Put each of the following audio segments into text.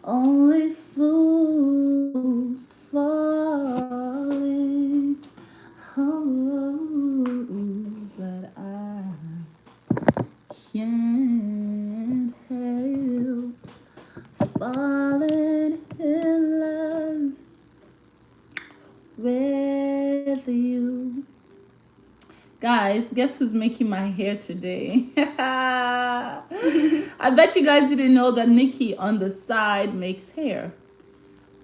Only fools falling. Oh, but I can't help falling in love with you. Guys, guess who's making my hair today? I bet you guys didn't know that Nikki on the side makes hair.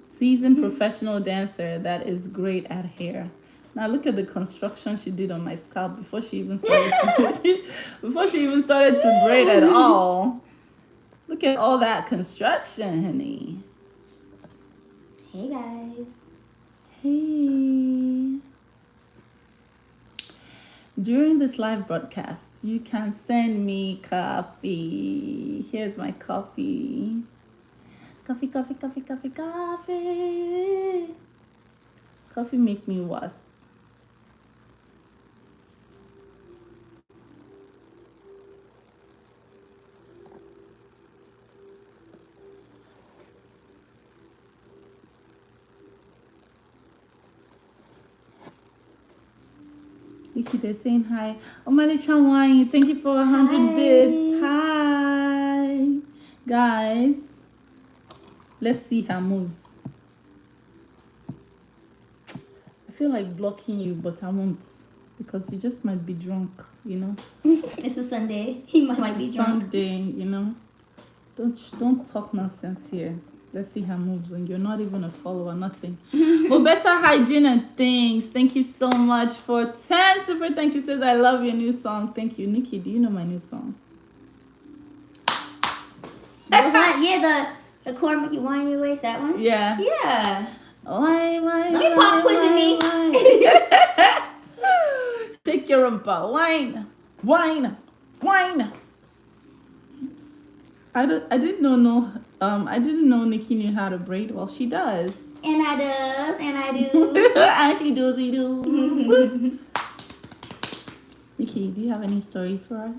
Seasoned professional dancer that is great at hair. Now look at the construction she did on my scalp before she even started to, before she even started to braid at all. Look at all that construction, honey. Hey guys. Hey. During this live broadcast, you can send me coffee. Here's my coffee. Coffee, coffee, coffee, coffee, coffee. Coffee make me worse. Nikki, they're saying hi. Omali Chanwai, thank you for 100 bits. Hi. Guys, let's see her moves. I feel like blocking you, but I won't. Because you just might be drunk, you know? It's a Sunday. He might be drunk. Sunday, you know? Don't talk nonsense here. Let's see her moves, and you're not even a follower, nothing. But better hygiene and things. Thank you so much for 10 super thanks. She says, I love your new song. Thank you. Nikki, do you know my new song? Yeah, the Korra make you wind your waist, that one? Yeah. Yeah. Wine. Let me pop quizzing me. Take your rumpa. Wine. I didn't know I didn't know Nikki knew how to braid. Well, she does. And I do. And she does. Nikki, do you have any stories for us?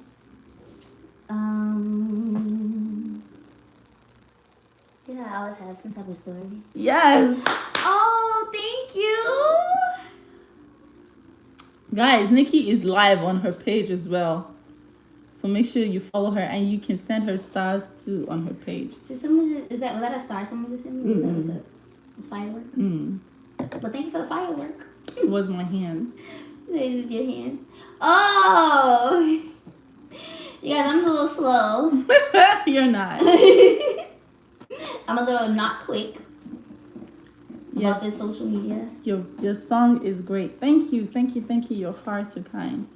You know, I always have some type of story. Yes. Oh, thank you. Guys, Nikki is live on her page as well. So make sure you follow her, and you can send her stars too on her page. Was that a star someone just sent me? Was that a firework? Well, thank you for the firework. It was my hands. This is your hands. Oh! You guys, I'm a little slow. You're not. I'm a little not quick about this social media. Your song is great. Thank you. You're far too kind.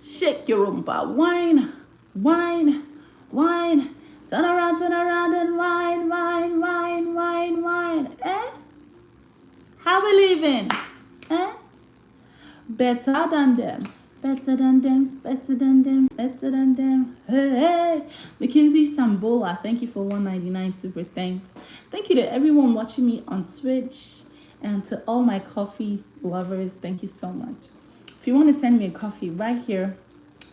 Shake your rumba. Wine. Turn around and wine. Eh? How we living? Eh? Better than them. Hey. Mackenzie Sambola, thank you for 199 super thanks. Thank you to everyone watching me on Twitch, and to all my coffee lovers, thank you so much. If you want to send me a coffee, right here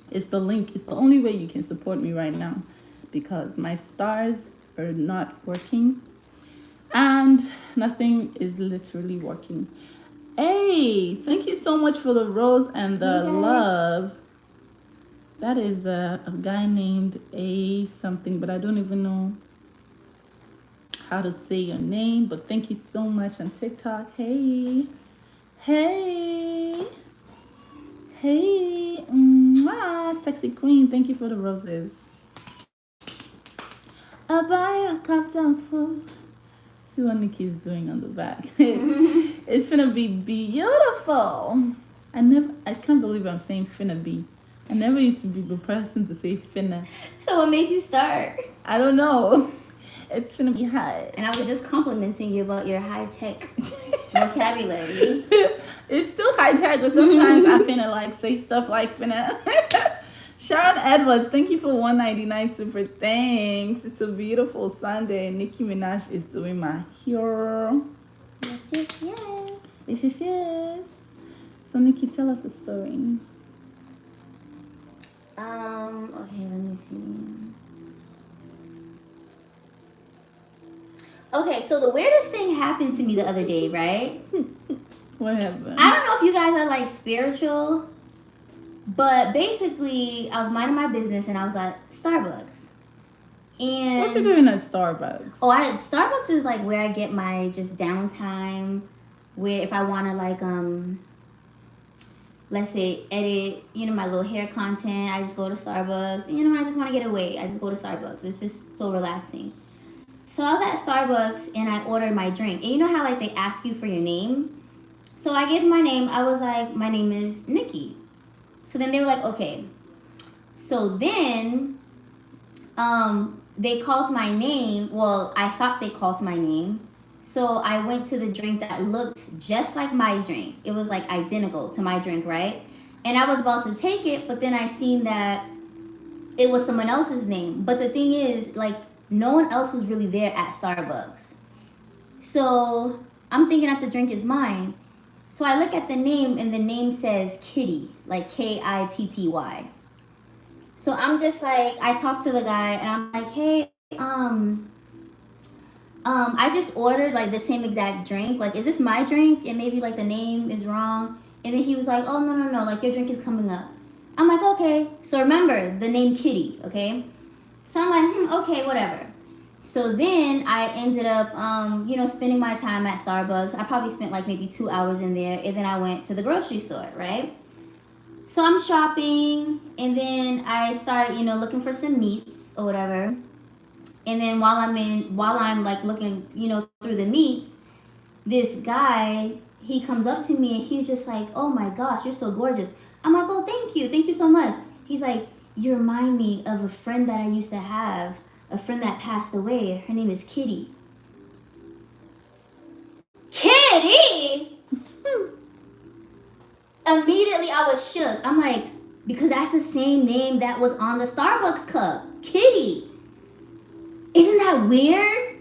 is the link. It's the only way you can support me right now, because my stars are not working and nothing is literally working. Hey, thank you so much for the rose and the love. That is a guy named A something, but I don't even know how to say your name. But thank you so much on TikTok. Hey. Mwah, sexy queen. Thank you for the roses. I buy a cup down food. See what Nikki's doing on the back. It's gonna be beautiful. I can't believe I'm saying finna be. I never used to be the person to say finna. So what made you start? I don't know. It's finna be hot. And I was just complimenting you about your high-tech vocabulary. It's still high-tech, but sometimes I finna like say stuff like finna. Sharon Edwards, thank you for 199 super thanks. It's a beautiful Sunday. Nicki Minaj is doing my hair. Yes. So Nikki, tell us a story. Okay, let me see. Okay, so the weirdest thing happened to me the other day, right? What happened? I don't know if you guys are like spiritual, but basically, I was minding my business and I was at Starbucks. And what you doing at Starbucks? Oh, Starbucks is like where I get my just downtime. Where if I want to like let's say edit, my little hair content, I just go to Starbucks. And, I just want to get away. I just go to Starbucks. It's just so relaxing. So I was at Starbucks and I ordered my drink. And you know how like they ask you for your name? So I gave my name. I was like, my name is Nikki. So then they were like, okay. So then they called my name. Well, I thought they called my name. So I went to the drink that looked just like my drink. It was like identical to my drink, right? And I was about to take it, but then I seen that it was someone else's name. But the thing is, like, no one else was really there at Starbucks. So I'm thinking that the drink is mine. So I look at the name and the name says Kitty, like Kitty. So I'm just like, I talk to the guy and I'm like, hey, I just ordered like the same exact drink. Like, is this my drink? And maybe like the name is wrong. And then he was like, oh, no, like your drink is coming up. I'm like, okay. So remember the name Kitty, okay? So I'm like, okay, whatever. So then I ended up, spending my time at Starbucks. I probably spent like maybe 2 hours in there. And then I went to the grocery store, right? So I'm shopping, and then I start, looking for some meats or whatever. And then while I'm like looking, through the meats, this guy, he comes up to me and he's just like, "Oh my gosh, you're so gorgeous." I'm like, "Oh, thank you so much." He's like, "You remind me of a friend that I used to have, a friend that passed away. Her name is Kitty." Kitty! Immediately I was shook. I'm like, because that's the same name that was on the Starbucks cup. Kitty. Isn't that weird?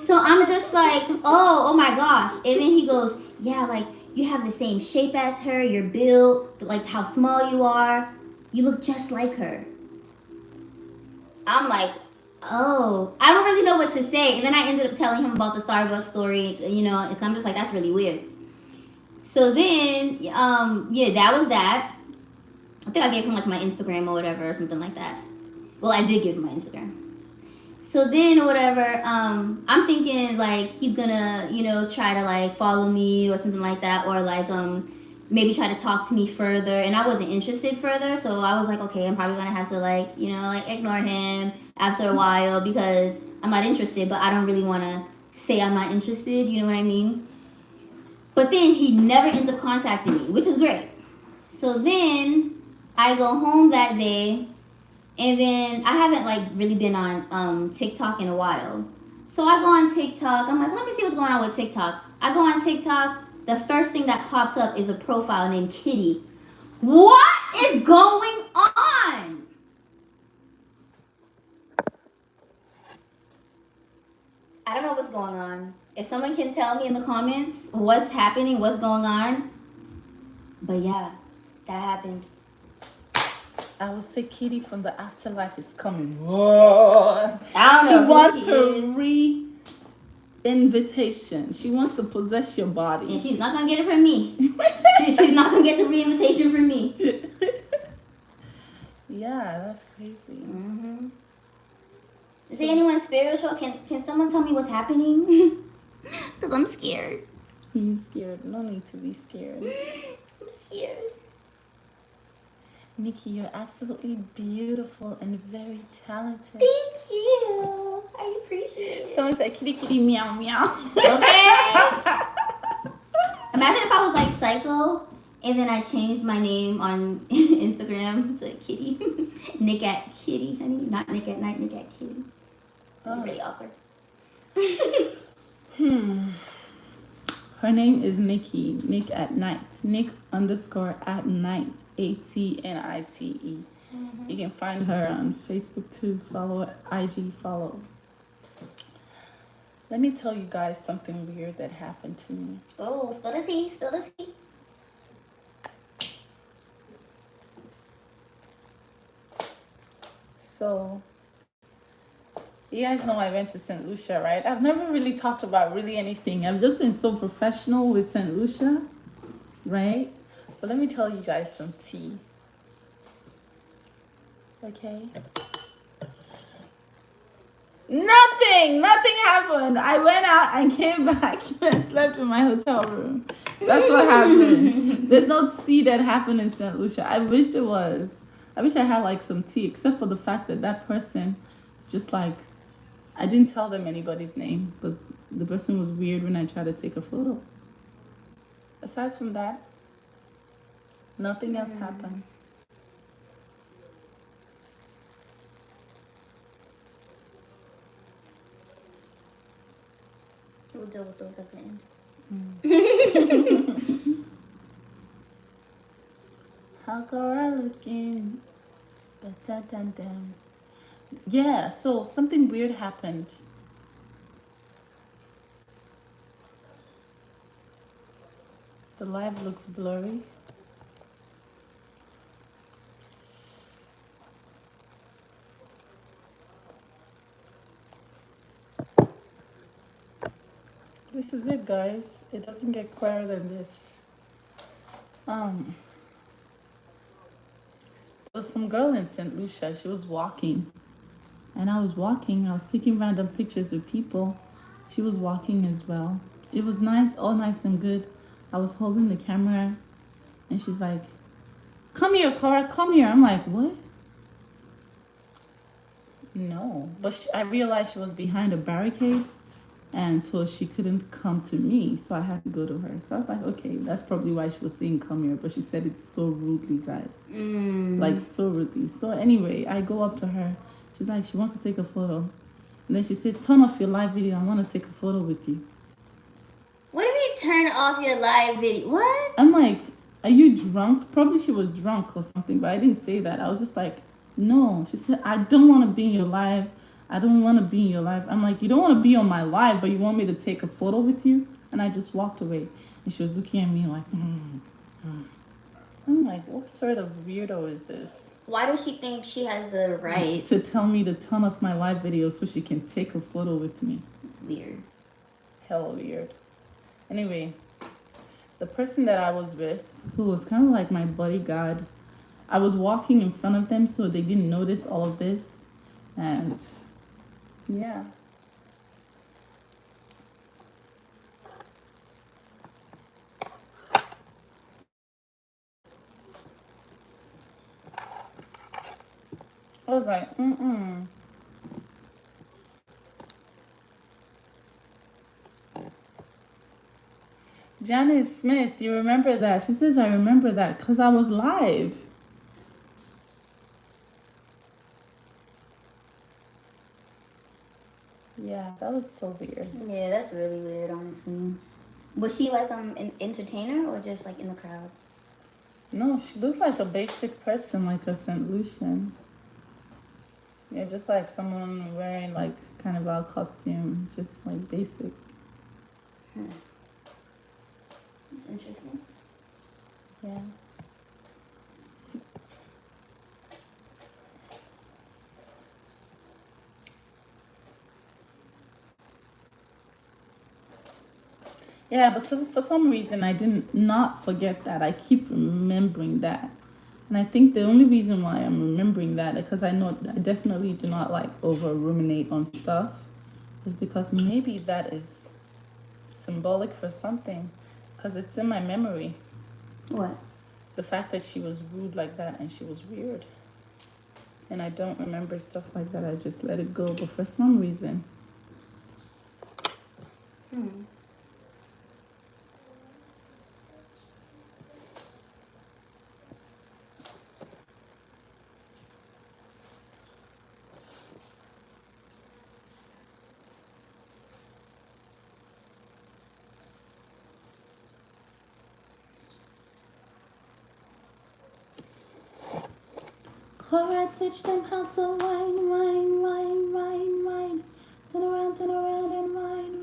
So I'm just like, oh my gosh. And then he goes, yeah, like you have the same shape as her, your build, like how small you are. You look just like her. I'm like, oh, I don't really know what to say. And then I ended up telling him about the Starbucks story, and I'm just like, that's really weird. So then, that was that. I think I gave him like my Instagram or whatever or something like that. Well, I did give him my Instagram. So then or whatever, I'm thinking like he's gonna, try to like follow me or something like that, or like maybe try to talk to me further. And I wasn't interested further, so I was like, okay, I'm probably gonna have to like, ignore him after a while because I'm not interested, but I don't really wanna say I'm not interested, you know what I mean? But then he never ends up contacting me, which is great. So then I go home that day, and then I haven't like really been on TikTok in a while. So I go on TikTok. I'm like, let me see what's going on with TikTok. I go on TikTok. The first thing that pops up is a profile named Kitty. What is going on? I don't know what's going on. If someone can tell me in the comments what's happening, what's going on. But yeah, that happened. I would say Kitty from the afterlife is coming. Whoa. I don't know. She wants her re-invitation. She wants to possess your body. And she's not going to get it from me. she's not going to get the re-invitation from me. Yeah, that's crazy. Mm-hmm. Is there anyone spiritual? Can someone tell me what's happening? Because I'm scared. You scared? No need to be scared. I'm scared. Nikki, you're absolutely beautiful and very talented. Thank you. I appreciate it. Someone said kitty kitty meow meow. Okay. Imagine if I was like psycho and then I changed my name on Instagram to Kitty. Nick at Kitty, honey. Not Nick at night, Nick at Kitty. That'd be really awkward. Her name is Nikki. Nick at night. Nick _at night. ATNITE. Mm-hmm. You can find her on Facebook too. Follow IG. Follow. Let me tell you guys something weird that happened to me. Oh, spill the tea. Spill the tea. So You guys know I went to St. Lucia, right? I've never really talked about really anything. I've just been so professional with St. Lucia, right? But let me tell you guys some tea. Okay? Nothing happened. I went out and came back and slept in my hotel room. That's what happened. There's no tea that happened in St. Lucia. I wish there was. I wish I had like some tea, except for the fact that that person just like, I didn't tell them anybody's name, but the person was weird when I tried to take a photo. Aside from that, nothing else happened. We'll deal with those at the end. How Korra looking? Dun. Yeah, so something weird happened. The live looks blurry. This is it, guys. It doesn't get clearer than this. There was some girl in St. Lucia. She was walking. And I was walking. I was taking random pictures with people. She was walking as well. It was nice, all nice and good. I was holding the camera. And she's like, come here, Korra, come here. I'm like, what? No. But I realized she was behind a barricade. And so she couldn't come to me, so I had to go to her. So I was like, okay, that's probably why she was saying come here. But she said it so rudely, guys. Like, so rudely. So anyway, I go up to her. She's like, she wants to take a photo. And then she said, turn off your live video. I want to take a photo with you. What do you mean turn off your live video? What? I'm like, are you drunk? Probably she was drunk or something, but I didn't say that. I was just like, no. She said, I don't want to be in your live. I don't want to be in your life. I'm like, you don't want to be on my live, but you want me to take a photo with you? And I just walked away. And she was looking at me like, I'm like, what sort of weirdo is this? Why does she think she has the right to tell me to turn off my live video so she can take a photo with me? It's weird. Hella weird. Anyway, the person that I was with, who was kind of like my bodyguard, I was walking in front of them so they didn't notice all of this. And yeah. I was like, Janice Smith, you remember that? She says, I remember that because I was live. Yeah, that was so weird. Yeah, that's really weird, honestly. Was she like an entertainer or just like in the crowd? No, she looked like a basic person, like a St. Lucian. Yeah, just like someone wearing like carnival costume, just like basic. That's interesting. Yeah. Yeah, but so, for some reason I didn't not forget that. I keep remembering that. And I think the only reason why I'm remembering that, because I know I definitely do not like over ruminate on stuff, is because maybe that is symbolic for something, because it's in my memory. What? The fact that she was rude like that and she was weird. And I don't remember stuff like that. I just let it go. But for some reason. Korra teach them how to whine. Turn around and whine.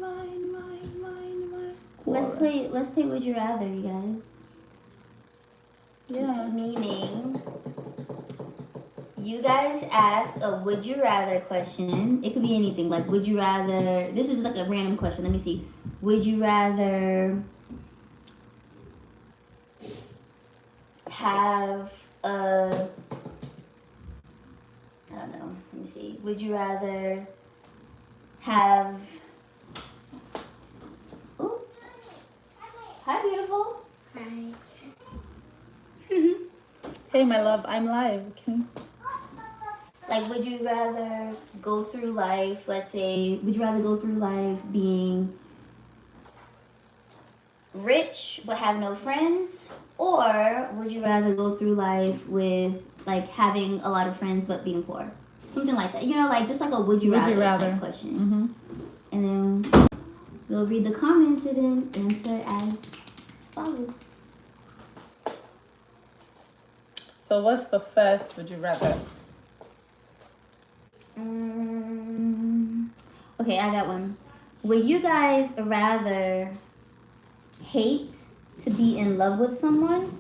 Korra. Let's play Would You Rather, you guys. Yeah. Meaning, you guys ask a would you rather question. It could be anything. Like, would you rather? This is like a random question. Let me see. Would you rather have a? I don't know. Let me see. Would you rather have? Ooh. Hi, beautiful. Hi. Hey, my love, I'm live. Okay. Like, would you rather go through life, let's say, would you rather go through life being rich but have no friends? Or would you rather go through life with, like, having a lot of friends but being poor? Something like that. You know, like, just like a would you rather type question. Mm-hmm. And then we'll read the comments and then answer as follows. So what's the first would you rather? Okay, I got one. Would you guys rather hate to be in love with someone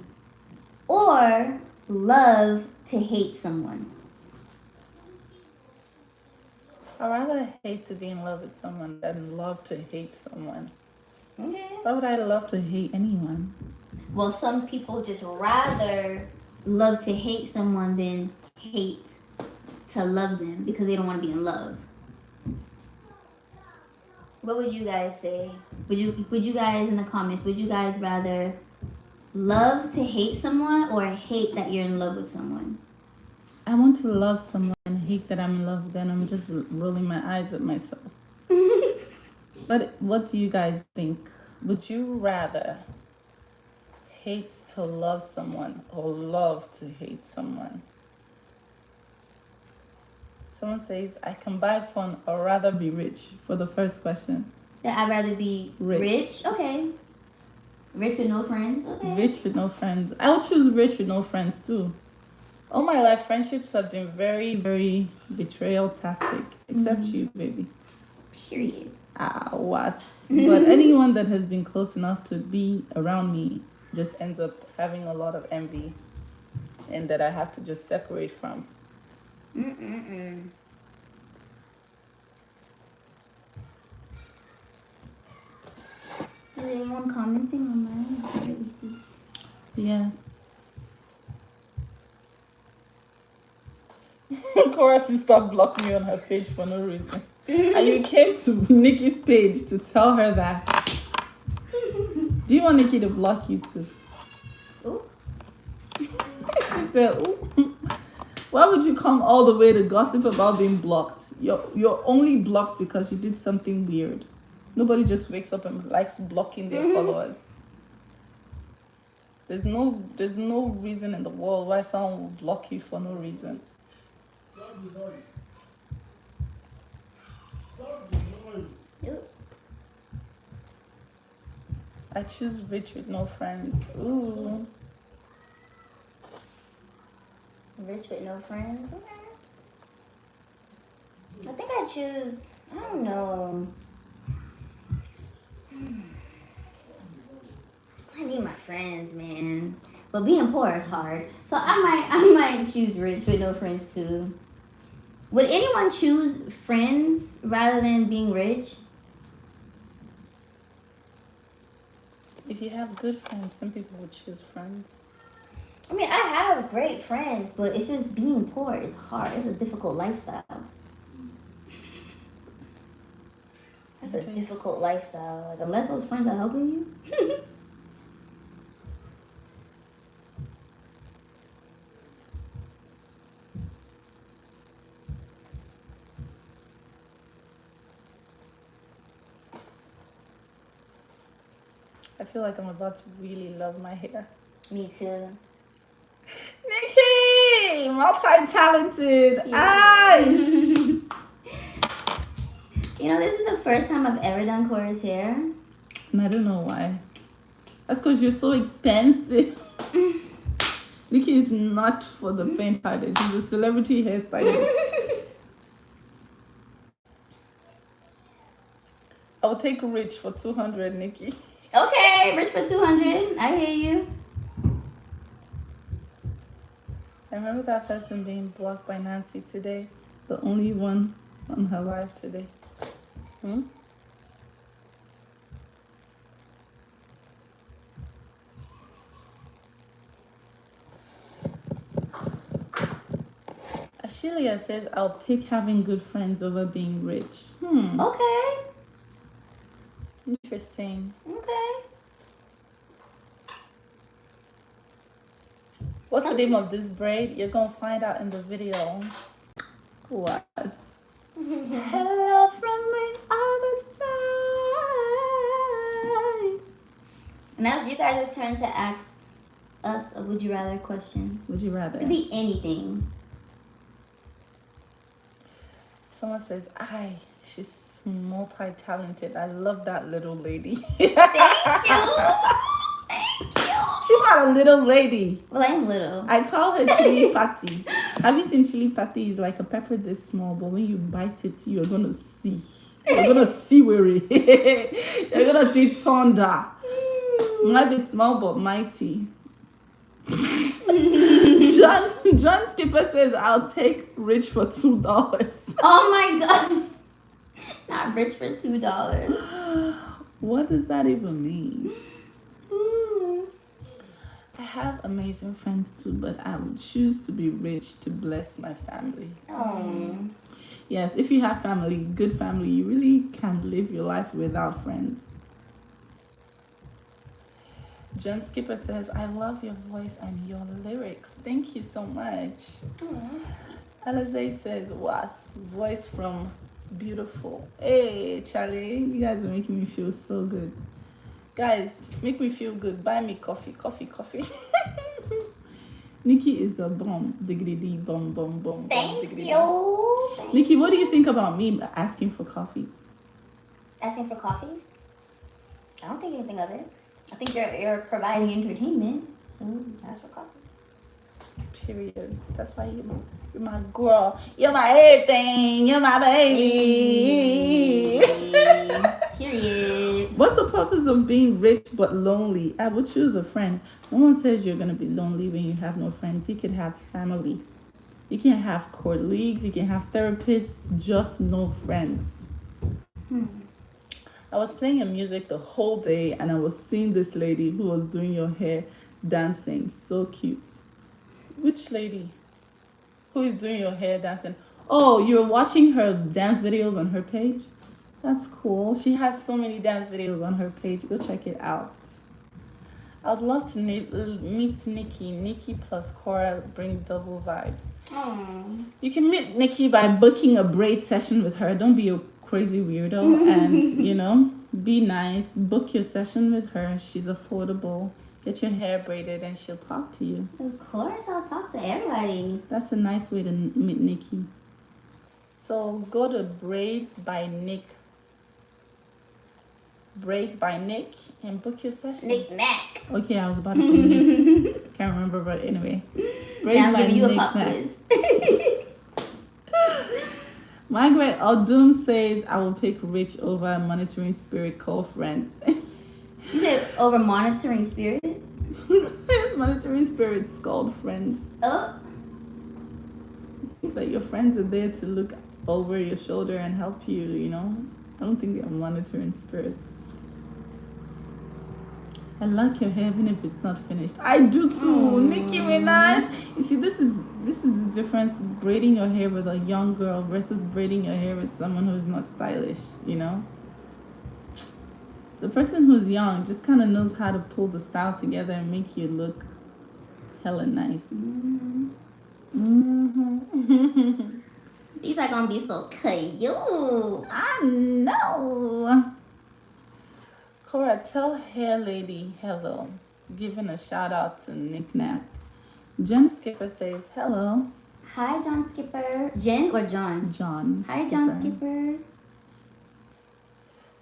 or love to hate someone? I'd rather hate to be in love with someone than love to hate someone. Okay. Why would I love to hate anyone? Well, some people just rather love to hate someone than hate to love them because they don't want to be in love. What would you guys say? Would you guys in the comments, would you guys rather love to hate someone or hate that you're in love with someone? I want to love someone and hate that I'm in love with them. I'm just rolling my eyes at myself. But what do you guys think? Would you rather hate to love someone or love to hate someone? Someone says, I can buy fun or rather be rich for the first question. That I'd rather be rich? Okay. Rich with no friends? Okay. Rich with no friends. I would choose rich with no friends too. All my life, friendships have been very, very betrayal-tastic. Except you, baby. Period. Was. But anyone that has been close enough to be around me just ends up having a lot of envy and that I have to just separate from. Is anyone commenting on mine? Let me see. Yes. Korra sister blocked me on her page for no reason. And you came to Nikki's page to tell her that. Do you want Nikki to block you too? Ooh. She said, ooh. Why would you come all the way to gossip about being blocked? You're only blocked because you did something weird. Nobody just wakes up and likes blocking their followers. There's no reason in the world why someone will block you for no reason. I choose rich with no friends. Ooh. Rich with no friends? Okay. I think I choose, I don't know. I need my friends, man. But being poor is hard. So I might choose rich with no friends too. Would anyone choose friends rather than being rich? If you have good friends, some people would choose friends. I mean, I have great friends, but it's just being poor is hard. It's a difficult lifestyle. That's a difficult lifestyle. Like, unless those friends are helping you. I feel like I'm about to really love my hair. Me too. Nikki! Multi-talented! Aish! You know, this is the first time I've ever done Korra's hair. And I don't know why. That's because you're so expensive. Nikki is not for the faint-hearted. She's a celebrity hairstylist. I will take rich for 200, Nikki. Okay, rich for 200. I hear you. I remember that person being blocked by Nancy today. The only one on her live today. Hmm? Ashilia says, I'll pick having good friends over being rich. Okay. Interesting. Okay. What's the name of this braid? You're going to find out in the video. Was. Hello from the other side. Now it's you guys' turn to ask us a would you rather question. Would you rather? It could be anything. Someone says, she's multi-talented. I love that little lady. Thank you. Thank you. She's not a little lady. Well, I am little. I call her chili patty. Have you seen chili patty? It's like a pepper this small, but when you bite it, you're gonna see. You're gonna see where it. You're gonna see thunder. Might be small but mighty. John Skipper says, I'll take rich for $2. Oh my god. Not rich for $2. What does that even mean? I have amazing friends too, but I would choose to be rich to bless my family. Oh. Yes, if you have family, good family, you really can't live your life without friends. John Skipper says, I love your voice and your lyrics. Thank you so much. Alize says, was voice from beautiful. Hey, Charlie, you guys are making me feel so good. Guys, make me feel good. Buy me coffee. Nikki is the bomb. Diggity bomb. Thank you. Nikki, what do you think about me asking for coffees? Asking for coffees? I don't think anything of it. I think you're providing entertainment, so just ask for coffee. Period. That's why you're my girl. You're my everything. You're my baby. Period. What's the purpose of being rich but lonely? I would choose a friend. No one says you're gonna be lonely when you have no friends. You can have family. You can have colleagues. You can have therapists. Just no friends. I was playing your music the whole day and I was seeing this lady who was doing your hair dancing. So cute. Which lady? Who is doing your hair dancing? Oh, you're watching her dance videos on her page? That's cool. She has so many dance videos on her page. Go check it out. I'd love to meet Nikki. Nikki plus Korra bring double vibes. You can meet Nikki by booking a braid session with her. Don't be a crazy weirdo and be nice. Book your session with her. She's affordable. Get your hair braided and she'll talk to you. Of course, I'll talk to everybody. That's a nice way to meet Nikki. So go to Braids by Nick and book your session. Nick Nack. Okay, I was about to say Nick. Can't remember, but anyway. Braids now I'm by giving you a Nick pop Nack. quiz. Margaret Odum says, I will pick rich over monitoring spirit, call friends. You said over monitoring spirit? Monitoring spirits called friends. Oh. Like your friends are there to look over your shoulder and help you, I don't think they're monitoring spirits. I like your hair even if it's not finished. I do too. Nicki Minaj. You see, this is the difference, braiding your hair with a young girl versus braiding your hair with someone who's not stylish, The person who's young just kind of knows how to pull the style together and make you look hella nice. These are gonna be so cute. I know. Korra, tell hair lady hello. Giving a shout out to Nick Nack. Jen Skipper says hello. Hi, John Skipper. Jen or John? John. Hi, John Skipper.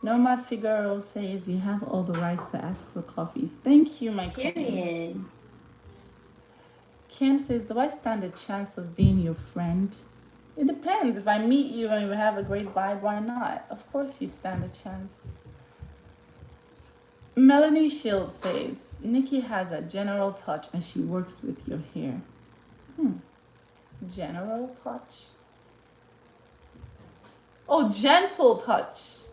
Norma Figueroa says you have all the rights to ask for coffees. Thank you, my queen. Period. Ken says, do I stand a chance of being your friend? It depends. If I meet you and we have a great vibe, why not? Of course you stand a chance. Melanie Shields says, Nikki has a general touch and she works with your hair. General touch. Oh, gentle touch.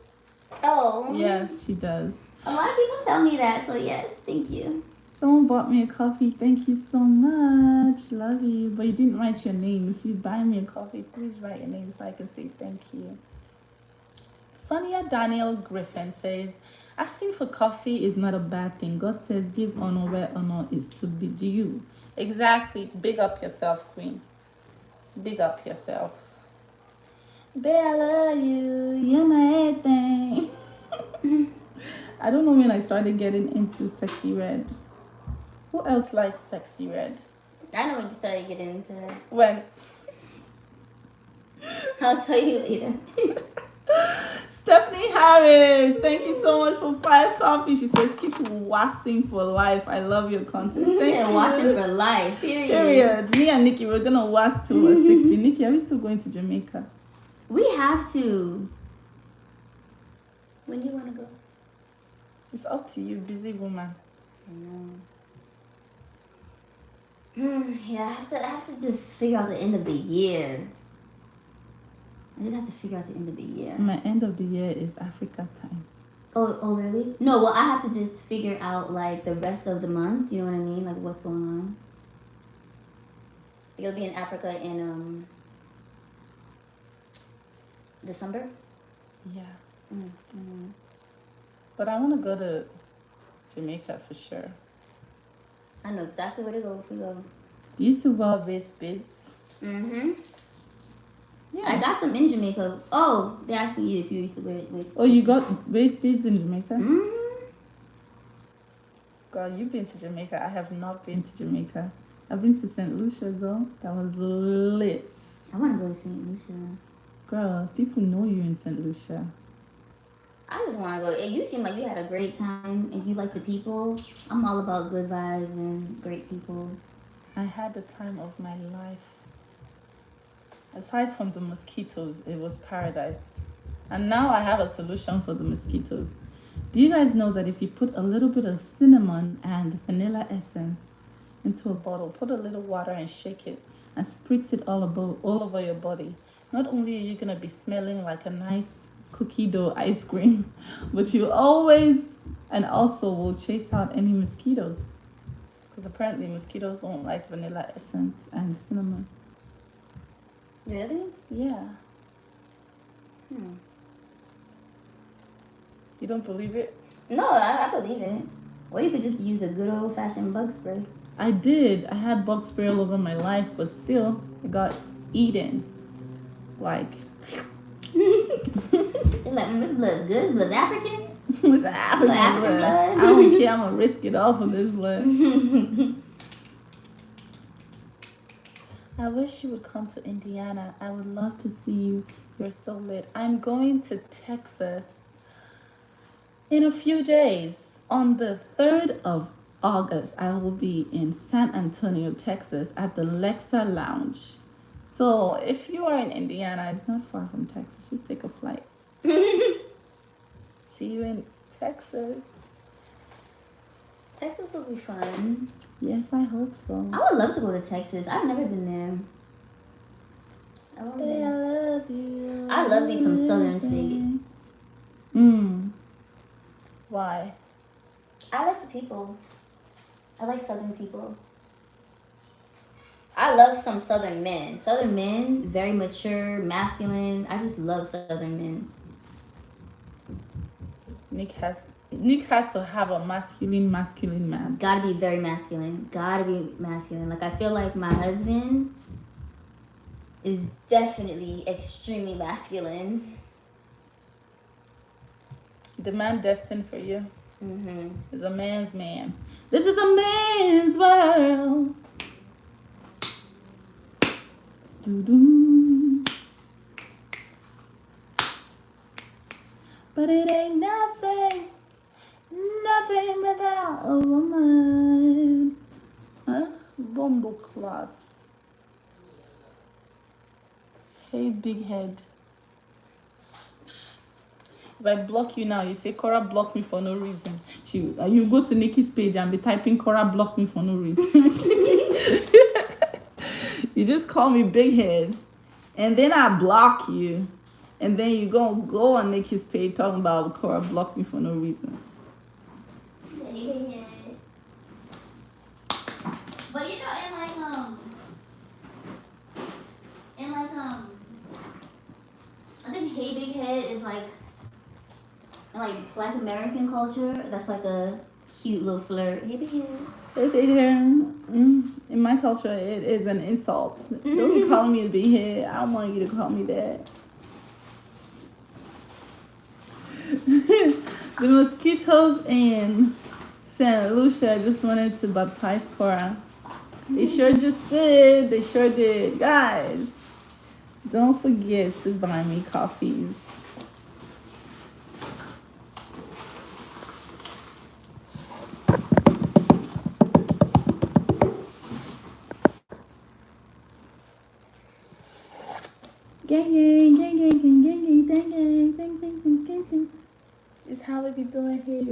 Oh. Yes, she does. A lot of people tell me that, so yes, thank you. Someone bought me a coffee. Thank you so much. Love you. But you didn't write your name. If you buy me a coffee, please write your name so I can say thank you. Sonia Daniel Griffin says, asking for coffee is not a bad thing. God says, give honor where honor is to be due. Exactly. Big up yourself, Queen. Big up yourself. Babe, I love you. You're my everything. I don't know when I started getting into Sexy Red. Who else likes Sexy Red? I know when you started getting into her. When? I'll tell you later. Stephanie Harris, thank you so much for 5 coffees. She says, keep wassing for life. I love your content. Thank you. Wassing for life, period. Period. Me and Nikki, we're going to wass till we're 60. Nikki, are we still going to Jamaica? We have to. When do you want to go? It's up to you, busy woman. I know. Yeah, I have to just figure out the end of the year. I just have to figure out the end of the year. My end of the year is Africa time. Oh, really? No, well, I have to just figure out, like, the rest of the month. You know what I mean? Like, what's going on. You'll be in Africa in, December? Yeah. Mm-hmm. But I want to go to Jamaica for sure. I know exactly where to go if we go. Do you still wear waist beads? Mm-hmm. Yes. I got some in Jamaica. Oh, they're asking you if you used to wear waist. Oh, you got waist beads in Jamaica? Mm-hmm. Girl, you've been to Jamaica. I have not been to Jamaica. I've been to St Lucia though. That was lit. I want to go to St Lucia. Girl, people know you in St Lucia. I just want to go. You seem like you had a great time and you like the people. I'm all about good vibes and great people. I had the time of my life. Aside from the mosquitoes, it was paradise. And now I have a solution for the mosquitoes. Do you guys know that if you put a little bit of cinnamon and vanilla essence into a bottle, put a little water and shake it and spritz it all over your body, not only are you going to be smelling like a nice cookie dough ice cream, but you always and also will chase out any mosquitoes. Because apparently mosquitoes don't like vanilla essence and cinnamon. Really? Yeah. You don't believe it? No, I believe it. Or you could just use a good old-fashioned bug spray. I did. I had bug spray all over my life, but still, it got eaten. Like... They're like, this blood's good. This blood's African? It's African blood. I don't care. I'm going to risk it all for this blood. I wish you would come to Indiana. I would love to see you. You're so lit. I'm going to Texas in a few days. On the 3rd of August, I will be in San Antonio, Texas at the Lexa Lounge. So if you are in Indiana, it's not far from Texas. Just take a flight. See you in Texas. Texas will be fun. Yes, I hope so. I would love to go to Texas. I've never been there. I love you. I love me some southern states. Why? I like the people. I like southern people. I love some southern men. Southern men, very mature, masculine. I just love southern men. Nick has to have a masculine man. Gotta be very masculine. Gotta be masculine. Like, I feel like my husband is definitely extremely masculine. The man destined for you Mm-hmm. is a man's man. This is a man's world. Doo-doo. But it ain't nothing without a woman. Huh? Bumble clots. Hey, big head. If I block you now, you say Korra blocked me for no reason. You go to Nikki's page and be typing Korra blocked me for no reason. You just call me big head, and then I block you, and then you go on Nikki's page talking about Korra blocked me for no reason. But you know, I think "Hey Big Head" is like in like Black American culture. That's like a cute little flirt. Hey Big Head. Hey, big head. In my culture, it is an insult. Don't be calling me a big head. I don't want you to call me that. The mosquitoes in St Lucia just wanted to baptize Korra. They sure just did. They sure did. Guys, don't forget to buy me coffees. Gang, gang, gang, gang, gang, gang, gang, gang, gang, gang, gang, gang, gang, gang. It's how we be doing here.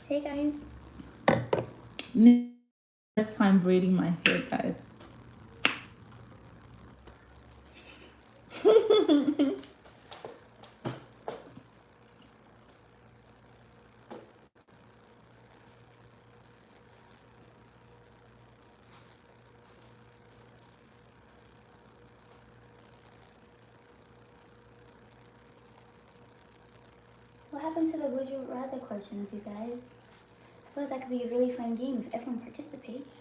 Hey guys. First time braiding my hair, guys. What happened to the would you rather questions, you guys? I feel like that could be a really fun game if everyone participates.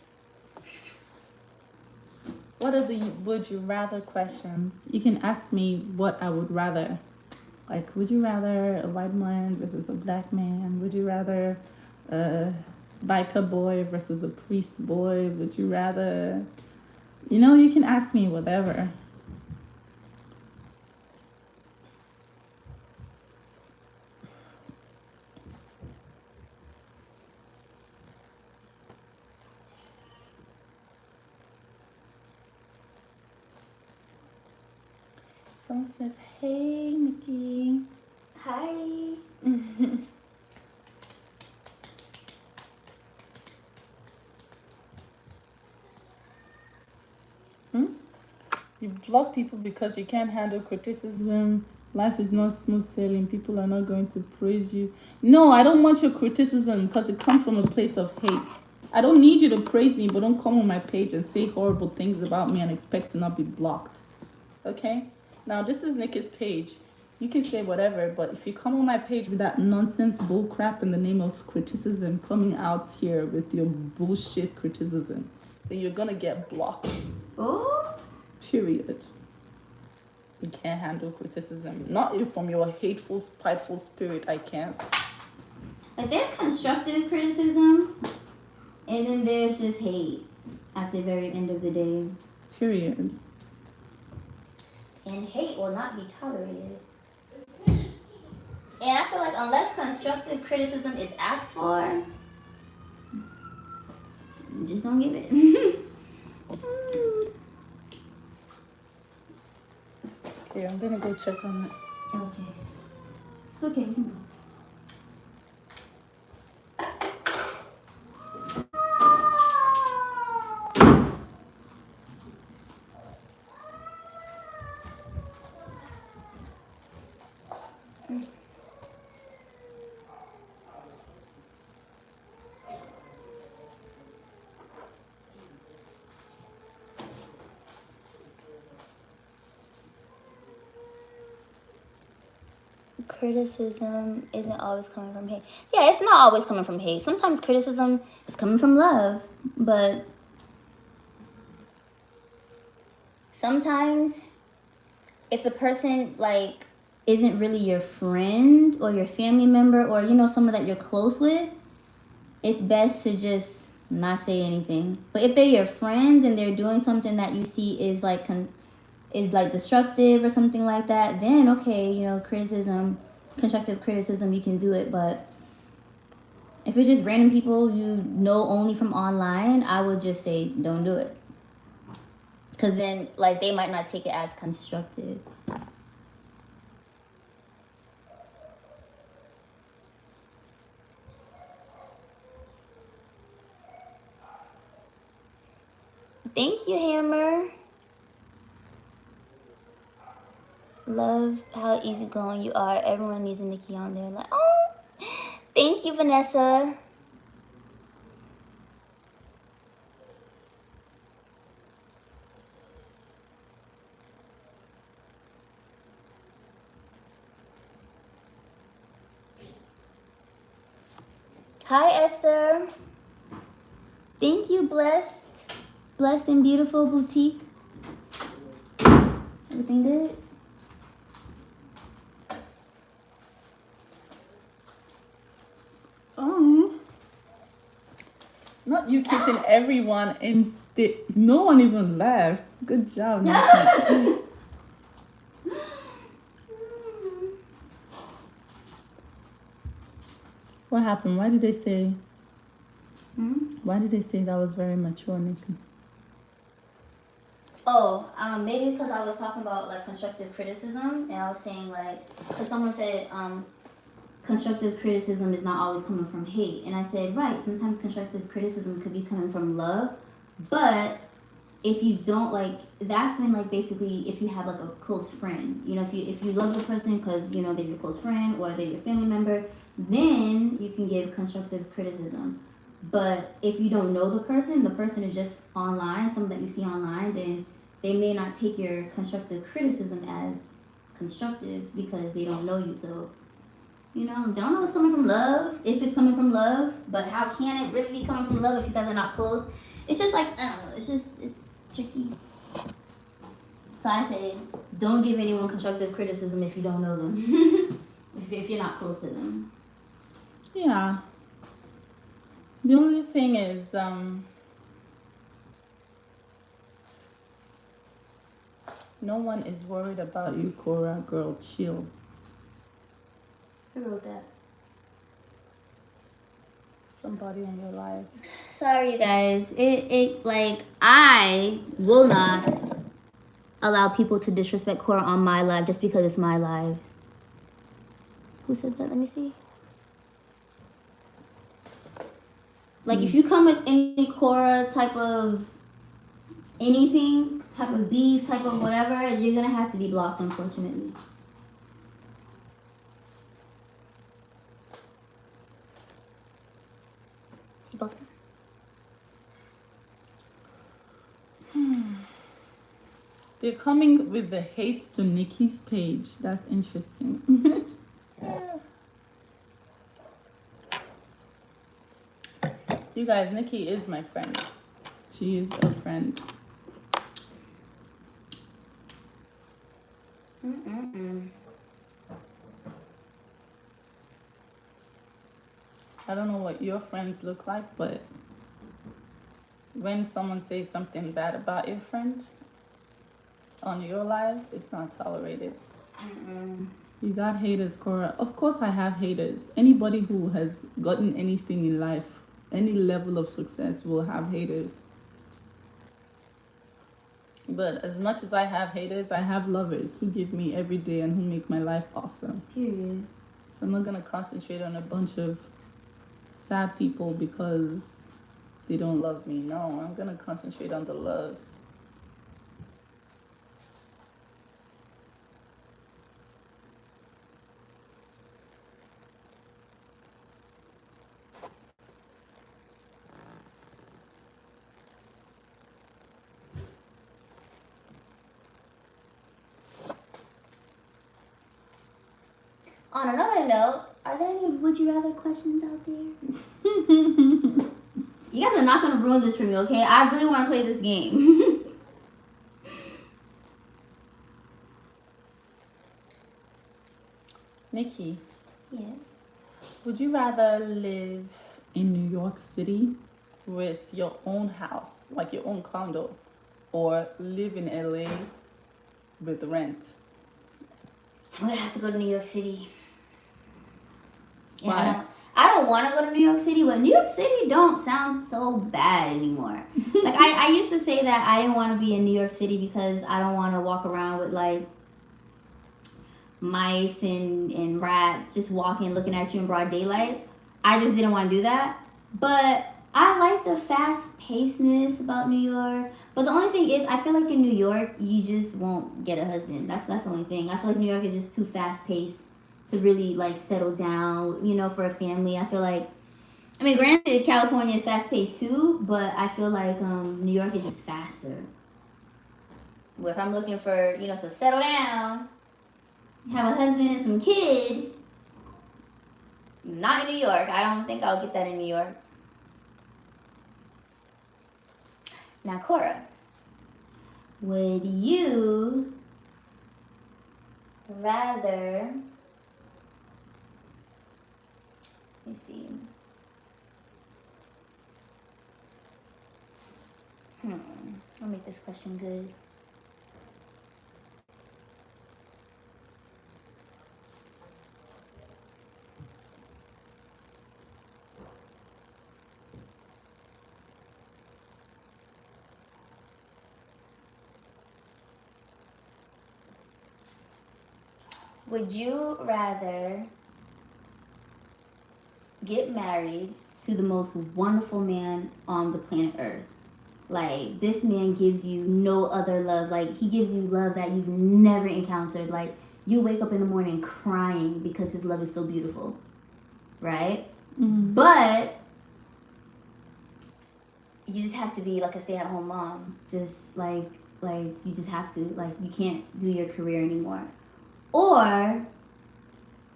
What are the would you rather questions? You can ask me what I would rather. Like, would you rather a white man versus a black man? Would you rather a biker boy versus a priest boy? Would you rather... You know, you can ask me whatever. Someone says, hey, Nikki. Hi. You block people because you can't handle criticism. Life is not smooth sailing. People are not going to praise you. No, I don't want your criticism because it comes from a place of hate. I don't need you to praise me, but don't come on my page and say horrible things about me and expect to not be blocked. Okay? Now, this is Nikki's page. You can say whatever, but if you come on my page with that nonsense bull crap in the name of criticism, coming out here with your bullshit criticism, then you're gonna get blocked. Ooh. Period. You can't handle criticism. Not if from your hateful, spiteful spirit. I can't. Like there's constructive criticism, and then there's just hate at the very end of the day. Period. And hate will not be tolerated. And I feel like unless constructive criticism is asked for, just don't give it. Okay, I'm gonna go check on it. Okay. It's okay. Criticism isn't always coming from hate. Yeah, it's not always coming from hate. Sometimes criticism is coming from love, but sometimes if the person like isn't really your friend or your family member or you know someone that you're close with, it's best to just not say anything. But if they're your friends and they're doing something that you see is like destructive or something like that, then okay, you know, constructive criticism, you can do it. But if it's just random people you know only from online, I would just say don't do it, because then like they might not take it as constructive. Thank you, Hammer. Love how easygoing you are. Everyone needs a Nikki on there. Like, oh, thank you, Vanessa. Hi, Esther. Thank you, Blessed and Beautiful Boutique. Everything good? Not you keeping everyone in no one even left. Good job, Nikki. What happened? Why did they say? Why did they say that was very mature, Nikki? Oh, maybe because I was talking about like constructive criticism, and I was saying like, because someone said constructive criticism is not always coming from hate, and I said right, sometimes constructive criticism could be coming from love, but if you don't like, that's when like basically if you have like a close friend, you know, if you love the person because you know they're your close friend or they're your family member, then you can give constructive criticism. But if you don't know the person is just online, someone that you see online, then they may not take your constructive criticism as constructive because they don't know you. So, you know, they don't know it's coming from love, if it's coming from love, but how can it really be coming from love if you guys are not close? It's just like, I don't know, it's tricky. So I say, don't give anyone constructive criticism if you don't know them, if you're not close to them. Yeah. The only thing is, no one is worried about you, Korra. Girl, chill. Who wrote that? Somebody in your life. Sorry, you guys. It like I will not allow people to disrespect Korra on my live just because it's my live. Who said that? Let me see. Like if you come with any Korra type of anything, type of beef, type of whatever, you're gonna have to be blocked, unfortunately. Blocked. They're coming with the hate to Nikki's page. That's interesting. You guys, Nikki is my friend. She is a friend. I don't know what your friends look like, but when someone says something bad about your friend on your live, it's not tolerated. You got haters, Korra. Of course I have haters. Anybody who has gotten anything in life, any level of success, will have haters. But as much as I have haters, I have lovers who give me every day and who make my life awesome. Period. So I'm not going to concentrate on a bunch of sad people because they don't love me. No, I'm going to concentrate on the love. On another note, are there any would you rather questions out there? You guys are not gonna ruin this for me, okay? I really want to play this game. Nikki. Yes. Would you rather live in New York City with your own house, like your own condo, or live in LA with rent? I'm gonna have to go to New York City. Why? I don't want to go to New York City, but New York City don't sound so bad anymore. Like I used to say that I didn't want to be in New York City because I don't want to walk around with like mice and rats just walking looking at you in broad daylight. I just didn't want to do that. But I like the fast pacedness about New York. But the only thing is, I feel like in New York, you just won't get a husband. That's the only thing. I feel like New York is just too fast paced to really like settle down, for a family. I feel like, I mean, granted, California is fast paced too, but I feel like New York is just faster. But if I'm looking for, to settle down, have a husband and some kids, not in New York. I don't think I'll get that in New York. Now, Korra, would you rather, let me see. I'll make this question good. Would you rather get married to the most wonderful man on the planet Earth? Like, this man gives you no other love. Like, he gives you love that you've never encountered. Like, you wake up in the morning crying because his love is so beautiful. Right? Mm-hmm. But you just have to be like a stay-at-home mom. Just like you just have to. Like, you can't do your career anymore. Or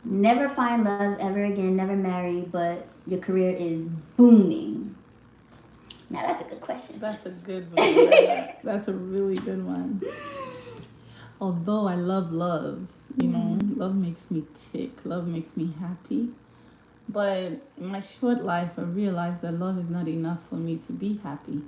never find love ever again, never marry, but your career is booming. Now that's a good question. That's a good one. That's a really good one. Although I love love, love makes me tick. Love makes me happy. But in my short life, I realized that love is not enough for me to be happy.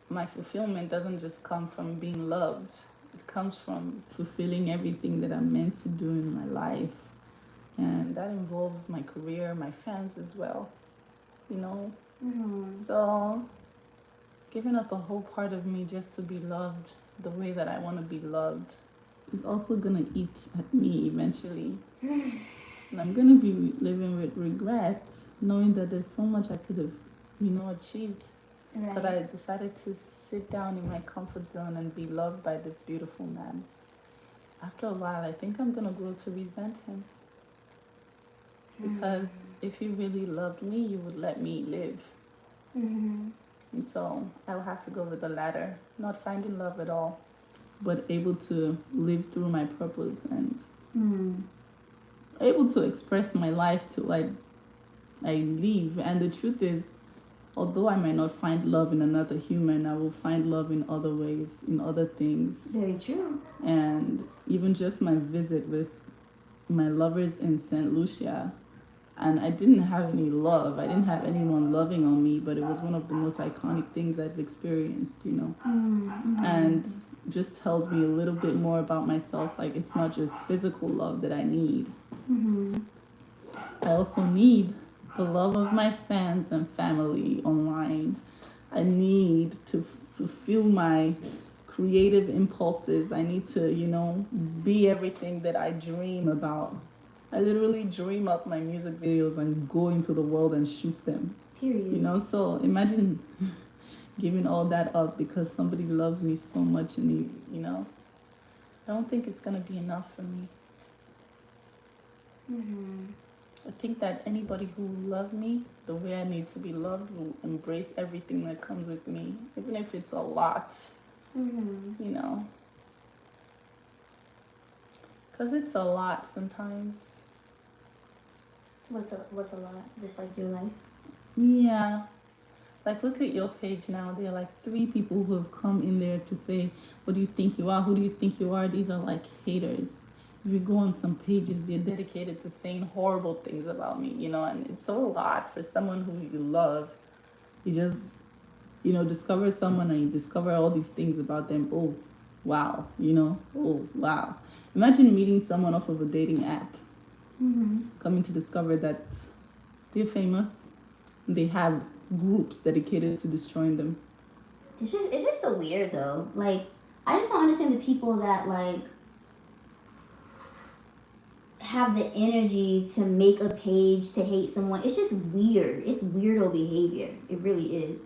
My fulfillment doesn't just come from being loved. It comes from fulfilling everything that I'm meant to do in my life. And that involves my career, my fans as well. So giving up a whole part of me just to be loved the way that I want to be loved is also going to eat at me eventually. And I'm going to be living with regret, knowing that there's so much I could have, achieved. Right. But I decided to sit down in my comfort zone and be loved by this beautiful man. After a while, I think I'm going to grow to resent him. Because if you really loved me, you would let me live. And so I will have to go with the latter. Not finding love at all, but able to live through my purpose and able to express my life till I leave. And the truth is, although I might not find love in another human, I will find love in other ways, in other things. Very true. And even just my visit with my lovers in St Lucia, and I didn't have any love. I didn't have anyone loving on me, but it was one of the most iconic things I've experienced, And just tells me a little bit more about myself. Like, it's not just physical love that I need. I also need the love of my fans and family online. I need to fulfill my creative impulses. I need to, be everything that I dream about. I literally dream up my music videos and go into the world and shoot them. Period. So imagine giving all that up because somebody loves me so much and, I don't think it's going to be enough for me. I think that anybody who will love me the way I need to be loved will embrace everything that comes with me, even if it's a lot, Because it's a lot sometimes. What's a lot? Just like your life? Yeah. Like, look at your page now. There are like 3 people who have come in there to say, what do you think you are? Who do you think you are? These are like haters. If you go on some pages, they're dedicated to saying horrible things about me, and it's so a lot for someone who you love. You just, discover someone and you discover all these things about them. Oh, wow, oh, wow. Imagine meeting someone off of a dating app, coming to discover that they're famous. They have groups dedicated to destroying them. It's just so weird though. Like, I just don't understand the people that like have the energy to make a page to hate someone. It's just weird. It's weirdo behavior. It really is.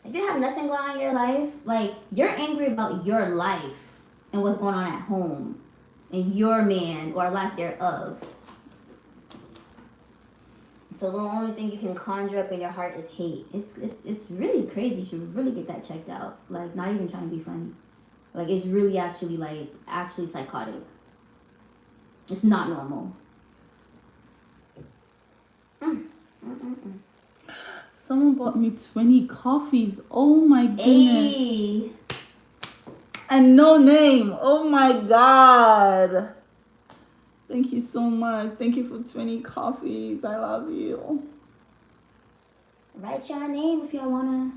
If you have nothing going on in your life, like, you're angry about your life and what's going on at home and your man or lack thereof. So the only thing you can conjure up in your heart is hate. It's really crazy. You should really get that checked out. Like, not even trying to be funny. Like, it's really actually psychotic. It's not normal. Someone bought me 20 coffees. Oh my goodness. Hey. And no name. Oh my God. Thank you so much. Thank you for 20 coffees. I love you. Write your name if y'all wanna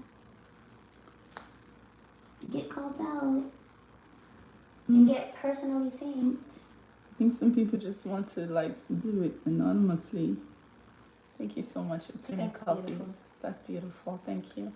get called out and get personally thanked. I think some people just want to like do it anonymously. Thank you so much for 20 That's coffees. beautiful. That's beautiful. Thank you.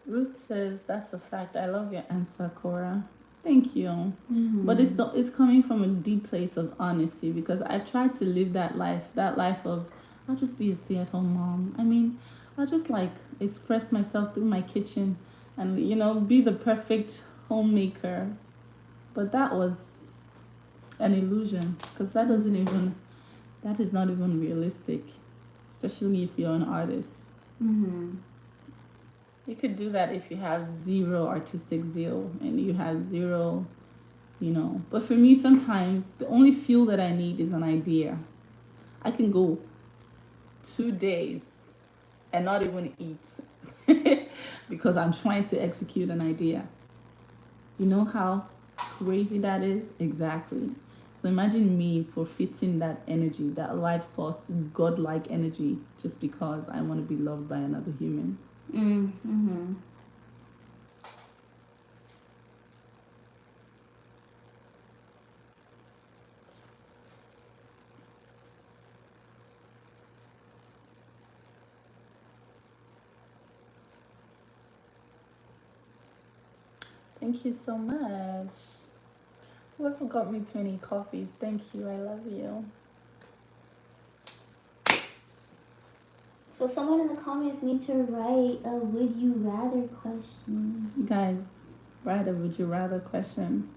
Ruth says, that's a fact. I love your answer, Korra. Thank you. Mm-hmm. But it's coming from a deep place of honesty, because I've tried to live that life of, I'll just be a stay-at-home mom. I mean, I'll just like express myself through my kitchen and, you know, be the perfect homemaker. But that was an illusion, because that is not even realistic, especially if you're an artist. Mm-hmm. You could do that if you have zero artistic zeal and you have zero, you know. But for me, sometimes the only fuel that I need is an idea. I can go 2 days and not even eat because I'm trying to execute an idea. You know how crazy that is? Exactly. So imagine me forfeiting that energy, that life source, godlike energy, just because I want to be loved by another human. Mm-hmm. Thank you so much. Whoever got me 20 coffees, thank you. I love you. So someone in the comments need to write a would you rather question. Guys, write a would you rather question.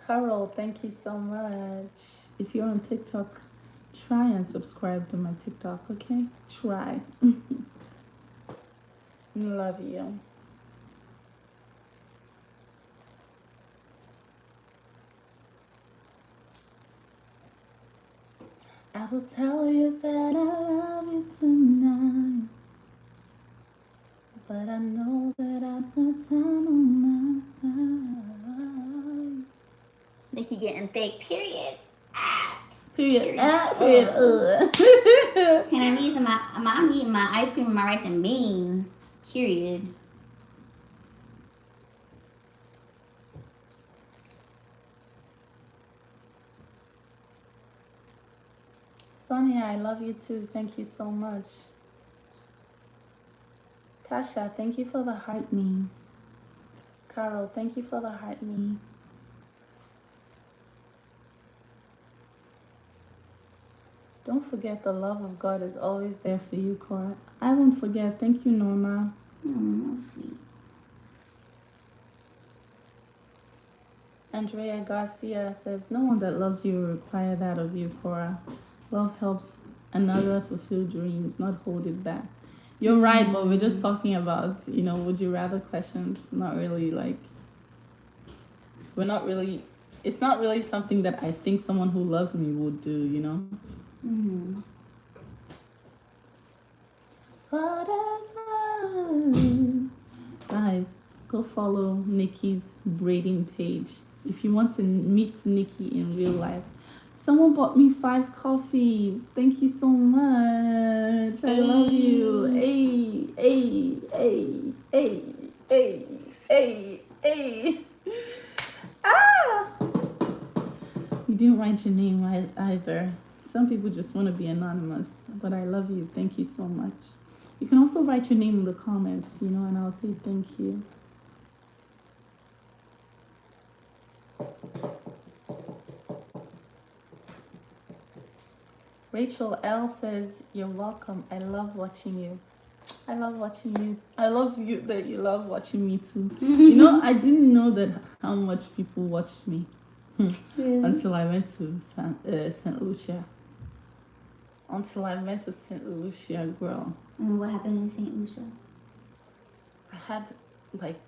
Carol, thank you so much. If you're on TikTok, try and subscribe to my TikTok, okay? Try. Love you. I will tell you that I love you tonight, but I know that I've got time on my side. Nikki getting thick, period. Period. Period. And I'm eating my ice cream and my rice and beans. Period. Sonia, I love you too. Thank you so much. Tasha, thank you for the heart me. Carol, thank you for the heart me. Don't forget the love of God is always there for you, Korra. I won't forget. Thank you, Norma. Sweet. Andrea Garcia says, no one that loves you will require that of you, Korra. Love helps another fulfill dreams, not hold it back. You're right, but we're just talking about, you know, would you rather questions. Not really like, it's not really something that I think someone who loves me would do, you know? Mm-hmm. What is love? Guys, go follow Nikki's braiding page if you want to meet Nikki in real life. Someone bought me 5 coffees. Thank you so much. I love you. Hey, hey, hey, hey, hey, hey, hey. Ah! You didn't write your name either. Some people just want to be anonymous, but I love you. Thank you so much. You can also write your name in the comments, and I'll say thank you. Rachel L says, "You're welcome. I love watching you." I love watching you. I love you that you love watching me too. I didn't know that how much people watched me until I went to St Lucia. Until I met a St Lucia girl. And what happened in St Lucia? I had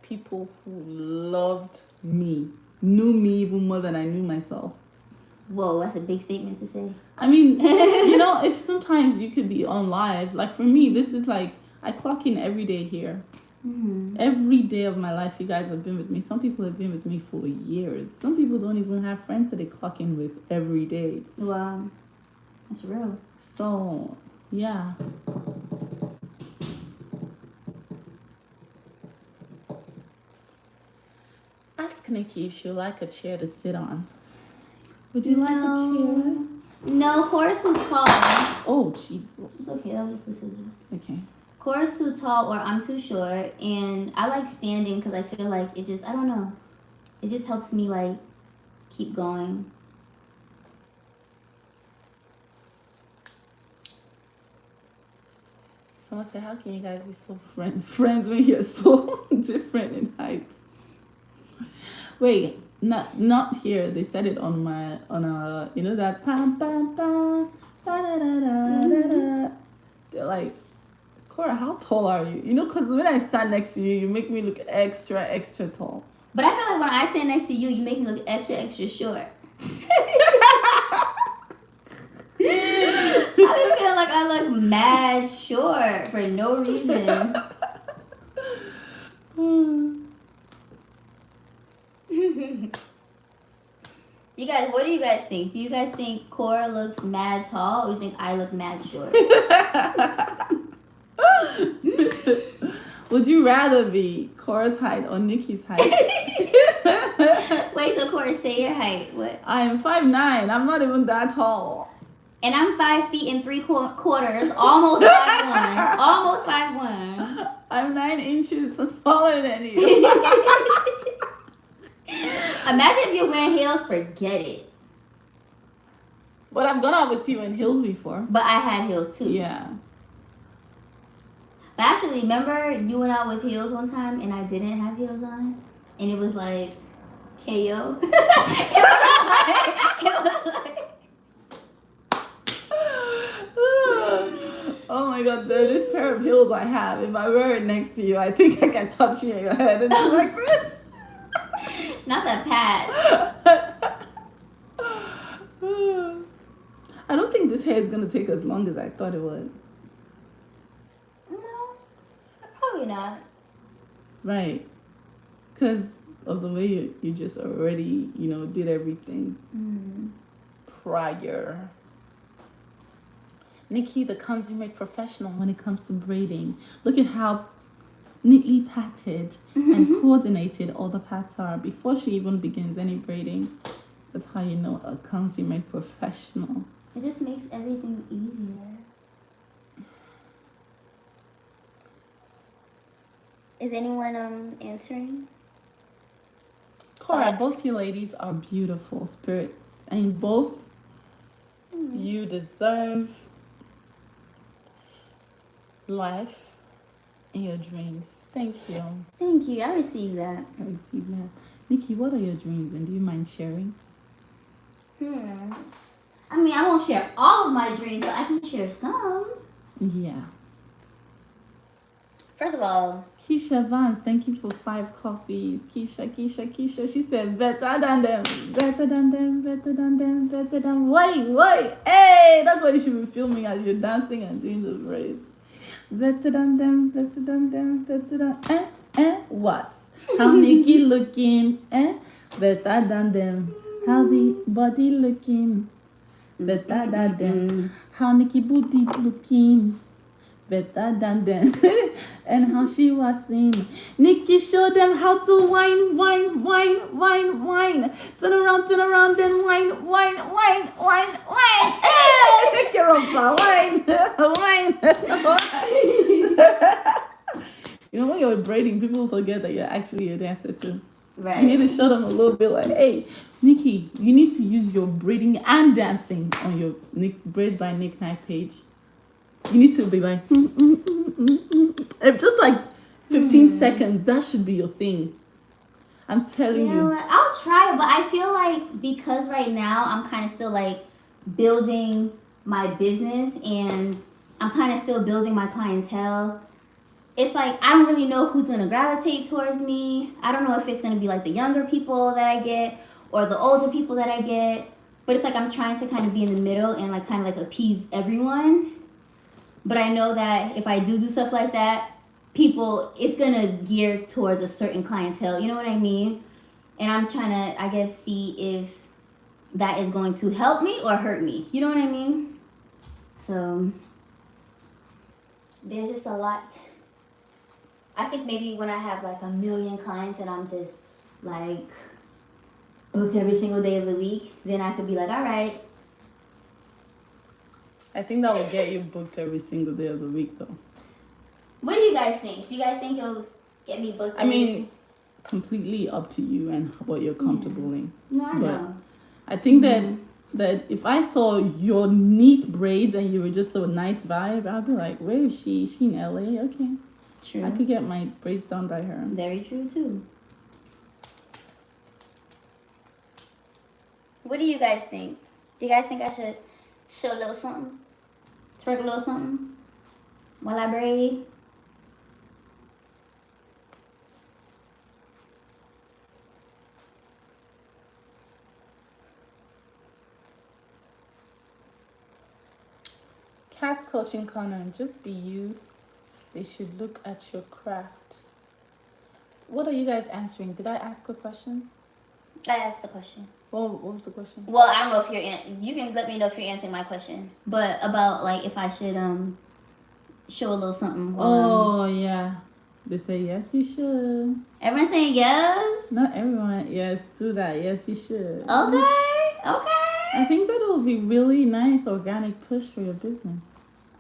people who loved me, knew me even more than I knew myself. Whoa, that's a big statement to say. I mean, if sometimes you could be on live, like for me, this is like, I clock in every day here. Mm-hmm. Every day of my life, you guys have been with me. Some people have been with me for years. Some people don't even have friends that they clock in with every day. Wow, that's real. So, yeah. Ask Nikki if she'd like a chair to sit on. Would you like a chair? No, Korra's too tall. Oh, Jesus. It's okay, that was just the scissors. Okay. Korra's too tall or I'm too short. And I like standing because I feel like it just, I don't know. It just helps me keep going. Someone said, how can you guys be so friends when you're so different in height? Wait, not here. They said it on a that pam pam pam da da da da da. They're like, Korra, how tall are you? Because when I stand next to you, you make me look extra tall. But I feel like when I stand next to you, you make me look extra short. I just feel like I look mad short for no reason. You guys, what do you guys think? Do you guys think Korra looks mad tall, or do you think I look mad short? Would you rather be Korra's height or Nikki's height? Wait, so Korra, say your height. What? I am 5'9". I'm not even that tall. And I'm 5 feet and 3/4, almost 5'1". Almost 5'1". I'm 9 inches taller than you. Imagine if you're wearing heels, forget it. But I've gone out with you in heels before. But I had heels too. Yeah. But actually, remember you went out with heels one time and I didn't have heels on? And it was like, KO. it was like oh my god, this pair of heels I have, if I wear it next to you, I think I can touch you in your head and do like this. Not the pad. I don't think this hair is going to take as long as I thought it would. No, probably not. Right. Because of the way you just already, did everything prior. Nikki, the consummate professional when it comes to braiding. Look at how neatly patted and coordinated all the pats are before she even begins any braiding. That's how you know a consummate professional. It just makes everything easier. Is anyone answering? Korra, both you ladies are beautiful spirits, and both you deserve life in your dreams. Thank you. Thank you. I received that. I received that. Nikki, what are your dreams, and do you mind sharing? I mean, I won't share all of my dreams, but I can share some. Yeah. First of all, Keisha Vance, thank you for 5 coffees. Keisha. She said, better than them. Wait. Hey, that's what you should be filming as you're dancing and doing those braids. Better than them. What? How Nikki looking? Better than them. How the body looking? Better than them. How Nikki booty looking? Better than them. And how she was singing. Nikki showed them how to wine. Turn around, then wine. Hey, wine, wine. You know, when you're braiding, people forget that you're actually a dancer too. Right. You need to show them a little bit like, hey, Nikki, you need to use your braiding and dancing on your Braids by Nick Knight page. You need to be like, If just like 15 seconds, that should be your thing. I'm telling you. What? I'll try, but I feel like because right now I'm kind of still like building my business and I'm kind of still building my clientele. It's like I don't really know who's gonna gravitate towards me. I don't know if it's gonna be like the younger people that I get or the older people that I get. But it's like I'm trying to kind of be in the middle and like kind of like appease everyone. But I know that if I do stuff like that, it's gonna gear towards a certain clientele. You know what I mean? And I'm trying to, I guess, see if that is going to help me or hurt me. You know what I mean? So there's just a lot. I think maybe when I have like 1 million clients and I'm just like booked every single day of the week, then I could be like, all right. I think that will get you booked every single day of the week, though. What do you guys think? Do you guys think you'll get me booked? I mean, completely up to you and what you're comfortable in. No, I know. I think that if I saw your neat braids and you were just a nice vibe, I'd be like, where is she? Is she in LA? Okay. True. I could get my braids done by her. Very true, too. What do you guys think? Do you guys think I should show a little something? Twerk a little something? While I braid? Cat's coaching corner, just be you. They should look at your craft. What are you guys answering? Did I ask a question? I asked the question. What was the question? Well, I don't know if you can let me know if you're answering my question. But about like if I should show a little something. Oh yeah. They say yes you should. Everyone's saying yes? Not everyone. Yes, do that. Yes you should. Okay. I think that'll be really nice organic push for your business.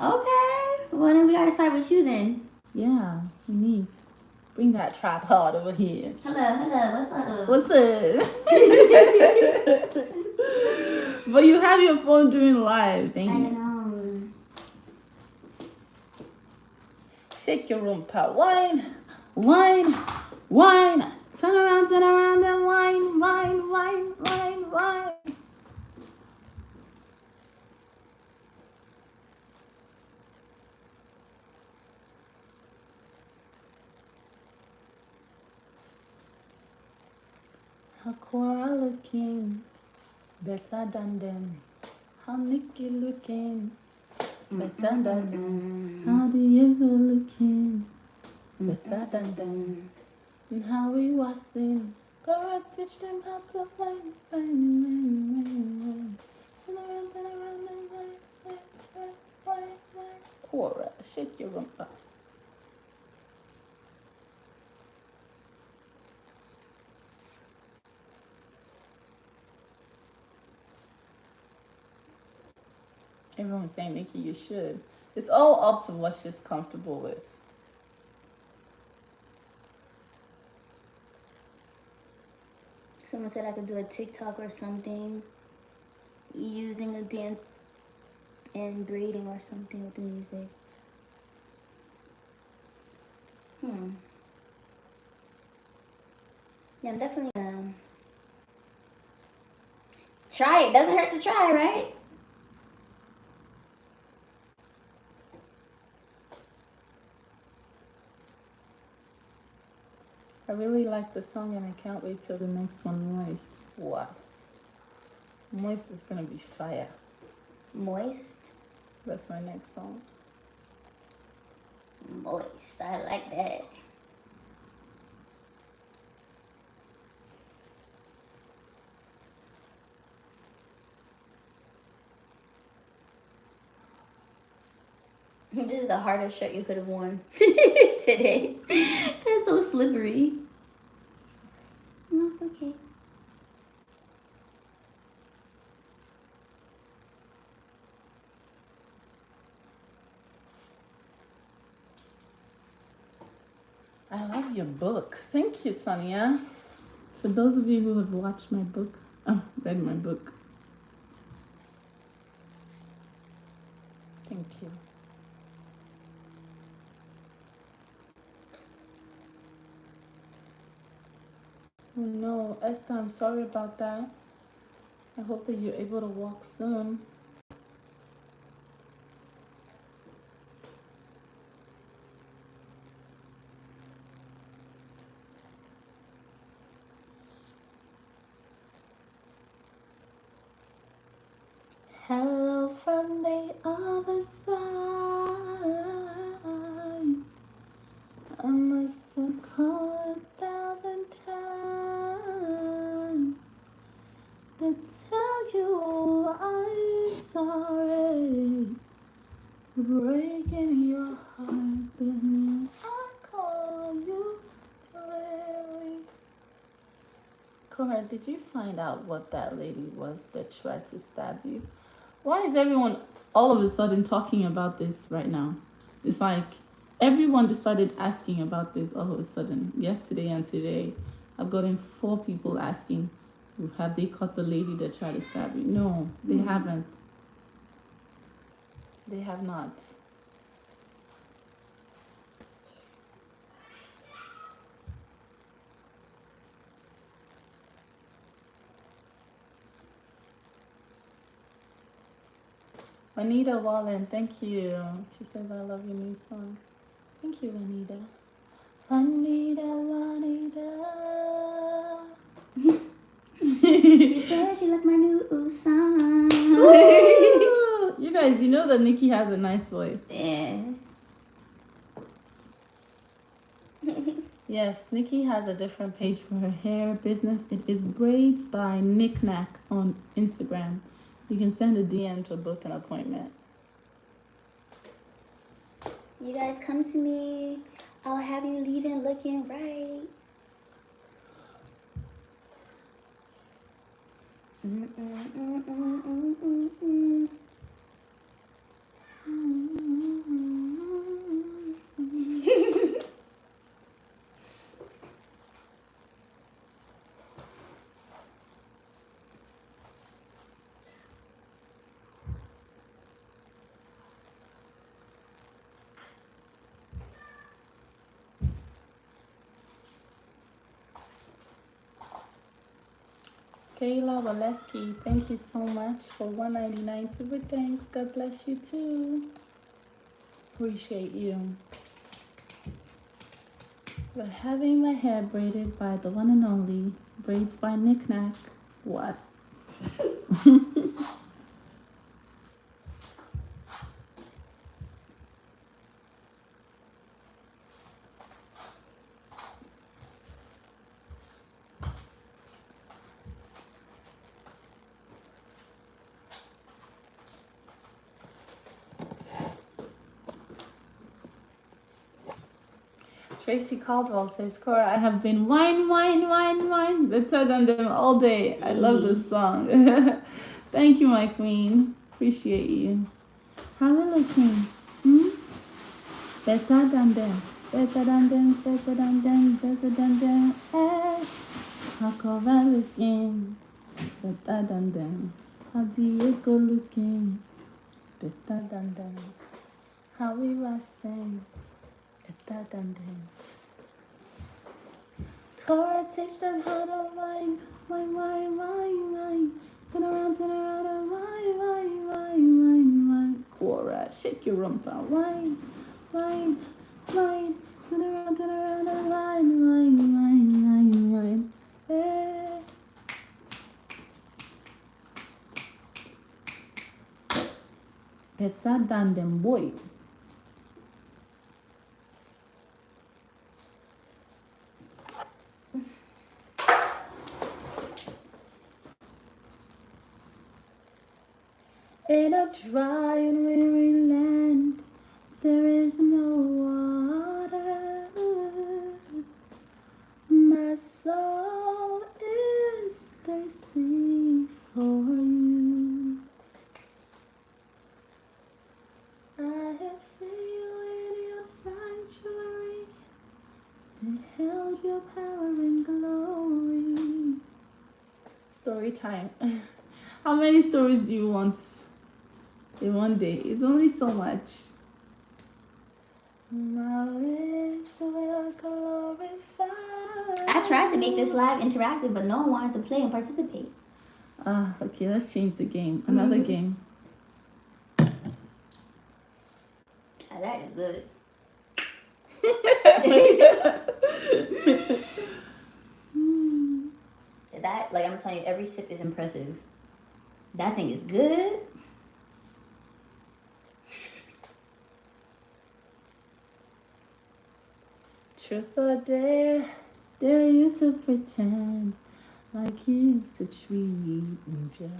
Okay. Well then we gotta start with you then. Yeah, we need. Bring that tripod over here. Hello, What's up? But you have your phone doing live, dang it. I know. Shake your rumpa. Wine, wine, wine. Turn around and wine, wine, wine, wine, wine. How Korra looking better than them? How Nikki looking better than them? How Diego looking better than them? And how we was sing. Korra teach them how to wine, wine, wine, wine, wine. Turn around and wine, wine, wine, wine, wine. Korra, shake your rumpa. Everyone's saying, Nikki, you should. It's all up to what she's comfortable with. Someone said I could do a TikTok or something using a dance and braiding or something with the music. Yeah, I'm definitely try it. Doesn't hurt to try, right? I really like the song and I can't wait till the next one, Moist. Was. Moist is gonna be fire. Moist? That's my next song. Moist. I like that. This is the hardest shirt you could have worn today. That's so slippery. No, it's okay. I love your book. Thank you, Sonia. For those of you who have watched my book, read my book, thank you. Oh no, Esther, I'm sorry about that. I hope that you're able to walk soon. Hello from the other side. I must have called 1,000 times to tell you I'm sorry for breaking your heart, but yet I call you clearly. Korra, did you find out what that lady was that tried to stab you? Why is everyone all of a sudden talking about this right now? It's like everyone just started asking about this all of a sudden. Yesterday and today, I've gotten 4 people asking, have they caught the lady that tried to stab you? No, they haven't. They have not. Anita Wallen, thank you. She says, I love your new song. Thank you, Anita. Anita. She said she liked my new song. You guys, you know that Nikki has a nice voice. Yeah. Yes, Nikki has a different page for her hair business. It is Braids by Knickknack on Instagram. You can send a DM to book an appointment. You guys come to me. I'll have you leaving looking right. Kayla Waleski, thank you so much for $1.99 super thanks. God bless you too. Appreciate you. For having my hair braided by the one and only Braids by Knickknack was. Tracy Caldwell says, Korra, I have been wine better than them all day. I love this song. Thank you, my queen. Appreciate you. How are we looking? Better than them. Better than them. Better than them. Better than them. Hey. How come I looking? Better than them. How do you go looking? Better than them. How we sing? Better than them. Korra, teach them how to wine. Turn around and wine. Korra, shake your rumpa. Wine. Turn around and wine. Hey. Better than them, boy. In a dry and weary land, there is no water. My soul is thirsty for you. I have seen you in your sanctuary, Beheld your power and glory. Story time. How many stories do you want in one day? It's only so much. My lips will glorify. I tried to make this live interactive, but no one wanted to play and participate. Okay, let's change the game. Another game. That is good. That, like, I'm telling you, every sip is impressive. That thing is good. Truth or dare you to pretend like you used to treat me just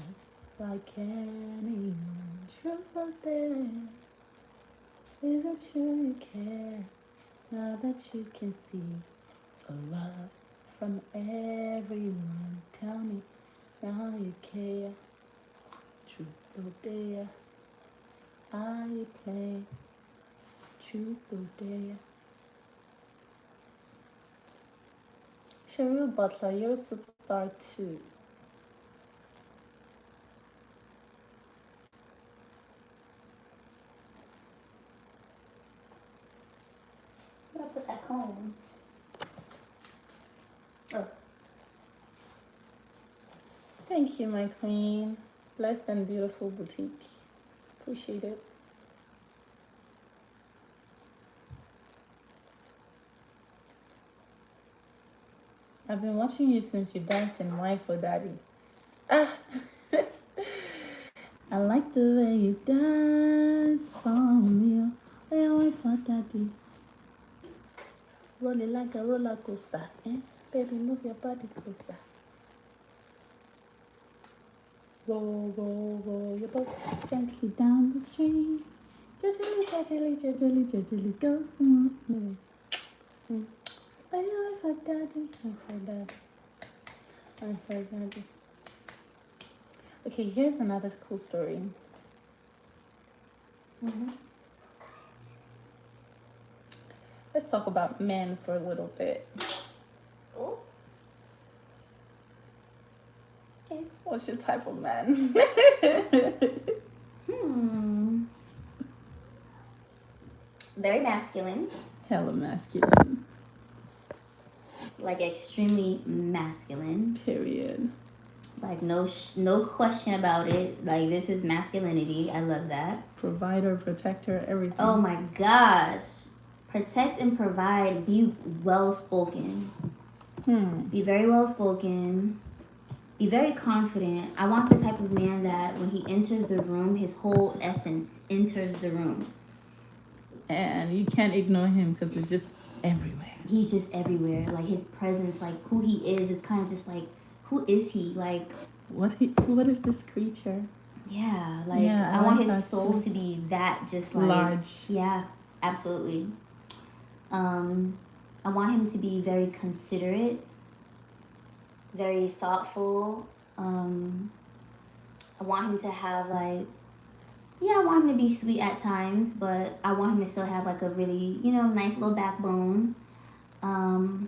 like anyone. Truth or dare, is it true you care? Now that you can see the love from everyone, tell me now you care. Truth or dare, are you playing? Truth or dare? Cheryl Butler, you're a superstar too. Where I put that comb? Oh. Thank you, my queen. Blessed and beautiful boutique. Appreciate it. I've been watching you since you danced in Wine for Daddy. I like the way you dance for me. Wine for Daddy. Roll it like a roller coaster. Baby, move your body closer. Roll your boat gently down the stream. Gently go. Wine for Daddy. Wine for Daddy. Wine for Daddy. Okay, here's another cool story. Let's talk about men for a little bit. Oh. Okay. What's your type of man? Very masculine. Hella masculine. Like extremely masculine. Period. Like no question about it. Like this is masculinity. I love that. Provider, protector, everything. Oh my gosh. Protect and provide. Be well spoken. Be very well spoken. Be very confident. I want the type of man that when he enters the room, his whole essence enters the room. And you can't ignore him because it's just everywhere. He's just everywhere. Like his presence, like who he is, it's kind of just like, who is he? Like what is this creature? Yeah, like I want his soul to be that just like large. Yeah, absolutely. I want him to be very considerate, very thoughtful. I want him to have like, I want him to be sweet at times, but I want him to still have like a really, nice little backbone. I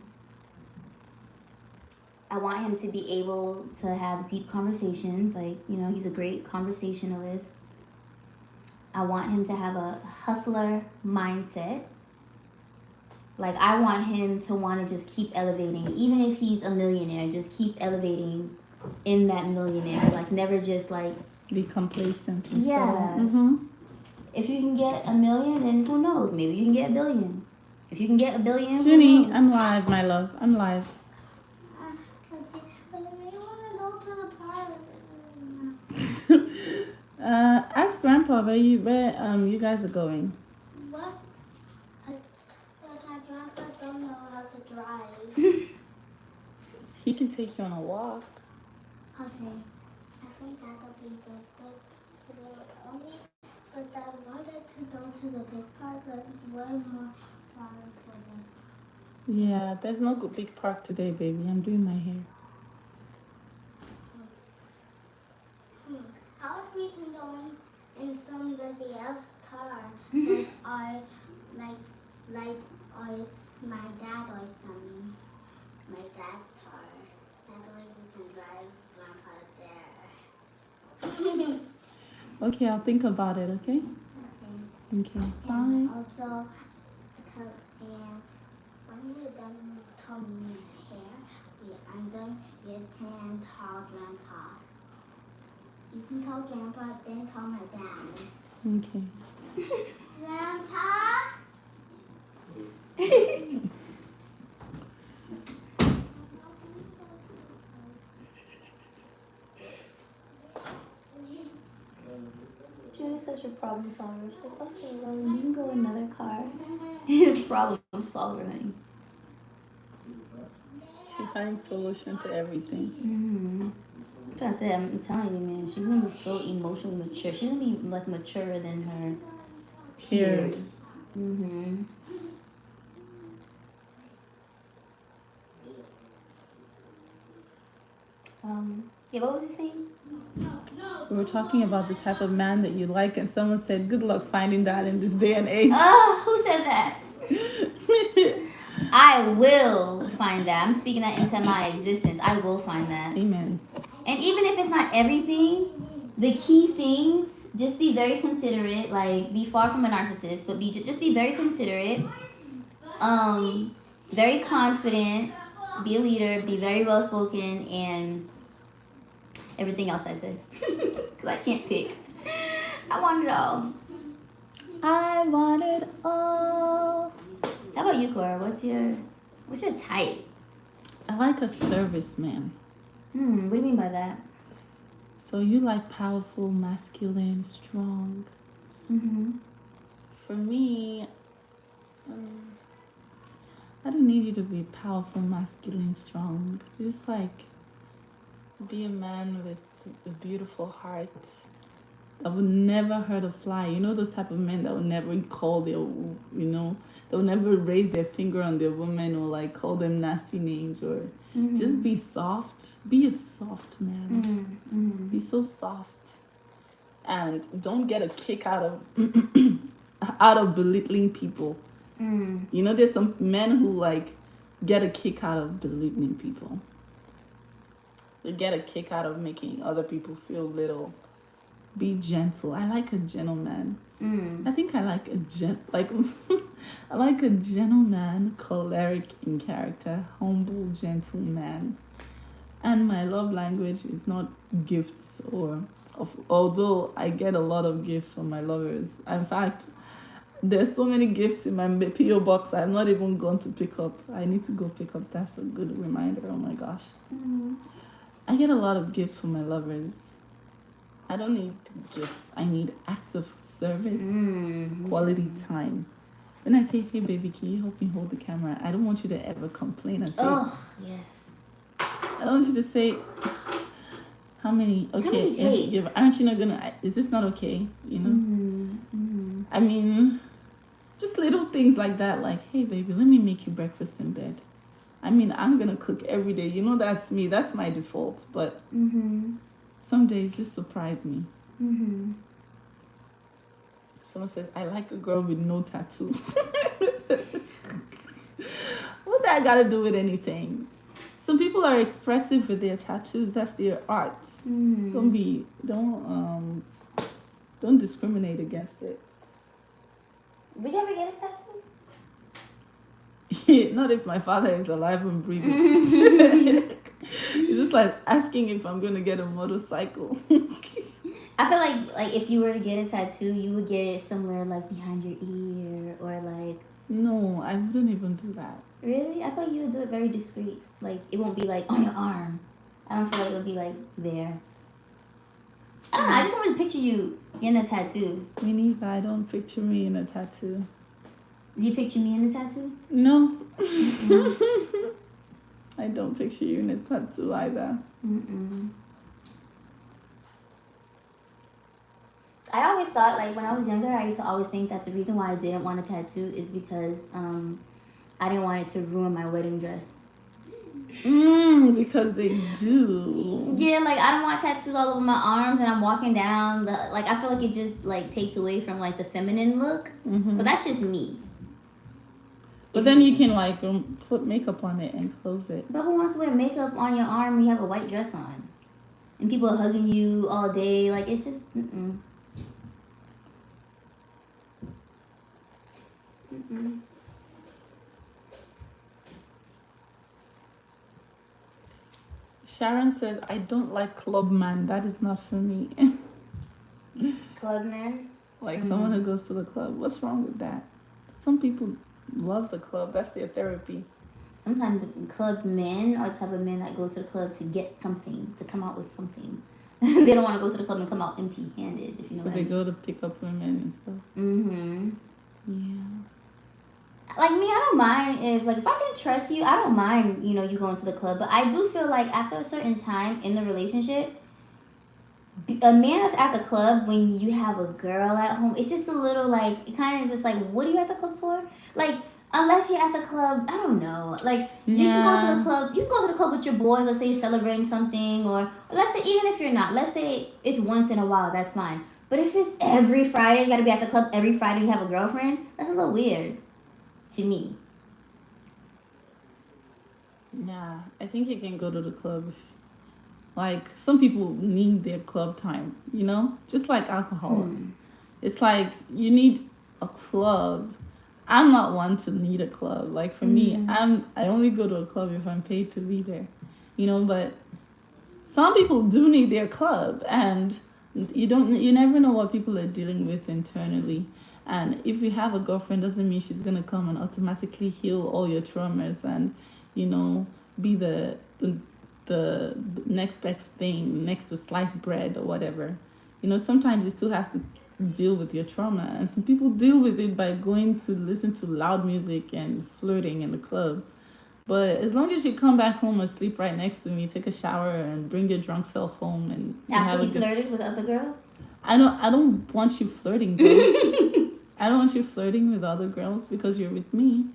want him to be able to have deep conversations. Like, he's a great conversationalist. I want him to have a hustler mindset. Like, I want him to want to just keep elevating. Even if he's a millionaire, just keep elevating in that millionaire. Like, never just like... be complacent. Yeah. If you can get 1 million, then who knows? Maybe you can get 1 billion. If you can get 1 billion, Junie, I'm live, my love. I'm live. Ask Grandpa where you guys are going. What? My grandpa don't know how to drive. He can take you on a walk. Okay. I think that'll be the only. But I wanted to go to the big park, but way more far for them. Yeah, there's no big park today, baby. I'm doing my hair. How if we can go in somebody else's car? Like My dad likes my dad's car. That way he can drive Grandpa there. Okay, I'll think about it, okay? Okay, bye. And also, and when you're done combing your hair, I'm done, you can call Grandpa. You can call Grandpa, then call my dad. Okay. Grandpa? You're such a problem solver. She's like, okay, well, you can go another car. Problem solver, honey. She finds solution to everything. Mm-hmm. That's it. I'm telling you, man. She's gonna be so emotionally mature. She's gonna be like maturer than her peers. Mm-hmm. Yeah. What was you saying? We were talking about the type of man that you like, and someone said, "Good luck finding that in this day and age." Who said that? I will find that. I'm speaking that into my existence. I will find that. Amen. And even if it's not everything, the key things, just be very considerate. Like, be far from a narcissist, but just be very considerate. Very confident. Be a leader. Be very well spoken, and everything else I said. Because I can't pick. I want it all. I want it all. How about you, Korra? What's your type? I like a serviceman. What do you mean by that? So you like powerful, masculine, strong. Mm-hmm. For me, I don't need you to be powerful, masculine, strong. Just like be a man with a beautiful heart that would never hurt a fly. You know those type of men that will never call their, they'll never raise their finger on their woman or like call them nasty names or just be soft. Be a soft man. Mm-hmm. Be so soft. And don't get a kick out of belittling people. You know, there's some men who like get a kick out of belittling people. They get a kick out of making other people feel little. Be gentle. I like a gentleman. I think I like I like a gentleman, choleric in character, humble, gentle man. And my love language is not gifts although I get a lot of gifts from my lovers. In fact, there's so many gifts in my P.O. box I'm not even going to pick up. I need to go pick up. That's a good reminder. Oh my gosh. I get a lot of gifts from my lovers. I don't need gifts. I need acts of service, quality time. When I say, hey baby, can you help me hold the camera? I don't want you to ever complain and say, oh, yes. I don't want you to say, how many takes? Aren't you not gonna, is this not okay? You know? I mean, just little things like that, like, hey baby, let me make you breakfast in bed. I mean, I'm gonna cook every day. You know, that's me. That's my default. But some days just surprise me. Someone says, I like a girl with no tattoo. What that got to do with anything? Some people are expressive with their tattoos. That's their art. Don't discriminate against it. Would you ever get a tattoo? Not if my father is alive and breathing. It's just like asking if I'm going to get a motorcycle. I feel like if you were to get a tattoo, you would get it somewhere like behind your ear or like... No, I wouldn't even do that. Really? I thought you would do it very discreet. Like, it won't be like on your arm. I don't feel like it would be like there. I don't know. I just wanted to picture you in a tattoo. Me neither. I don't picture me in a tattoo. Do you picture me in a tattoo? No. I don't picture you in a tattoo either. I always thought, like, when I was younger, I used to always think that the reason why I didn't want a tattoo is because I didn't want it to ruin my wedding dress. Because they do. Yeah, like, I don't want tattoos all over my arms and I'm walking down. I feel like it just, like, takes away from, like, the feminine look. But that's just me. But then you can like put makeup on it and close it. But who wants to wear makeup on your arm when you have a white dress on? And people are hugging you all day. Like, it's just, mm-mm. Mm-mm. Sharon says, I don't like club man. That is not for me. Club man? Like someone who goes to the club. What's wrong with that? Some people love the club. That's their therapy. Sometimes club men are the type of men that go to the club to get something, to come out with something. They don't want to go to the club and come out empty-handed, if you know So what I they mean. go to pick up women and stuff. Mm-hmm. Yeah. Like me, I don't mind if I can trust you, I don't mind, you going to the club. But I do feel like after a certain time in the relationship, a man that's at the club when you have a girl at home, it's just a little like, it kind of is just like, what are you at the club for? Like, unless you're at the club, I don't know. Like, you can go to the club. You can go to the club with your boys. Let's say you're celebrating something, or let's say even if you're not, let's say it's once in a while. That's fine. But if it's every Friday, you gotta be at the club every Friday. You have a girlfriend. That's a little weird to me. Yeah, I think you can go to the club. Like, some people need their club time, Just like alcohol. It's like, you need a club. I'm not one to need a club. Like, for me, I only go to a club if I'm paid to be there. But some people do need their club, and you never know what people are dealing with internally. And if you have a girlfriend, doesn't mean she's gonna come and automatically heal all your traumas and, be the next best thing next to sliced bread or whatever. Sometimes you still have to deal with your trauma, and some people deal with it by going to listen to loud music and flirting in the club. But as long as you come back home and sleep right next to me, take a shower and bring your drunk self home, and After he flirted with other girls? I don't want you flirting, bro. I don't want you flirting with other girls because you're with me.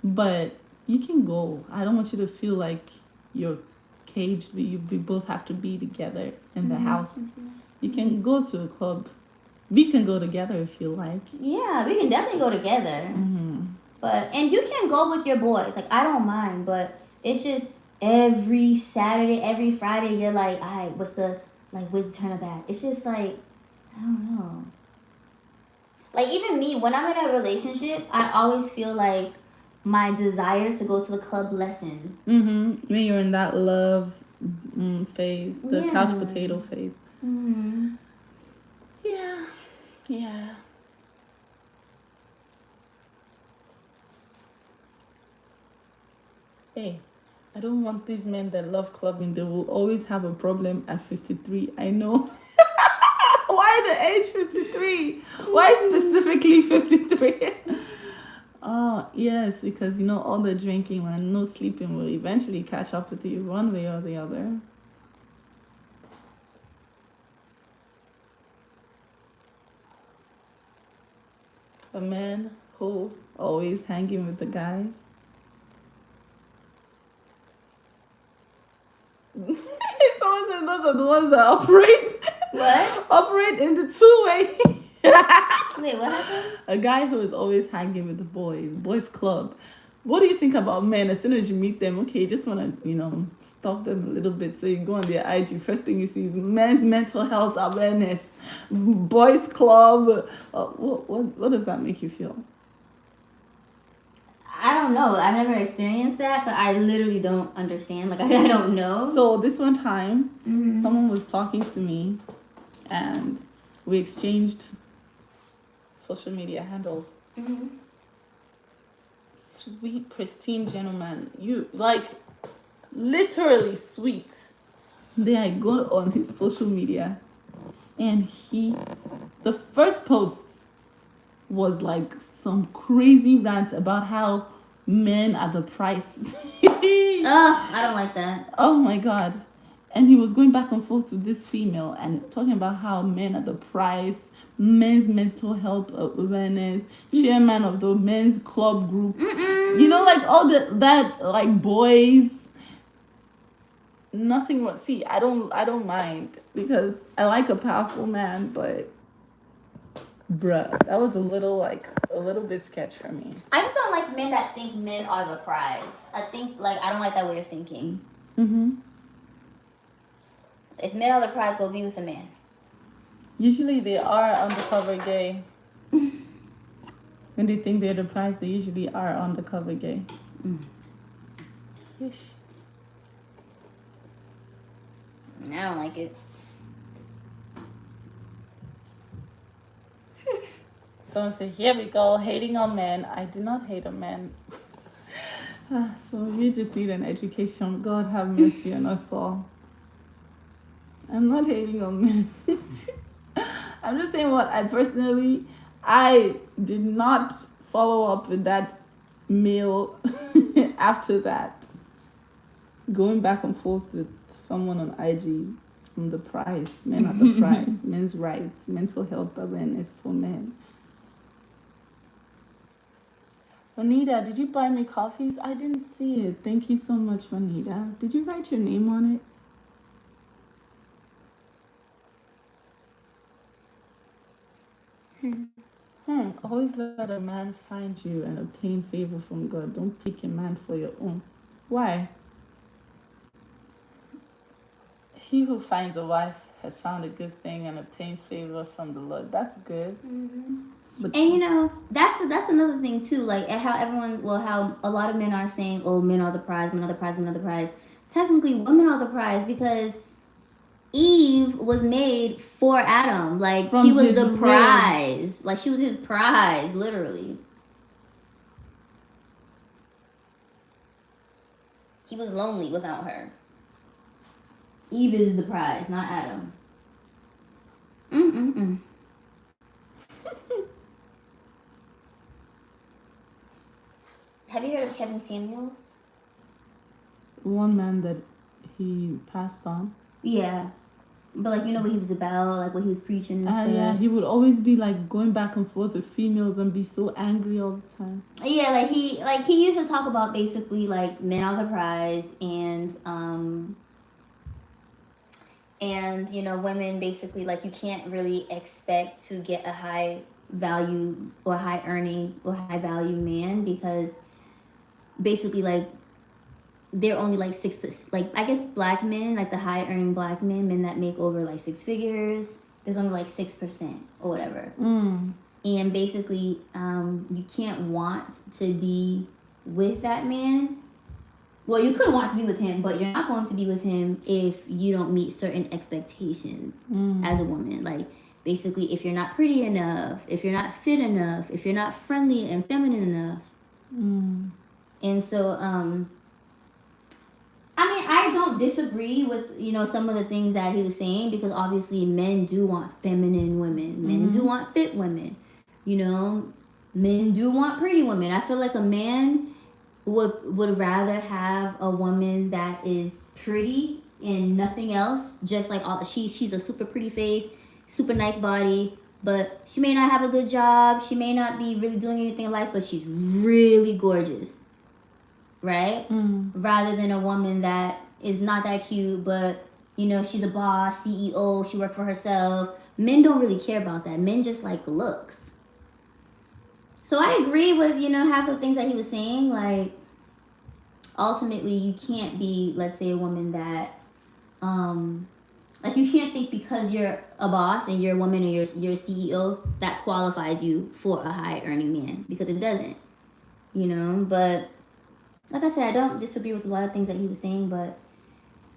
But you can go. I don't want you to feel like you're caged. We both have to be together in the house. You can go to a club. We can go together if you like. Yeah, we can definitely go together. And you can go with your boys. Like, I don't mind, but it's just every Saturday, every Friday, you're like, all right, where's the turnabout? It's just like, I don't know. Like, even me, when I'm in a relationship, I always feel like my desire to go to the club lessens. When you're in that love phase, the couch potato phase. Yeah. Hey, I don't want these men that love clubbing. They will always have a problem at 53. I know. Why the age 53? Why specifically 53? Oh, yes, because all the drinking and no sleeping will eventually catch up with you one way or the other. A man who always hanging with the guys. Someone said those are the ones that operate. What? Operate in the two-way. Wait, what happened? A guy who is always hanging with the boys club. What do you think about men? As soon as you meet them, okay, you just want to, stalk them a little bit. So you go on their IG. First thing you see is men's mental health awareness, boys club. What does that make you feel? I don't know. I've never experienced that, so I literally don't understand. Like, I don't know. So this one time, someone was talking to me, and we exchanged social media handles. Sweet, pristine gentleman. You, like, literally sweet. Then I go on his social media, and the first post was like some crazy rant about how men are the price. I don't like that. Oh my God. And he was going back and forth with this female and talking about how men are the price, men's mental health awareness, chairman of the men's club group. Like all that like boys. Nothing wrong. See, I don't mind because I like a powerful man, but bruh, that was a little like a little bit sketch for me. I just don't like men that think men are the prize. I think, like, I don't like that way of thinking. Mm-hmm. If men are the prize, go be with a man. Usually they are undercover gay. When they think they're the prize, they usually are undercover gay. Yeesh. I don't like it. Someone said, here we go, hating on men. I do not hate on men. So we just need an education. God have mercy on us all. I'm not hating on men. I'm just saying what I did not follow up with that male after that. Going back and forth with someone on IG on the prize. Men are the prize. Men's rights, mental health awareness for men. Juanita, did you buy me coffees? I didn't see it. Thank you so much, Juanita. Did you write your name on it? Always let a man find you and obtain favor from God. Don't pick a man for your own. Why? He who finds a wife has found a good thing and obtains favor from the Lord. That's good. But, And you know, that's another thing too. Like how a lot of men are saying, "Oh, men are the prize, men are the prize, men are the prize." Technically, women are the prize because Eve was made for Adam. Like she was the prize. Like she was his prize, literally. He was lonely without her. Eve is the prize, not Adam. Have you heard of Kevin Samuels? one man that he passed on. Yeah. But like, you know what he was about, like what he was preaching and stuff. Yeah, he would always be like going back and forth with females and be so angry all the time. Yeah, like he used to talk about basically like men are the prize and you know, women basically like you can't really expect to get a high value or high earning or high value man because basically like they're only like 6%. Like I guess black men, like the high earning black men that make over like 6 figures, there's only like 6% or whatever. And basically, you can't want to be with that man. Well, you could want to be with him, but you're not going to be with him if you don't meet certain expectations as a woman. Like basically, if you're not pretty enough, if you're not fit enough, if you're not friendly and feminine enough. And so, I mean, I don't disagree with, you know, some of the things that he was saying because obviously men do want feminine women. Men do want fit women. You know, men do want pretty women. I feel like a man would rather have a woman that is pretty and nothing else. Just like she's a super pretty face, super nice body, but she may not have a good job. She may not be really doing anything in life, but she's really gorgeous. Right? Rather than a woman that is not that cute, but, you know, she's a boss, CEO, she worked for herself. Men don't really care about that. Men just like looks. So I agree with, you know, half the things that he was saying. Like, ultimately, you can't be, let's say, a woman that, like, you can't think because you're a boss and you're a woman or you're a CEO, that qualifies you for a high earning man. Because it doesn't, you know, but... Like I said, I don't disagree with a lot of things that he was saying, but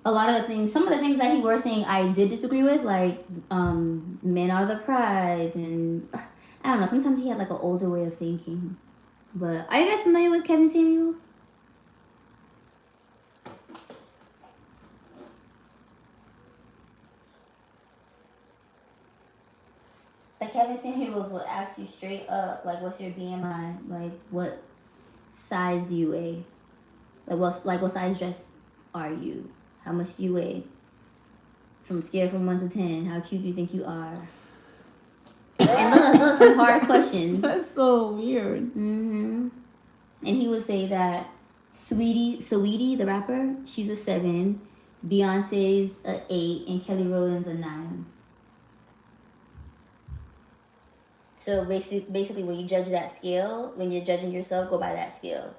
a lot of the things, some of the things that he was saying, I did disagree with, like men are the prize, and I don't know. Sometimes he had like an older way of thinking. But are you guys familiar with Kevin Samuels? Like Kevin Samuels will ask you straight up, like, what's your BMI? Like, what size do you weigh? What size dress are you? How much do you weigh? From 1 to 10, how cute do you think you are? And those are some hard questions. That's so weird. And he would say that Saweetie, the rapper, she's a 7, Beyonce's a 8, and Kelly Rowland's a 9. So basically, when you judge that scale, when you're judging yourself, go by that scale.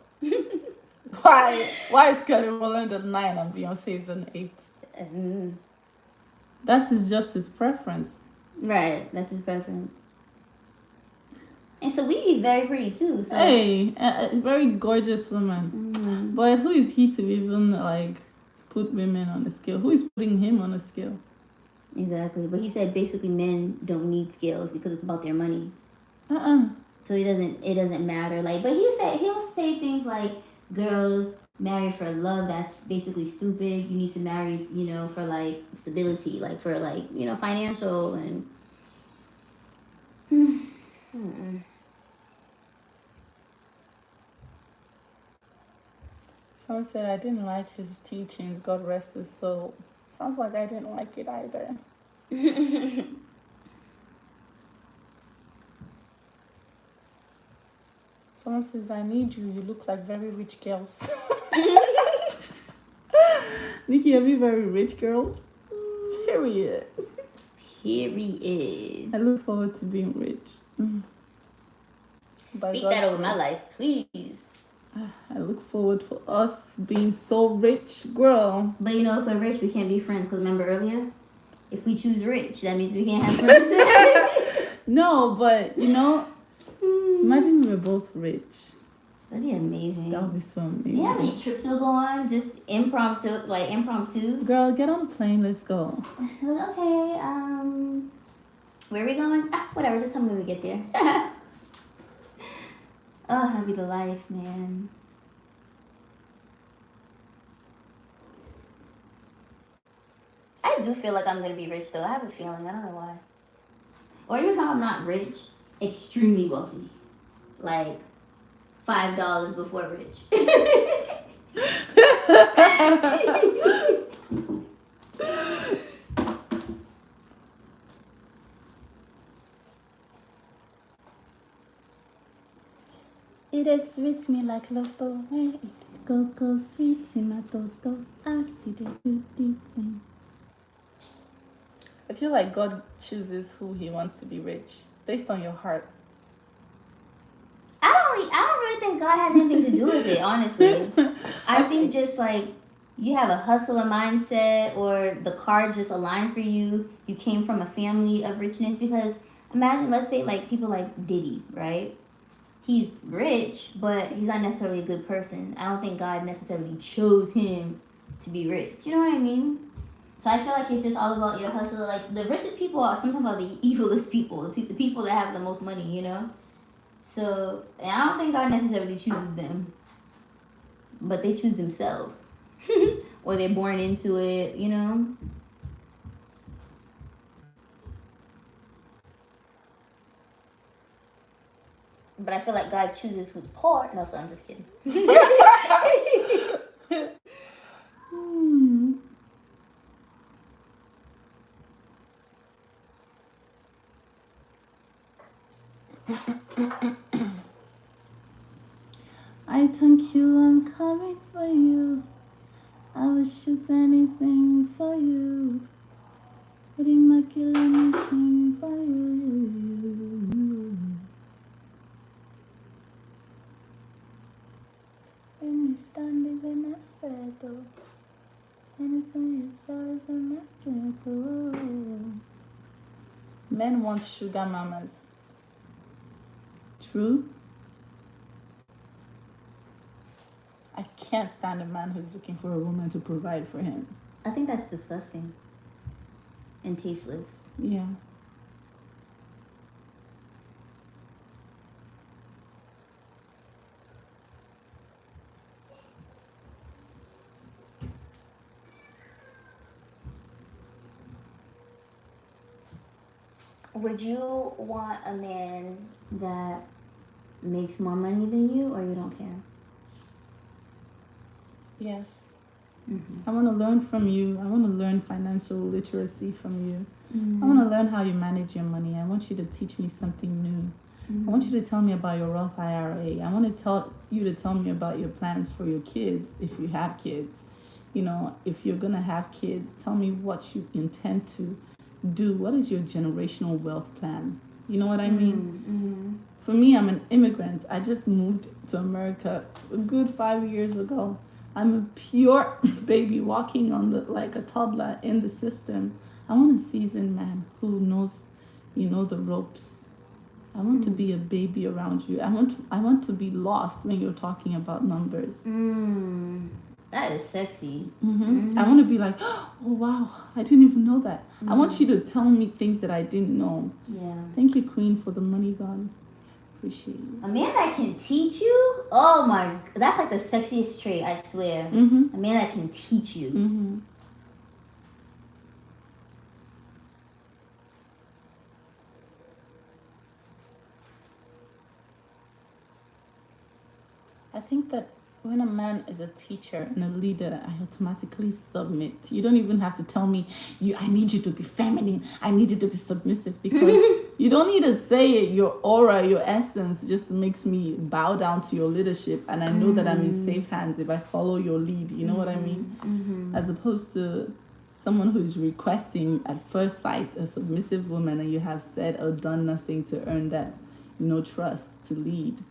Why is Kelly Rowland a 9 and Beyonce is an 8? That's just his preference. Right, that's his preference. And Saweetie's very pretty too. So. Hey, a very gorgeous woman. Mm-hmm. But who is he to even like put women on a scale? Who is putting him on a scale? Exactly, but he said basically men don't need scales because it's about their money. So it doesn't matter. Like, but he'll say things like, girls marry for love. That's basically stupid. You need to marry, for like stability, like for like financial and. Someone said I didn't like his teachings. God rest his soul. Sounds like I didn't like it either. Someone says, I need you. You look like very rich girls. Nikki, are we very rich girls? Period. Period. I look forward to being rich. Speak that over my life, please. I look forward for us being so rich, girl. But if we're rich, we can't be friends. Because remember earlier? If we choose rich, that means we can't have friends. No, but imagine we were both rich. That'd be amazing. That would be so amazing. You know how many trips we'll go on? Just impromptu. Girl, get on a plane. Let's go. Okay. Where are we going? Whatever. Just tell me when we get there. Oh, that'd be the life, man. I do feel like I'm gonna be rich though. I have a feeling. I don't know why. Or even if I'm not rich, extremely wealthy. Like $5 before rich. It is sweet me like lotto. Go sweet in my toto. I see the good things. I feel like God chooses who he wants to be rich based on your heart. I don't really think God has anything to do with it, honestly. I think just like you have a hustler mindset or the cards just align for you. You came from a family of richness because imagine, let's say like people like Diddy, right? He's rich, but he's not necessarily a good person. I don't think God necessarily chose him to be rich. You know what I mean? So I feel like it's just all about your hustle. Like the richest people are sometimes are the evilest people, the people that have the most money, So and I don't think God necessarily chooses them, but they choose themselves, or they're born into it, But I feel like God chooses who's poor. No, so I'm just kidding. I thank you, I'm coming for you. I will shoot anything for you. Putting my kill anything for you. And you stand in a settle. Anything you sell is a market. Men want sugar mamas. True. I can't stand a man who's looking for a woman to provide for him. I think that's disgusting and tasteless. Yeah. Would you want a man that makes more money than you, or you don't care? Yes. Mm-hmm. I want to learn from you. I want to learn financial literacy from you. Mm-hmm. I want to learn how you manage your money. I want you to teach me something new. Mm-hmm. I want you to tell me about your Roth IRA. I want to tell me about your plans for your kids if you have kids. If you're going to have kids, tell me what you intend to do. What is your generational wealth plan? You know what I mean? For me, I'm an immigrant. I just moved to America a good 5 years ago. I'm a pure baby walking on the like a toddler in the system. I want a seasoned man who knows, the ropes. I want to be a baby around you. I want to be lost when you're talking about numbers. That is sexy. I want to be like, oh wow, I didn't even know that. I want you to tell me things that I didn't know. Yeah. Thank you, Queen, for the money gun. Appreciate you. A man that can teach you, oh my, that's like the sexiest trait, I swear. A man that can teach you. I think that when a man is a teacher and a leader, I automatically submit. You don't even have to tell me, I need you to be feminine. I need you to be submissive, because you don't need to say it. Your aura, your essence just makes me bow down to your leadership. And I know that I'm in safe hands if I follow your lead. You know what I mean? As opposed to someone who is requesting at first sight a submissive woman, and you have said or done nothing to earn that, trust to lead.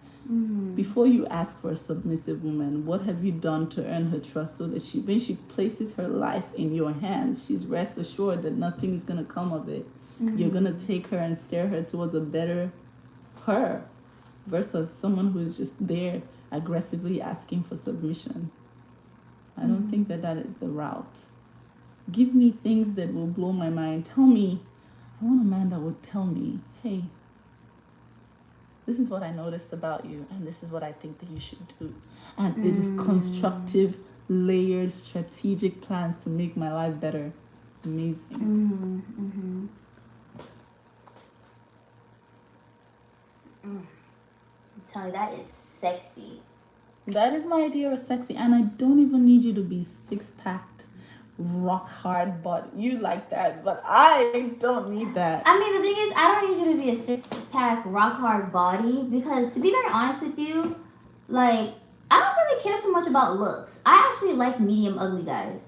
Before you ask for a submissive woman, what have you done to earn her trust, so that when she places her life in your hands, she's rest assured that nothing is going to come of it. You're going to take her and steer her towards a better her, versus someone who is just there aggressively asking for submission. I don't think that is the route. Give me things that will blow my mind. Tell me, I want a man that will tell me, hey, this is what I noticed about you, and this is what I think that you should do. And it is constructive, layered, strategic plans to make my life better. Amazing. I'm telling you, that is sexy. That is my idea of sexy. And I don't even need you to be six-packed, rock hard, but you like that. But I don't need that. I mean, the thing is, I don't need you to be a six-pack, rock hard body, because to be very honest with you, like, I don't really care too much about looks. I actually like medium ugly guys.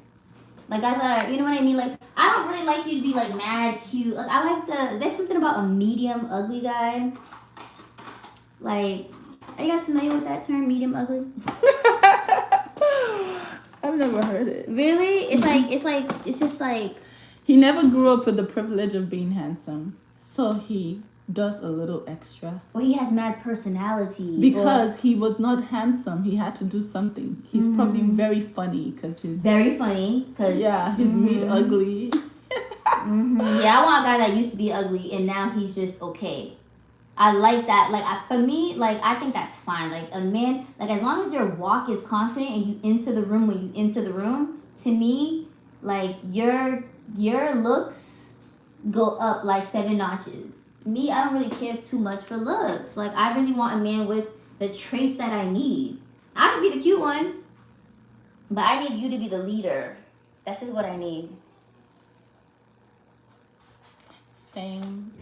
Like guys that are, you know what I mean? Like, I don't really like you to be like mad cute. Like, I like there's something about a medium ugly guy. Like, are you guys familiar with that term, medium ugly? I've never heard it. Really? It's just like... He never grew up with the privilege of being handsome. So he does a little extra. Well, he has mad personality. Because he was not handsome. He had to do something. He's probably very funny because he's... Very funny. He's made ugly. Yeah, I want a guy that used to be ugly and now he's just okay. I like that. Like, for me, like, I think that's fine. Like, a man, like, as long as your walk is confident and you enter the room when you enter the room, to me, like, your looks go up like 7 notches. Me, I don't really care too much for looks. Like, I really want a man with the traits that I need. I could be the cute one, but I need you to be the leader. That's just what I need. Same.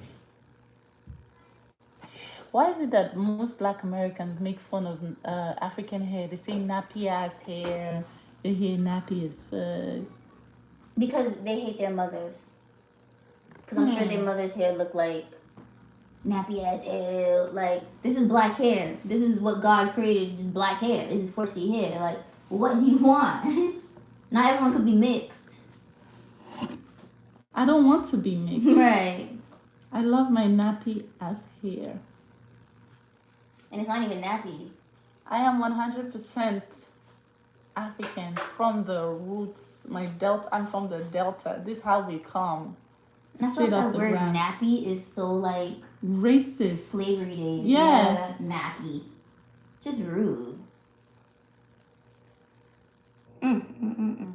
Why is it that most Black Americans make fun of African hair? They say nappy ass hair, your hair nappy as fuck. Because they hate their mothers. Because I'm sure their mother's hair look like nappy ass hair. Like, this is black hair. This is what God created, just black hair. This is 4C hair. Like, what do you want? Not everyone could be mixed. I don't want to be mixed. Right. I love my nappy ass hair. And it's not even nappy. I am 100% African from the roots. I'm from the Delta. This is how we come. And I feel like that word nappy is so like racist. Slavery days. Yes. Yeah, nappy. Just rude. And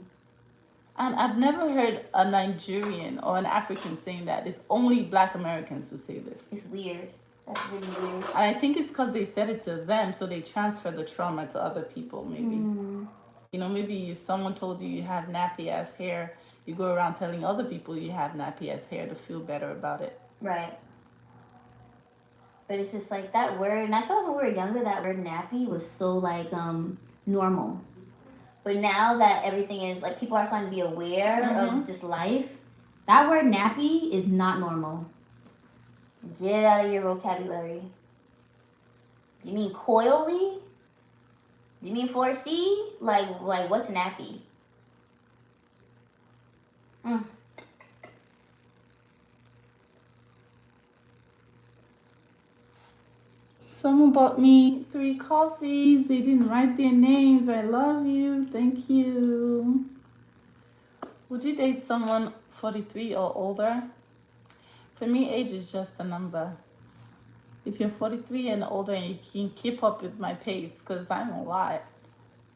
I've never heard a Nigerian or an African saying that. It's only Black Americans who say this. It's weird. That's really weird. And I think it's because they said it to them, so they transfer the trauma to other people, maybe. You know, maybe if someone told you have nappy ass hair, you go around telling other people you have nappy ass hair to feel better about it. Right. But it's just like that word, and I feel like when we were younger, that word nappy was so like normal. But now that everything is like, people are starting to be aware of just life, that word nappy is not normal. Get it out of your vocabulary. You mean coily? You mean 4C? Like what's nappy? Mm. Someone bought me 3 coffees. They didn't write their names. I love you. Thank you. Would you date someone 43 or older? For me, age is just a number. If you're 43 and older and you can keep up with my pace, because I'm a lot.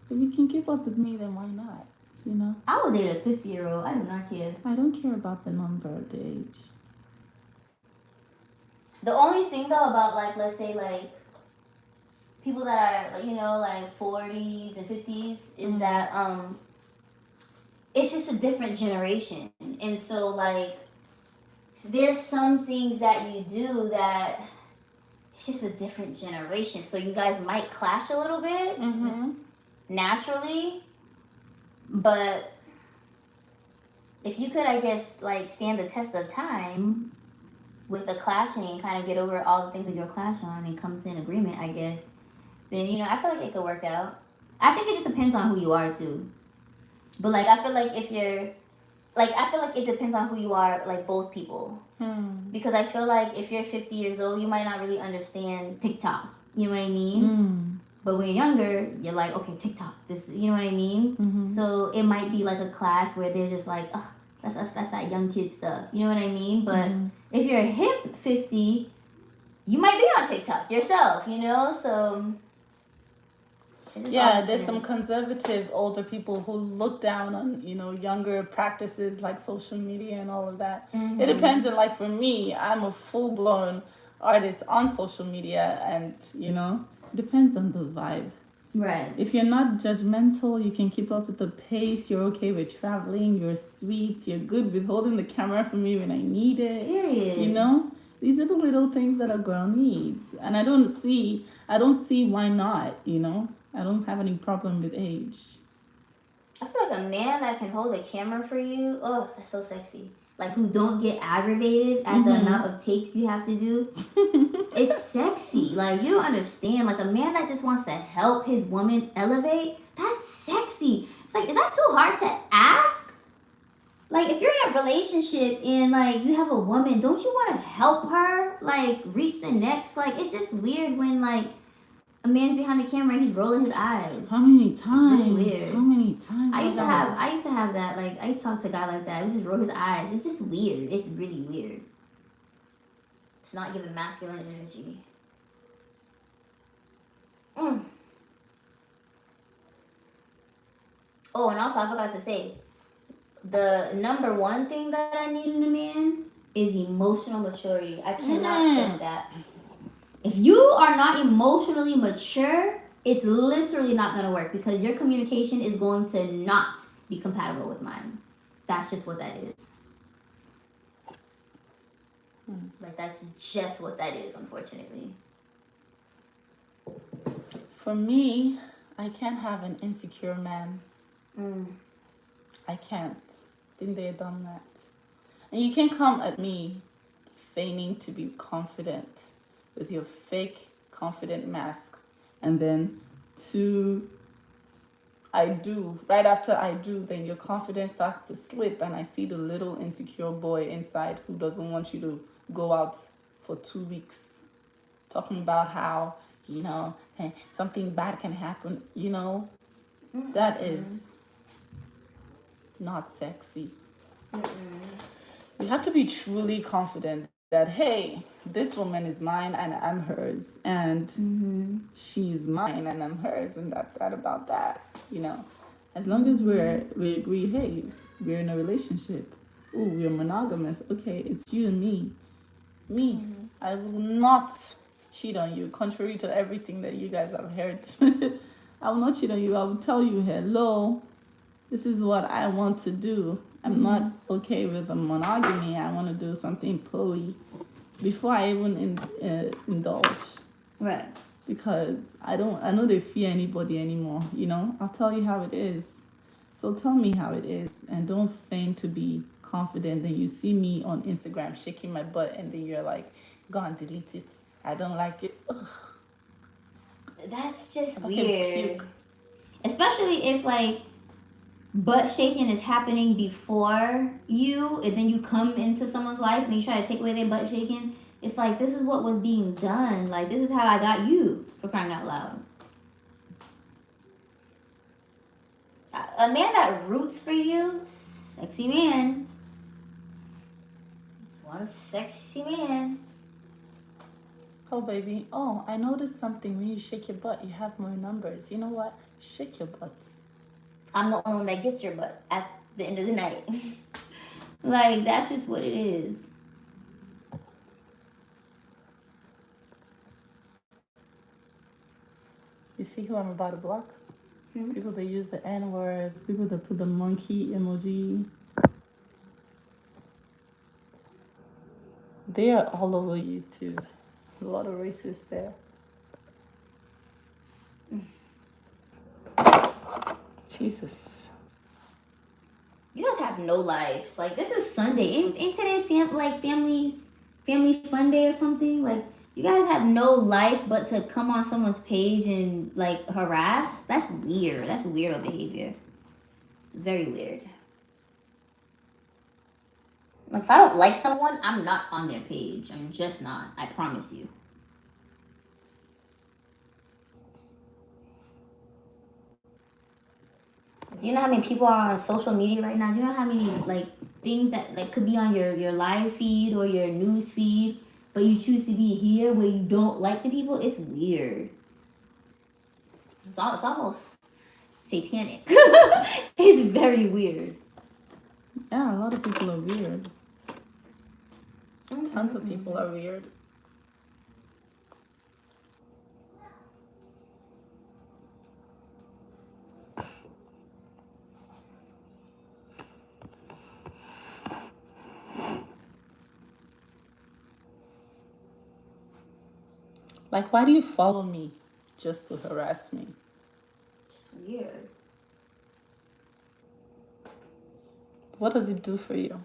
If you can keep up with me, then why not? You know? I would date a 50-year-old. I do not care. I don't care about the number, the age. The only thing though about like, let's say like people that are like, you know, like 40s and 50s is that it's just a different generation. And so like there's some things that you do that it's just a different generation. So you guys might clash a little bit naturally. But if you could, I guess, like stand the test of time with the clashing and kind of get over all the things that you'll clash on and come to an agreement, I guess, then, you know, I feel like it could work out. I think it just depends on who you are, too. But, like, I feel like if you're, like, I feel like it depends on who you are, like, both people. Because I feel like if you're 50 years old, you might not really understand TikTok. You know what I mean? But when you're younger, you're like, okay, TikTok, this, you know what I mean? So it might be like a clash where they're just like, oh, that's that young kid stuff. You know what I mean? But if you're a hip 50, you might be on TikTok yourself, you know? So yeah, there's some conservative older people who look down on, you know, younger practices like social media and all of that. It depends. And like for me, I'm a full-blown artist on social media, and, you know, depends on the vibe. Right. If you're not judgmental, you can keep up with the pace, you're okay with traveling, you're sweet, you're good with holding the camera for me when I need it. Period. You know? These are the little things that a girl needs. And I don't see why not, you know? I don't have any problem with age. I feel like a man that can hold a camera for you, oh, that's so sexy. Like, who don't get aggravated at the amount of takes you have to do. It's sexy. Like, you don't understand. Like, a man that just wants to help his woman elevate, that's sexy. It's like, is that too hard to ask? Like, if you're in a relationship and, like, you have a woman, don't you want to help her, like, reach the next? Like, it's just weird when, like, a man's behind the camera and he's rolling his eyes. How many times? Really weird. How many times? I used to have that. Like, I used to talk to a guy like that. He just roll his eyes. It's just weird. It's really weird. It's not giving masculine energy. Oh, and also I forgot to say, the number one thing that I need in a man is emotional maturity. I cannot stress that. If you are not emotionally mature, it's literally not going to work because your communication is going to not be compatible with mine. That's just what that is. Like, that's just what that is, unfortunately. For me, I can't have an insecure man. I can't. Been there, done that. And you can't come at me feigning to be confident with your fake confident mask, and then right after I do, then your confidence starts to slip, and I see the little insecure boy inside who doesn't want you to go out for 2 weeks, talking about how, you know, hey, something bad can happen, you know. That is not sexy. You have to be truly confident that, hey, this woman is mine and I'm hers, and she's mine and I'm hers, and that's that about that, you know. As long as we agree, hey, we're in a relationship, we're monogamous, okay, it's you and me. I will not cheat on you, contrary to everything that you guys have heard. I will not cheat on you. I will tell you, hello, this is what I want to do. I'm not okay with a monogamy. I want to do something poly before I even indulge. Right. Because I know they fear anybody anymore, you know. I'll tell you how it is. So tell me how it is, and don't feign to be confident. Then you see me on Instagram shaking my butt, and then you're like, Go and delete it. I don't like it. Ugh, That's just fucking weird. puke. Especially if like butt shaking is happening before you, and then you come into someone's life and you try to take away their butt shaking. It's like, this is what was being done. Like, this is how I got you, for crying out loud. A man that roots for you, sexy man. It's one sexy man. Oh, baby. Oh, I noticed something. When you shake your butt, you have more numbers. You know what? Shake your butt. I'm the only one that gets your butt at the end of the night. Like, that's just what it is. You see who I'm about to block? Hmm? People that use the N word, people that put the monkey emoji. They are all over YouTube. A lot of racists there. Jesus. You guys have no lives. Like, this is Sunday. Ain't today like family fun day or something? Like, you guys have no life but to come on someone's page and like harass. That's weird. That's weirdo behavior. It's very weird. Like, if I don't like someone, I'm not on their page. I'm just not. I promise you. Do you know how many people are on social media right now? Do you know how many like things that like could be on your live feed or your news feed, but you choose to be here where you don't like the people? It's weird. It's almost satanic. It's very weird. Yeah, a lot of people are weird. Tons of people are weird. Like, why do you follow me just to harass me? Just weird. What does it do for you?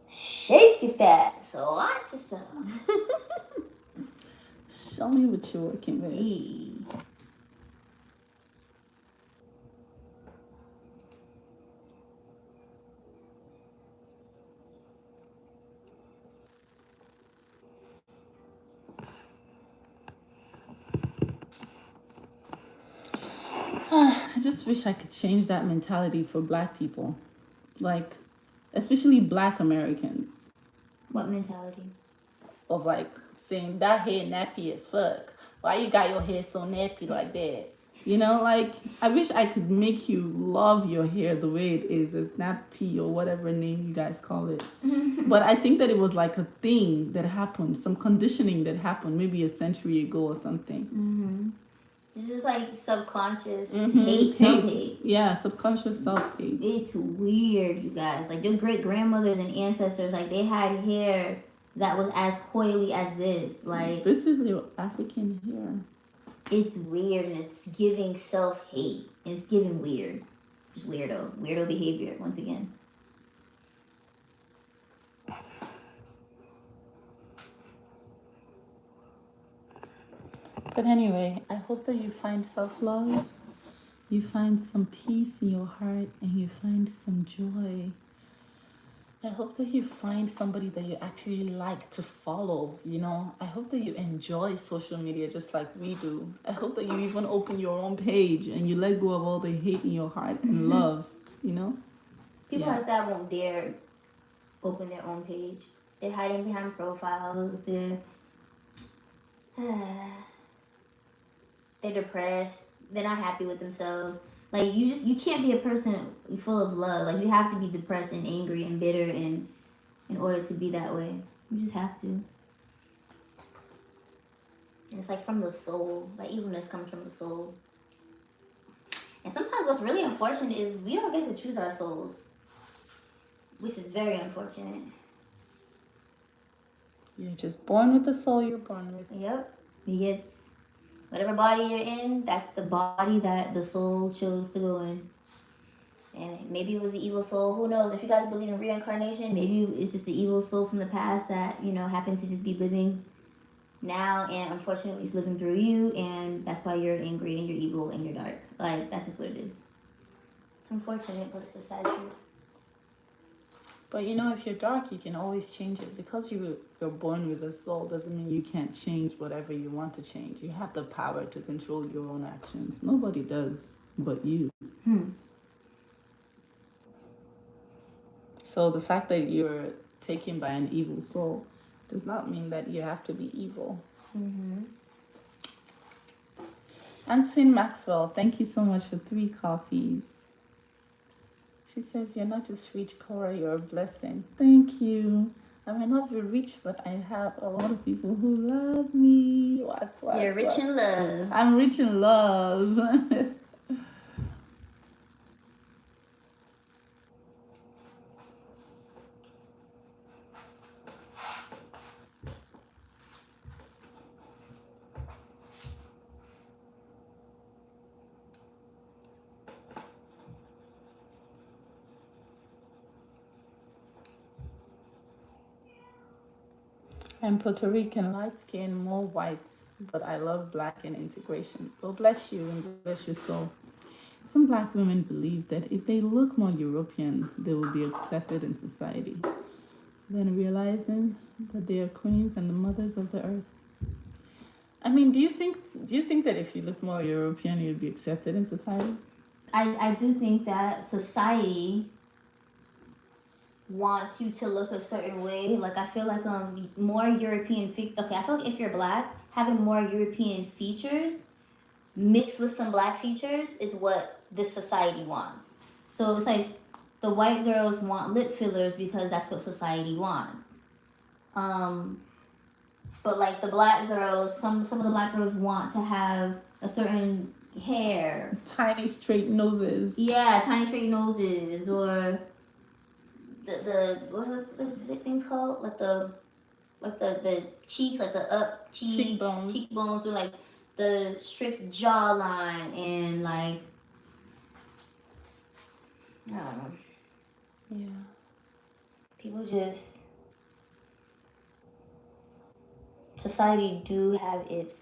Shake your fat. So watch yourself. Show me what you're working with. Hey. I just wish I could change that mentality for black people. Like, especially black Americans. What mentality? Of like saying that hair nappy as fuck. Why you got your hair so nappy like that? You know, like, I wish I could make you love your hair the way it is, as nappy or whatever name you guys call it. But I think that it was like a thing that happened, some conditioning that happened maybe a century ago or something. Mm-hmm. It's just like subconscious Hate. self-hate. Yeah, subconscious self-hate. It's weird, you guys. Like, your great grandmothers and ancestors, like, they had hair that was as coily as this. Like, this is your African hair. It's weird, and it's giving self-hate. It's giving weird. Just weirdo behavior once again. But anyway, I hope that you find self-love, you find some peace in your heart, and you find some joy. I hope that you find somebody that you actually like to follow, you know. I hope that you enjoy social media just like we do. I hope that you even open your own page and you let go of all the hate in your heart and love, you know. People like that won't dare open their own page. They're hiding behind profiles. They're depressed. They're not happy with themselves. Like, you can't be a person full of love. Like, you have to be depressed and angry and bitter in order to be that way. You just have to. And it's like from the soul. Like, evilness comes from the soul. And sometimes what's really unfortunate is we don't get to choose our souls, which is very unfortunate. You're just born with the soul you're born with. Yep. You get whatever body you're in, that's the body that the soul chose to go in. And maybe it was the evil soul. Who knows? If you guys believe in reincarnation, maybe it's just the evil soul from the past that, you know, happened to just be living now, and unfortunately it's living through you, and that's why you're angry and you're evil and you're dark. Like, that's just what it is. It's unfortunate, but it's the sad truth. But you know, if you're dark, you can always change it. Because you're born with a soul doesn't mean you can't change whatever you want to change. You have the power to control your own actions. Nobody does but you. So the fact that you're taken by an evil soul does not mean that you have to be evil. Anthony Maxwell, thank you so much for 3 coffees. She says, you're not just rich, Korra, you're a blessing. Thank you. I might not be rich, but I have a lot of people who love me. You're rich in love. I'm rich in love. I'm Puerto Rican, light skin, more white, but I love black and integration. Well, bless you and bless your soul. Some black women believe that if they look more European, they will be accepted in society. Then realizing that they are queens and the mothers of the earth. I mean, do you think that if you look more European, you'd be accepted in society? I do think that society wants you to look a certain way. Like, I feel like more European okay, I feel like if you're black, having more European features mixed with some black features is what this society wants. So it's like the white girls want lip fillers because that's what society wants. But like the black girls, some of the black girls want to have a certain hair. Tiny straight noses. Yeah, tiny straight noses, or what are the things called? Like the cheeks, like the up cheekbones with like the strict jawline, and like, I don't know. Yeah. People just, society do have its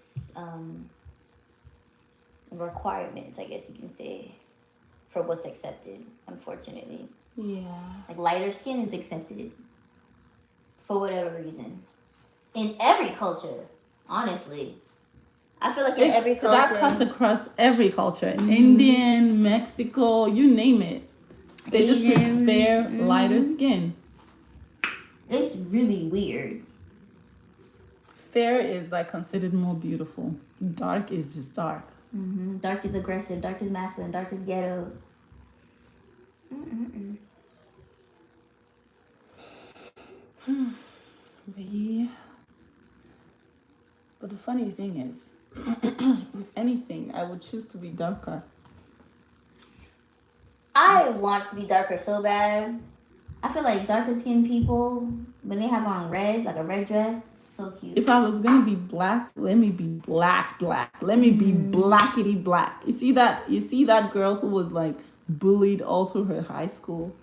requirements, I guess you can say, for what's accepted, unfortunately. Yeah. Like, lighter skin is accepted for whatever reason. In every culture, honestly. I feel like in every culture. That cuts across every culture. Indian, Mexico, you name it. They just prefer lighter skin. It's really weird. Fair is like considered more beautiful. Dark is just dark. Dark is aggressive. Dark is masculine. Dark is ghetto. But the funny thing is, if anything, I would choose to be darker. I want to be darker so bad. I feel like darker skinned people, when they have on red, like a red dress, so cute. If I was gonna be black, let me be black. Let me be blackity black. You see that girl who was like bullied all through her high school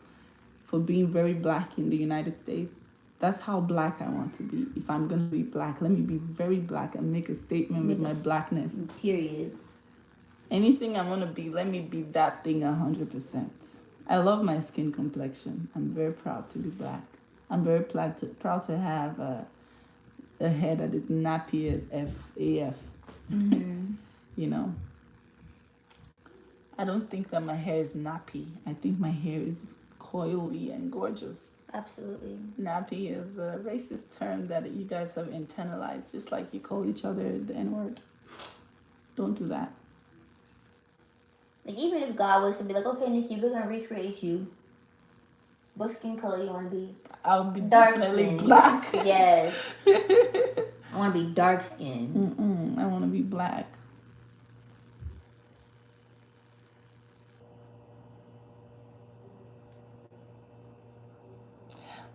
for being very black in the United States? That's how black I want to be. If I'm gonna be black, let me be very black and make a statement with my blackness. Period. Anything I'm gonna be, let me be that thing 100%. I love my skin complexion. I'm very proud to be black. I'm very proud to have a hair that is nappy as AF. You know. I don't think that my hair is nappy. I think my hair is coily and gorgeous. Absolutely. Nappy is a racist term that you guys have internalized, just like you call each other the N-word. Don't do that. Like, even if God was to be like, okay, Nikki, we're gonna recreate you. What skin color you wanna be? I'll be dark definitely skin. black. Yes. I wanna be dark skin. I wanna be black.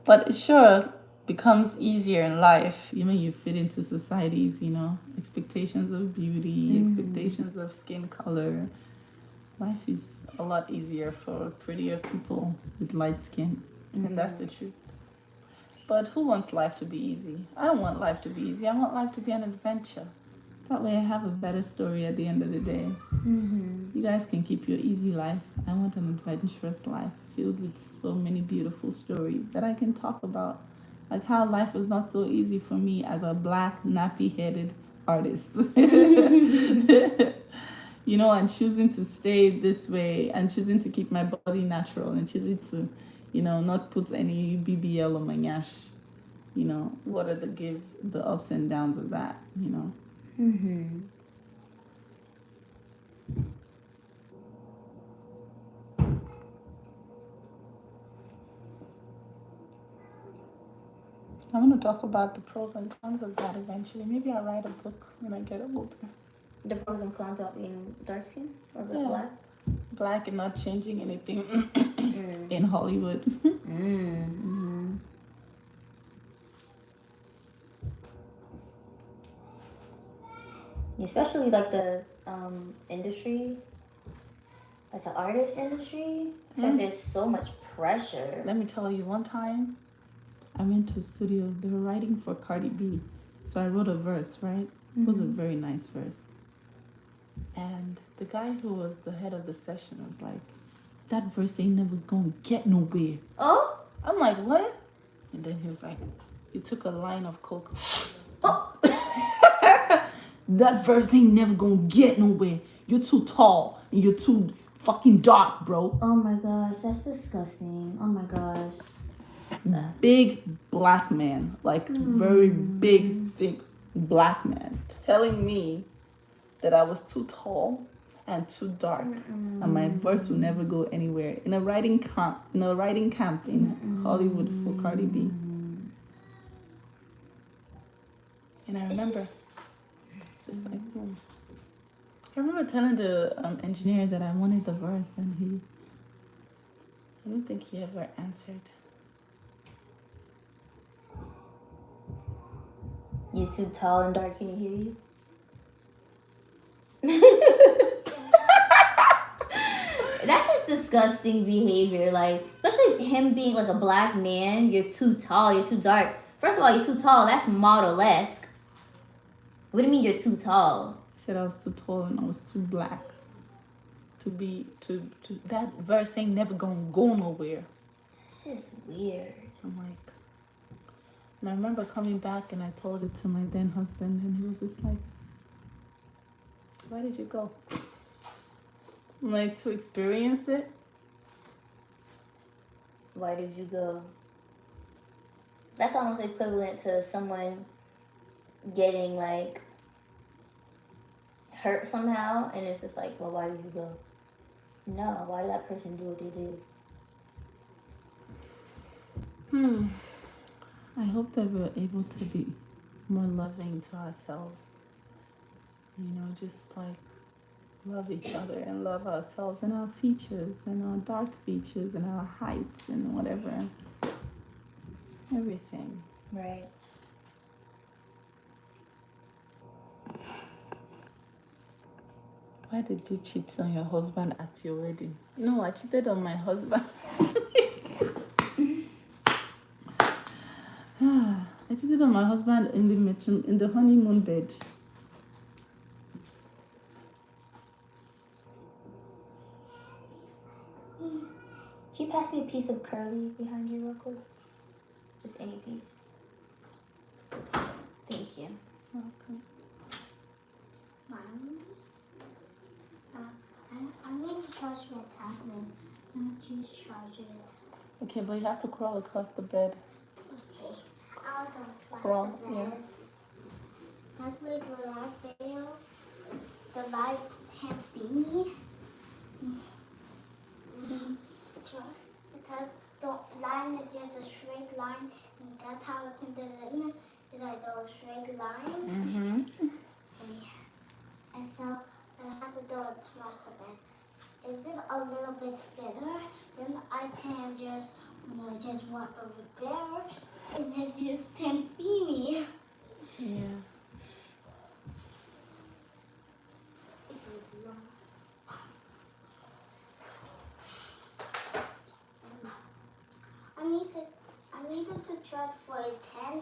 But it sure becomes easier in life. You know, you fit into society's, expectations of beauty, expectations of skin color. life is a lot easier for prettier people with light skin. And that's the truth. But who wants life to be easy? I don't want life to be easy. I want life to be an adventure. That way I have a better story at the end of the day. You guys can keep your easy life. I want an adventurous life filled with so many beautiful stories that I can talk about. Like how life was not so easy for me as a black, nappy-headed artist. You know, and choosing to stay this way and choosing to keep my body natural and choosing to, you know, not put any BBL on my nyash. You know, what are the gives, the ups and downs of that, you know? I want to talk about the pros and cons of that eventually. Maybe I'll write a book when I get older. The pros and cons of being dark skin or Yeah. black? Black and not changing anything in Hollywood. Especially like the industry, like the artist industry. I feel like there's so much pressure. Let me tell you, one time I went to a studio. They were writing for Cardi B. So I wrote a verse, right? It was a very nice verse. And the guy who was the head of the session was like, that verse ain't never gonna get nowhere. Oh? I'm like, what? And then he was like, you took a line of coke. Oh! That verse ain't never gonna get nowhere. You're too tall and you're too fucking dark, bro. Oh my gosh, that's disgusting. Oh my gosh. Big black man, like very big, thick black man, telling me that I was too tall and too dark, and my verse will never go anywhere in a writing camp in Hollywood for Cardi B. And I remember, just like, I remember telling the engineer that I wanted the verse, and I don't think he ever answered. You too tall and dark, can he hear you? That's just disgusting behavior. Like, especially him being like a black man. You're too tall, you're too dark. First of all, you're too tall. That's model-esque. What do you mean you're too tall? He said I was too tall and I was too black. That verse ain't never gonna go nowhere. It's just weird. I'm like, and I remember coming back and I told it to my then husband, and he was just like, why did you go? I'm like, to experience it. Why did you go? That's almost equivalent to someone getting like hurt somehow, and it's just like, well, why did you go? No, why did that person do what they did? I hope that we're able to be more loving to ourselves. You know, just like love each other and love ourselves and our features and our dark features and our heights and whatever. Everything. Right. Why did you cheat on your husband at your wedding? No, I cheated on my husband. I cheated on my husband in the honeymoon bed. Can you pass me a piece of curly behind you real quick? Just any piece. Thank you. Welcome. Mom? I need to charge my tablet. Not use charge it. Okay, but you have to crawl across the bed. Okay. I'll go Crawl, across the yeah. bed. Hopefully the light fail. The light can't see me. Just because the line is just a straight line, and that's how I can do it. Is I go a straight line. And so I have to do it across the bed. Is it a little bit thinner? Then I can just, just walk over there, and they just can't see me. Yeah. for 10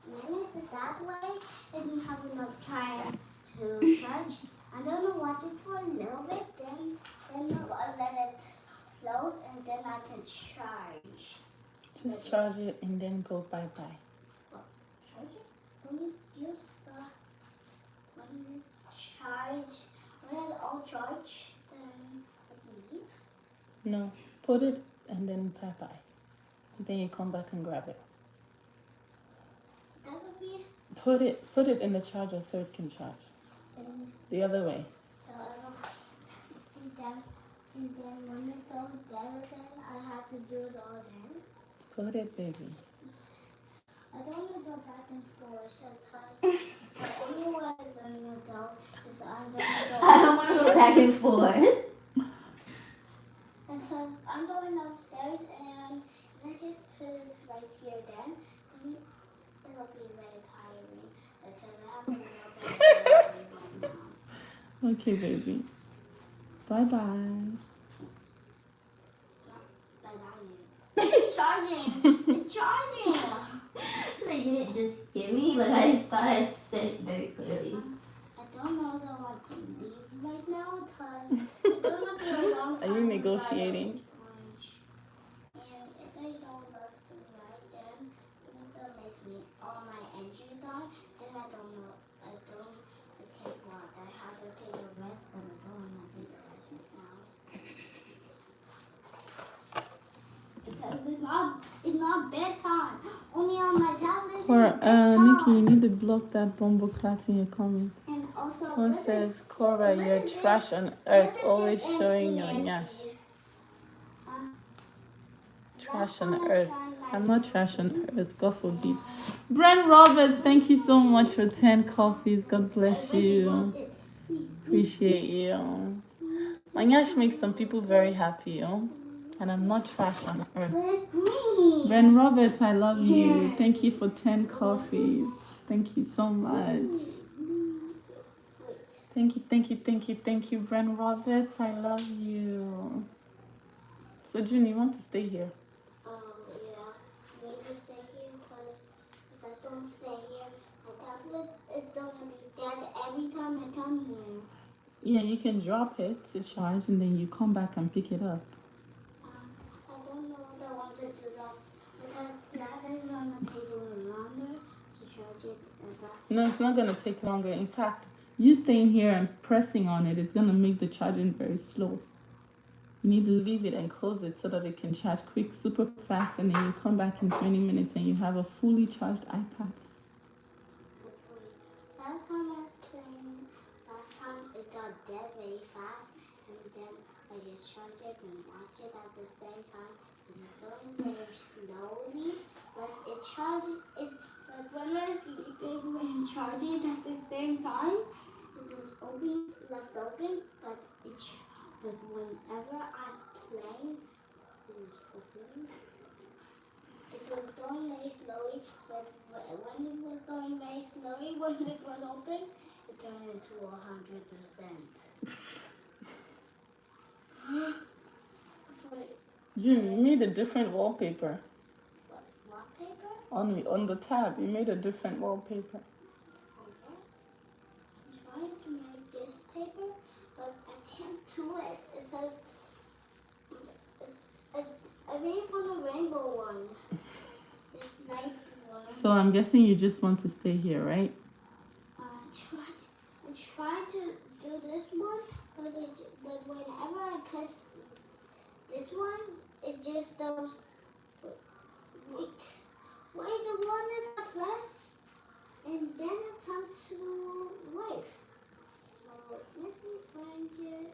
minutes that way. I didn't have enough time to charge. I'm gonna watch it for a little bit, then I'll let it close, and then I can charge. Just charge it and then go bye-bye. Charge it? When you use when it's charged, when it's all charged, then I can leave. No, put it and then bye-bye. And then you come back and grab it. That'll be Put it in the charger so it can charge. The other way. and then when it goes down again, I have to do it all then. Put it, baby. I don't want to go back and forth because anywhere I'm gonna go is I'm gonna go. I don't want to go back and forth. Because I'm going upstairs and I just put it right here then it'll be very tiring because I have to go back and forth. Okay, baby. Bye-bye. It's charging. It's charging. So you didn't just hear me? Like I thought I said it very clearly. I don't know that I want to leave right now because it's gonna be a long time. Are you negotiating? And if I don't love to ride, then it's gonna make me all my engine die. Then I don't know. I take what? I have to take a rest, but I don't want to take a rest right now. Because it's not bedtime. Only on my tablet. Nikki, you need to block that bumble clat in your comments. And also, Someone says, Korra, you're trash on earth, always showing your nyash. Trash on earth. I'm not trash on earth, God forbid. Brent Roberts, thank you so much for 10 coffees. God bless you. Appreciate you. My nyash makes some people very happy, and I'm not trash on earth. Brent Roberts, I love you. Thank you for 10 coffees. Thank you so much. Thank you, Brent Roberts. I love you. So, June, you want to stay here? Yeah. Maybe stay here because if I don't stay here, my tablet is gonna be dead every time I come here. Yeah, you can drop it to charge and then you come back and pick it up. I don't know what I want to do that because that is gonna take a little longer to charge it. No, it's not going to take longer. In fact, you staying here and pressing on it is going to make the charging very slow. You need to leave it and close it so that it can charge quick, super fast, and then you come back in 20 minutes and you have a fully charged iPad. Last time I was playing, it got dead very fast, and then I just charge it and watch it at the same time. It's going very slowly, but it charges. But when I was sleeping and charging it at the same time, it was left open, but whenever I played, it was open. It was going very slowly, but when it was going very slowly, when it was open, it turned into 100%. June, you made a different wallpaper. What wallpaper? On the tab, you made a different wallpaper. Okay. I'm trying to make this paper, but I can't do it. It says I made one a rainbow one. This night one. So I'm guessing you just want to stay here, right? I'm trying to do this one, but whenever I press this one, it just goes. Wait, the one that I press, and then it comes to life. So let me find it.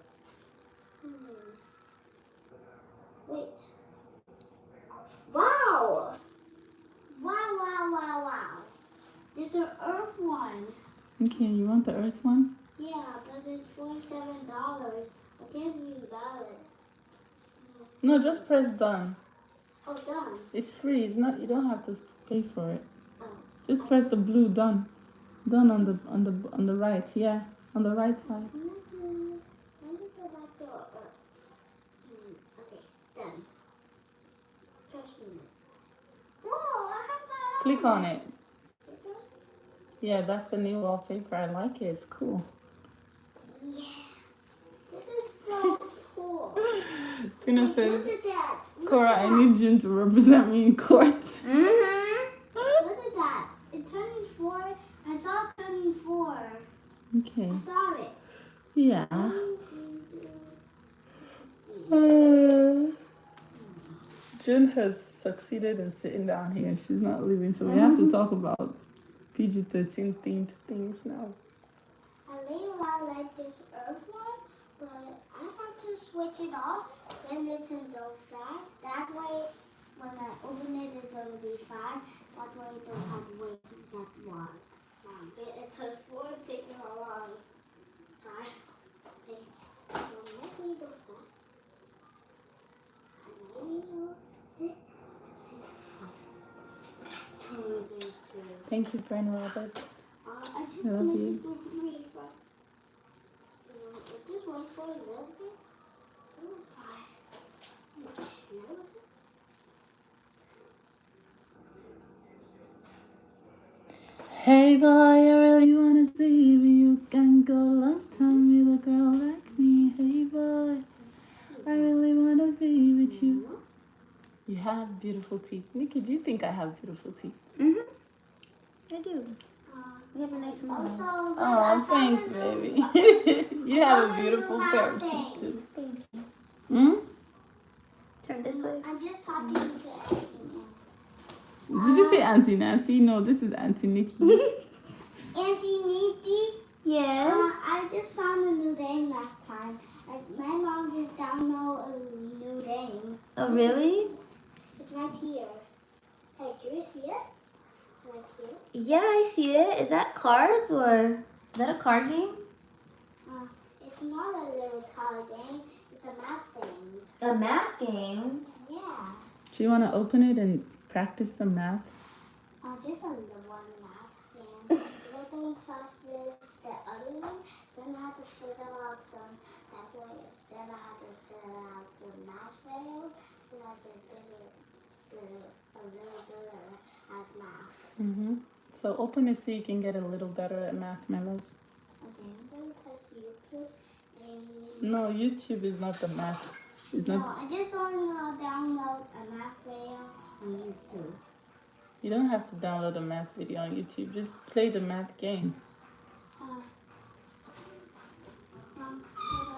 Wait. Wow! Wow. There's an earth one. Okay, you want the earth one? Yeah, but it's $47. I can't believe about it. No, just press done. Oh, done. It's free. It's not. You don't have to pay for it. Oh. Just press the blue done. Done on the right. Yeah, on the right side. Let me go back to okay, done. Pressing it. Whoa, I have my Click on it. Yeah, that's the new wallpaper. I like it. It's cool. Yeah. This is so cool. Tina Look says, at that. Look Korra, at I that. need June to represent me in court. Mm-hmm. Look at that. It's turning 4. I saw it turning 4. Okay. I saw it. Yeah. June has succeeded in sitting down here. She's not leaving, so we have to talk about PG-13 themed things now. I really want to like this earth one, but I have to switch it off. Then it can go fast. That way, when I open it, it's going to be fast. That way, I don't have to wait that long. It says 4 taking a long time. Okay, so let me go back. Thank you, Bren Roberts. I just I love want you. to go really fast. Just wait for a little bit. Hey boy, I really wanna see if you can go long time with a girl like me. Hey boy, I really wanna be with you. You have beautiful teeth. Nikki, do you think I have beautiful teeth? Mm-hmm. I do. You have a nice smile. Also, Oh, thanks, baby. You have a beautiful pair of teeth too. Thank you. Hmm? Turn this way. I'm just talking to everything else. Did you say Auntie Nancy? No, this is Auntie Nikki. Auntie Nikki, Yes. I just found a new name last time. My mom just downloaded a new name. Oh, really? It's right here. Hey, do you see it? Right here. Yeah, I see it. Is that cards or is that a card game? It's not a little card game. It's a math game. A math game? Yeah. Do you want to open it and practice some math? Just a little one math game. Let them cross this, the other one. Then I have to figure out some that way. Then I have to fill out some math variables. Then I did a little better at math. Mm-hmm. So open it so you can get a little better at math, my love. Okay, I'm going to press YouTube. And No, YouTube is not the math. It's no, not. I just want to download a math video on YouTube. You don't have to download a math video on YouTube. Just play the math game. But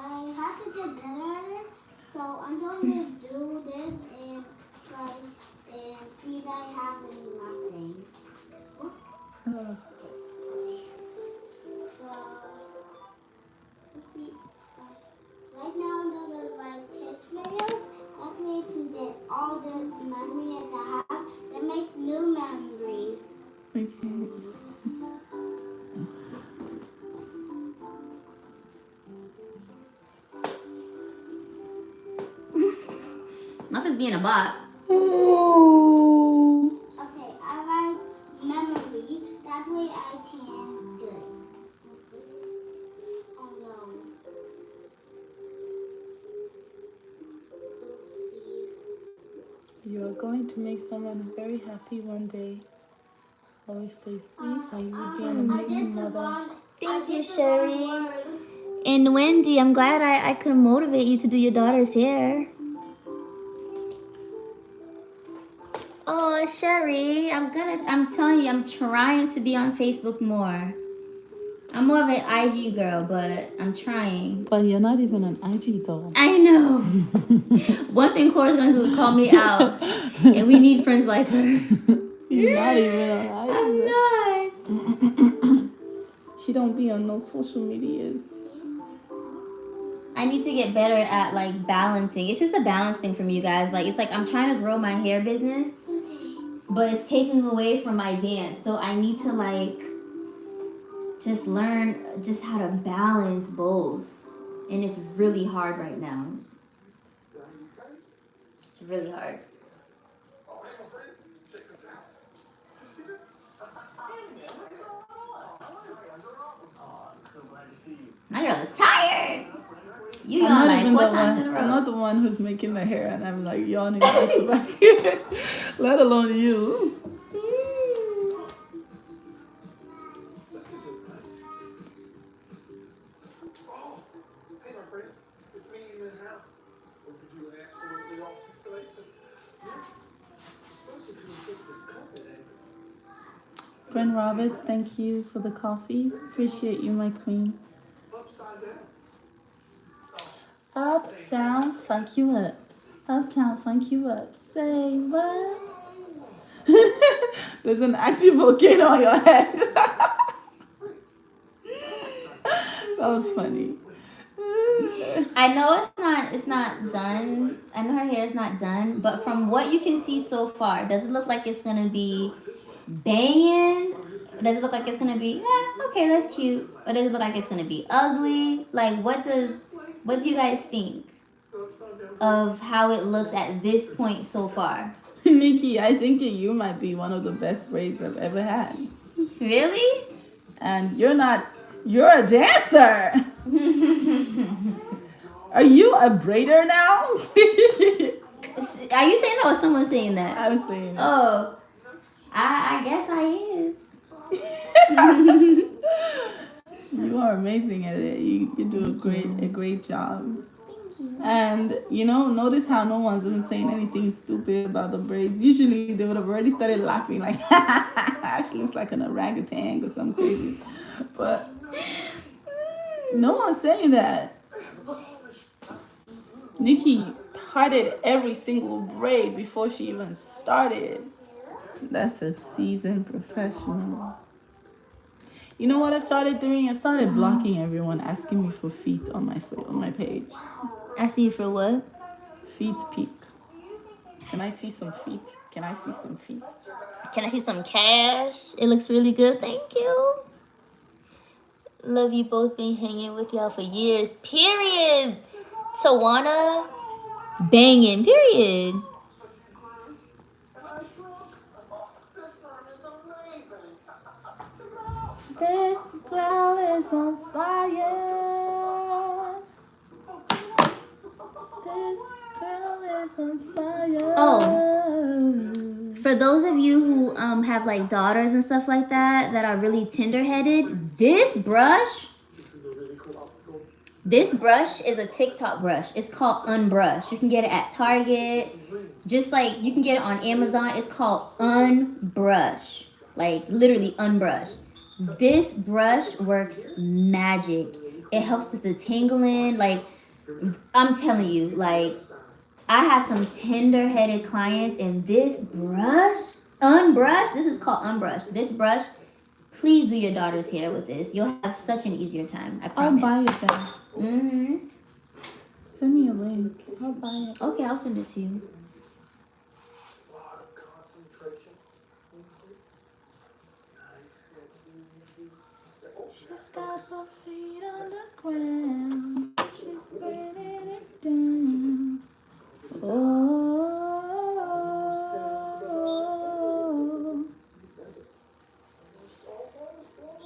I have to get better at it, so I'm going to do this and try and see that I have any math things. Oh. So, let's see. Right now I'm going to write kids videos. That way I can get all the memories I have. Then make new memories. Okay. Nothing's being a bot. Oh. Okay, I write memory. That way I can do it. Oh no. Oopsie. You are going to make someone very happy one day. Always stay sweet and you will be an I amazing did the mother. wrong. Thank I you, did the wrong Sherry. word. And Wendy, I'm glad I could motivate you to do your daughter's hair. Oh, Sherry, I'm telling you, I'm trying to be on Facebook more. I'm more of an IG girl, but I'm trying. But you're not even an IG though. I know. One thing Korra's gonna do is call me out, and we need friends like her. You're not even on IG. I'm not. She don't be on no social medias. I need to get better at like balancing. It's just a balance thing for me, you guys. Like it's like I'm trying to grow my hair business, but it's taking away from my dance. So I need to like just learn just how to balance both. And it's really hard right now. It's really hard. My girl is tired. You yawn like 4 times in a row. I'm not the one who's making the hair and I'm like yawning back to back. Let alone you. Brent Roberts, thank you for the coffees. Appreciate you, my queen. Uptown, funk you up. Uptown, funk you up. Say what? There's an active volcano on your head. That was funny. I know it's not done. I know her hair is not done, but from what you can see so far, does it look like it's gonna be banging? Does it look like it's gonna be okay, that's cute? Or does it look like it's gonna be ugly? Like what do you guys think of how it looks at this point so far? Nikki, I think you might be one of the best braids I've ever had. Really? And you're a dancer. Are you a braider now? Are you saying that or someone saying that? I'm saying it. Oh, I guess I is. You are amazing at it. You do a great job. Thank you. And notice how no one's even saying anything stupid about the braids. Usually they would have already started laughing like she looks like an orangutan or something crazy. But no one's saying that. Nikki parted every single braid before she even started. That's a seasoned professional. You know what I've started doing? I've started blocking everyone asking me for feet on my page. Asking you for what? Feet pic. Can I see some feet? Can I see some feet? Can I see some cash? It looks really good. Thank you. Love you both. Been hanging with y'all for years. Period. Tawana. Banging. Period. This girl is on fire. This girl is on fire. Oh, for those of you who have like daughters and stuff like that are really tender-headed, this brush is a TikTok brush. It's called Unbrush. You can get it at Target. Just like you can get it on Amazon. It's called Unbrush. Like literally Unbrush. This brush works magic. It helps with the tangling. Like I'm telling you, like I have some tender-headed clients, and this brush, Unbrush, this is called Unbrush. This brush, please do your daughter's hair with this. You'll have such an easier time. I I'll promise. buy it then. Mm-hmm. Send me a link. I'll buy it. Okay, I'll send it to you. She's got her feet on the ground. She's burning it down. Oh,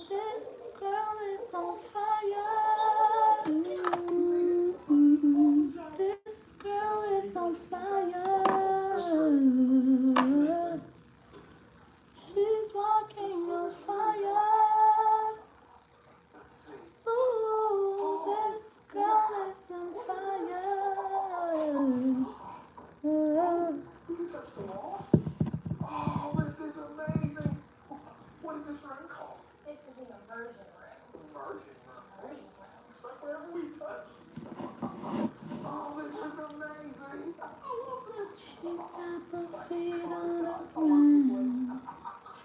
this girl is on fire. This girl is on fire. She's walking on fire. Ooh, this girl is on fire. Touch the walls? Oh, this is amazing. What is this room called? This is the immersion room. Immersion room. It's like wherever we touch. Oh, this is amazing. I love this. She's got her feet on the ground.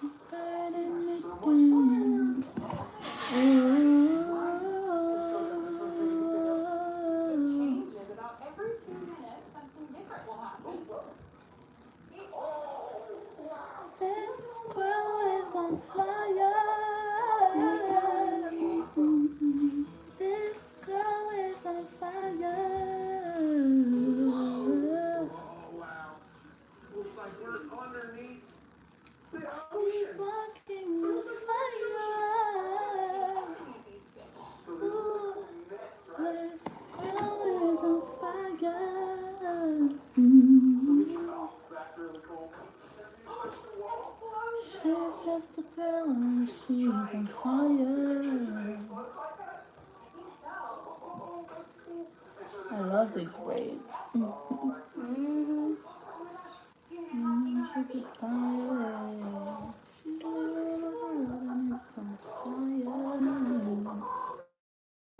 She's burning it So much fun down. It changes. About every 2 minutes, something different will happen. here. Oh, wow. This girl is on fire. This girl is on fire. Oh, wow. Looks like we're underneath the She's ocean. walking on fire. So there's Ooh, nets, right? this girl is on fire. Oh, that's really cool. Touch the walls. She's just a girl and she's on fire. Oh, that's cool. And so I there's love these braids. oh, that's really She's a fire. She's living her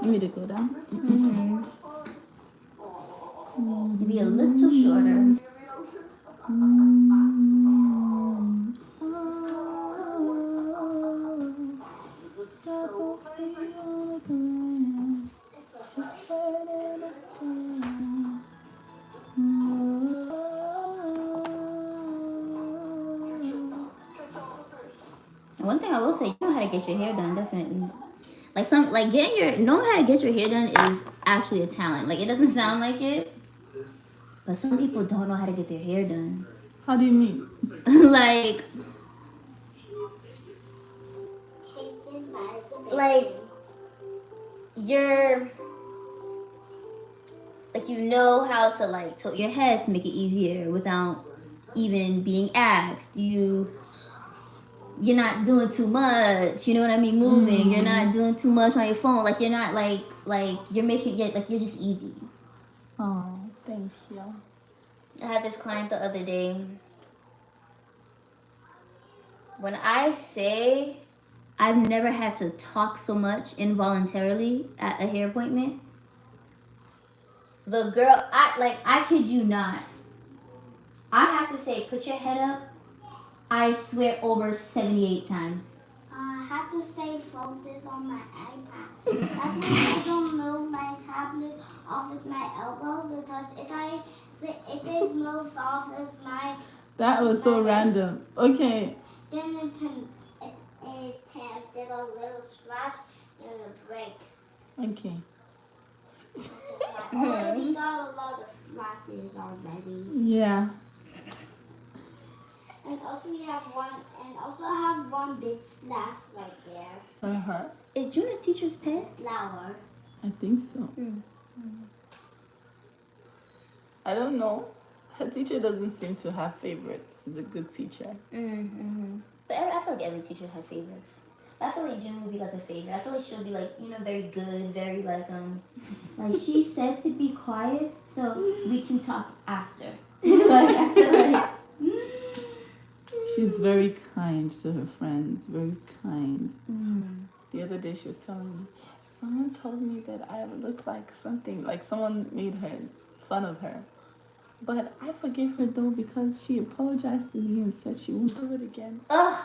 You need to go down. Mm-hmm. Maybe a little shorter. Mm. This is Stop so her feet amazing. on the ground. It's She's amazing. burning up down. One thing I will say, you know how to get your hair done, definitely. Like getting your knowing how to get your hair done is actually a talent. Like it doesn't sound like it, but some people don't know how to get their hair done. How do you mean? like Taken by the Like- baby. you're like you know how to like tilt your head to make it easier without even being asked. You're not doing too much, you know what I mean, moving. You're not doing too much on your phone. Like you're not like you're making it like you're just easy. Oh, thank you. I had this client the other day. When I say I've never had to talk so much involuntarily at a hair appointment, the girl, I kid you not, I have to say, put your head up, I swear over 78 times. I have to say focus on my iPad. That's why I don't move my tablet off with my elbows because if it moves off with my That was so random. Okay. then it can get a little scratch and a break. Okay. I already got a lot of scratches already. Yeah. And also I have one big slash right there. Uh-huh. Is June a teacher's pet? Flower. I think so. I don't know. Her teacher doesn't seem to have favorites. She's a good teacher. Mm-hmm. But I feel like every teacher has favorites. I feel like June would be like a favorite. I feel like she'll be like, very good, very like she said to be quiet so we can talk after. Like I feel like She's very kind to her friends. Very kind. The other day she was telling me, someone told me that I look like something, like someone made her fun of her. But I forgave her though because she apologized to me and said she won't do it again.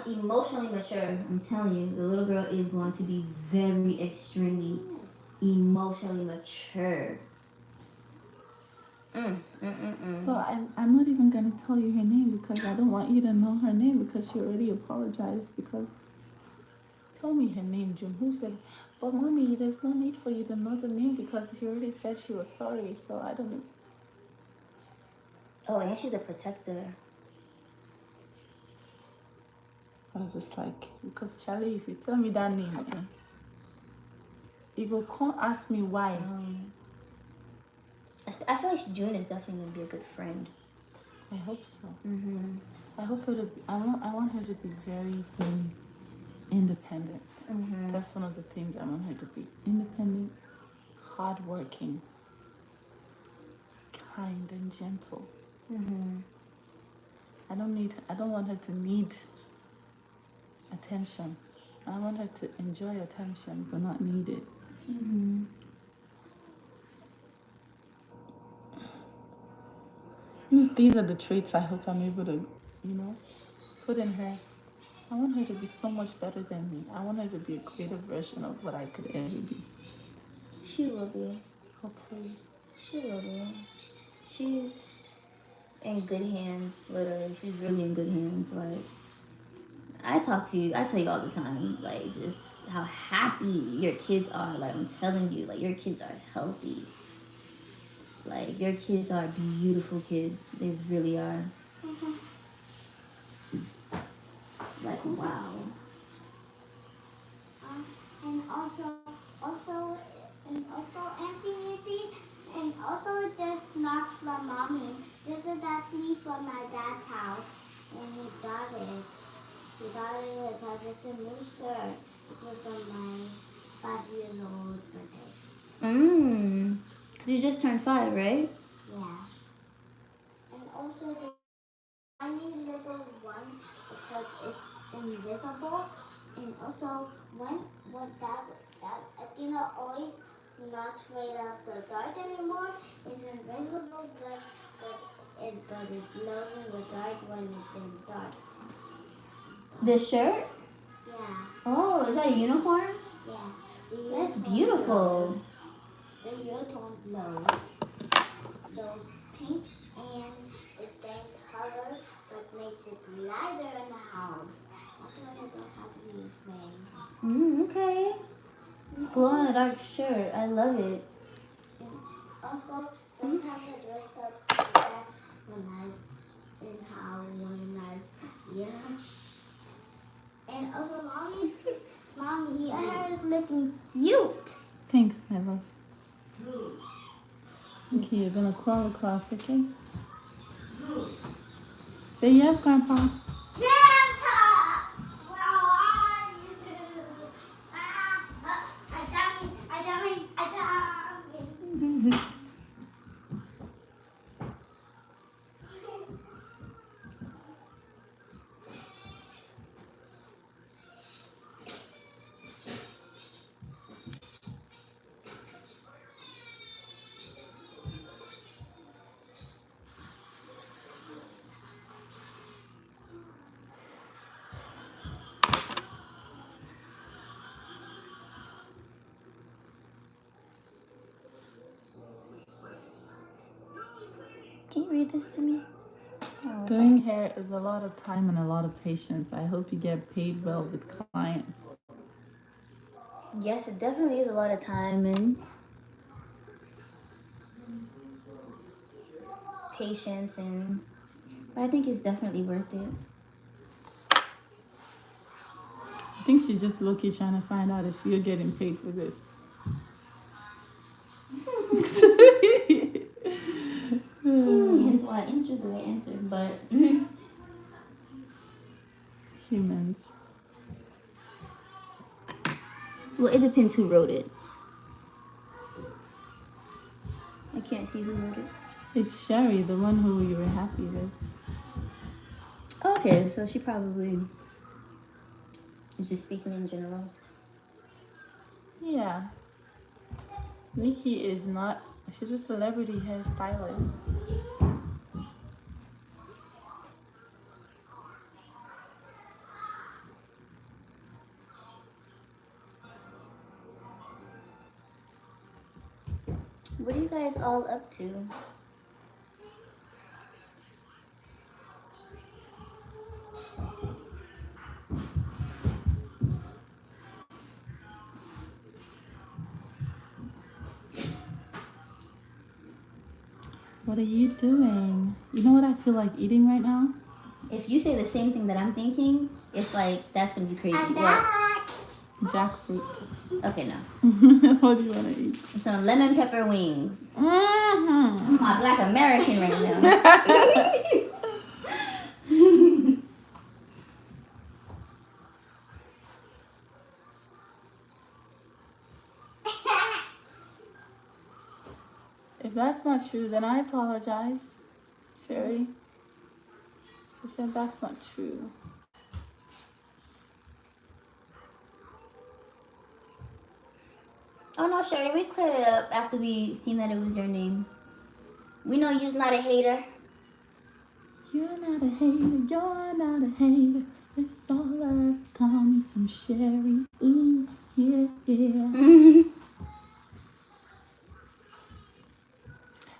emotionally mature. I'm telling you, the little girl is going to be very extremely emotionally mature. So I'm not even gonna tell you her name because I don't want you to know her name because she already apologized because tell me her name, June. Who said, but mommy, there's no need for you to know the name because she already said she was sorry, so I don't know. Oh, and she's a protector. I was just like, because Charlie, if you tell me that name, you go come ask me why. I feel like June is definitely gonna be a good friend. I hope so. Mm-hmm. I hope her to be, I want her to be very, very independent. Mm-hmm. That's one of the things I want her to be. Independent, hardworking, kind and gentle. Mm-hmm. I don't want her to need attention. I want her to enjoy attention but not need it. Mm-hmm. These are the traits I hope I'm able to, put in her. I want her to be so much better than me. I want her to be a greater version of what I could ever be. She will be. Hopefully. She will be. She's in good hands, literally. She's really in good hands. Like, I tell you all the time, like, just how happy your kids are. Like, I'm telling you, like, your kids are healthy. Like, your kids are beautiful kids. They really are. Like, wow. And also Anthony, and also this not from mommy. This is actually from my dad's house, and he got it. He got it because it's a new shirt. It was on my 5-year-old birthday. You just turned 5, right? Yeah. And also the tiny little one because it's invisible. And also when that Athena always not afraid of the dark anymore. It's invisible, but it glows in the dark when it's in dark. This shirt? Yeah, Oh, is that a uniform? yeah. The That's unicorn beautiful. glows. The unicorn glows. Those pink and the same color, but makes it lighter in the house. That's why I don't have to use things. Okay. It's glow in the dark shirt. I love it. Also, sometimes I dress up like that when I was in Halloween. Yeah. And also, mommy, your hair is looking cute. Thanks, my love. Okay, you're gonna crawl across, okay? Say yes, Grandpa. Grandpa, where are you? I got me. Can you read this to me? Oh, Doing hair is a lot of time and a lot of patience. I hope you get paid well with clients. yes, it definitely is a lot of time and patience, but I think it's definitely worth it. I think she's just low-key trying to find out if you're getting paid for this. Hence why I answered the way I answered, but Humans. well, it depends who wrote it. I can't see who wrote it. It's Sherry, the one who you were happy with. Okay, so she probably is just speaking in general. Yeah. Nikki is not, she's a celebrity hairstylist. What are you guys all up to? What are you doing? You know what I feel like eating right now? If you say the same thing that I'm thinking, it's like that's gonna be crazy. I'm What? back. Jackfruit. Okay, no. What do you want to eat? Some lemon pepper wings. Mm-hmm. I'm a Black American right now. If that's not true, then I apologize, Sherry. She said that's not true. Oh no, Sherry, we cleared it up after we seen that it was your name. We know you're not a hater. You're not a hater, you're not a hater. It's all love coming from Sherry. Ooh, yeah, yeah.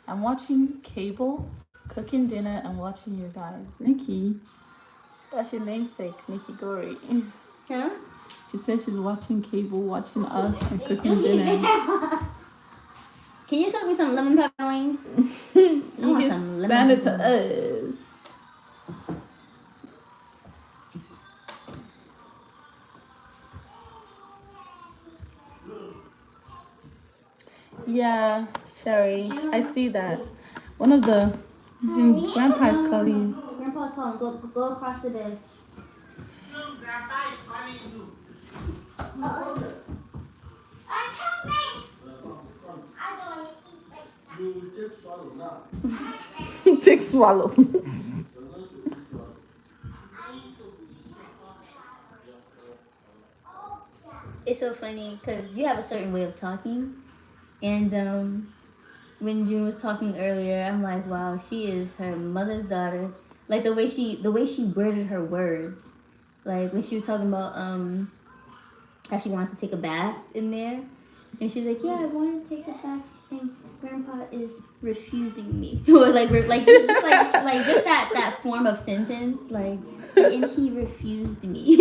I'm watching cable, cooking dinner, and watching you guys. Nikki, that's your namesake, Nikki Gory. Huh? She says she's watching cable, watching us, and cooking dinner. Can you cook me some lemon pepper wings? You want can some send lemon it to us. Yeah, Sherry, I see that. One of the grandpa's calling you. Grandpa's calling. Go across the bed. Grandpa is calling you. I'm coming. I don't want to eat like that. You will take swallow now. Take swallow. It's so funny because you have a certain way of talking, And when June was talking earlier, I'm like, wow, she is her mother's daughter. Like the way she worded her words. Like when she was talking about how she wants to take a bath in there, and she's like, yeah, I want to take a bath, and Grandpa is refusing me, or like just like just that form of sentence, like, and he refused me.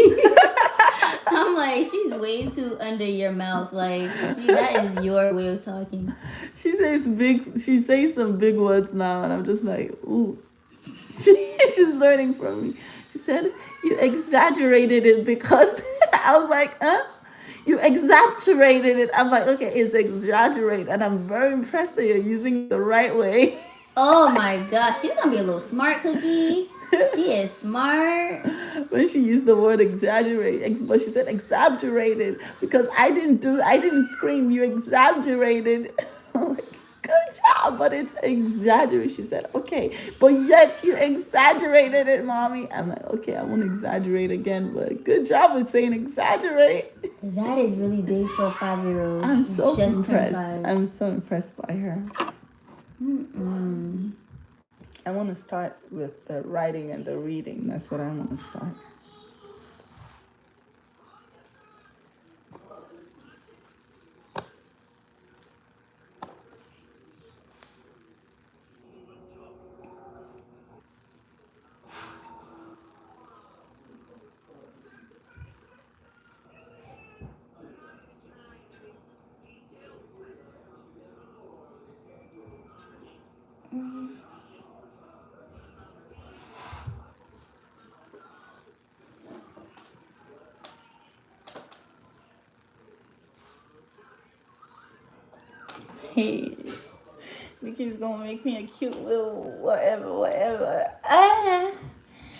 I'm like, she's way too under your mouth. Like, that is your way of talking. She says some big words now, and I'm just like, ooh. She's learning from me. She said, you exaggerated it because I was like, huh? You exaggerated it. I'm like, okay, it's exaggerate. And I'm very impressed that you're using it the right way. Oh my gosh, she's gonna be a little smart cookie. She is smart. When she used the word exaggerate, but she said exaggerated because I didn't scream, you exaggerated. I'm like, good job, but it's exaggerate. She said, okay, but yet you exaggerated it, mommy. I'm like, okay, I won't exaggerate again, but good job with saying exaggerate. That is really big for a 5-year-old. I'm so Just impressed. 5. I'm so impressed by her. Mm-mm. I want to start with the writing and the reading. That's what I want to start. Hey, Nikki's gonna make me a cute little whatever. I'm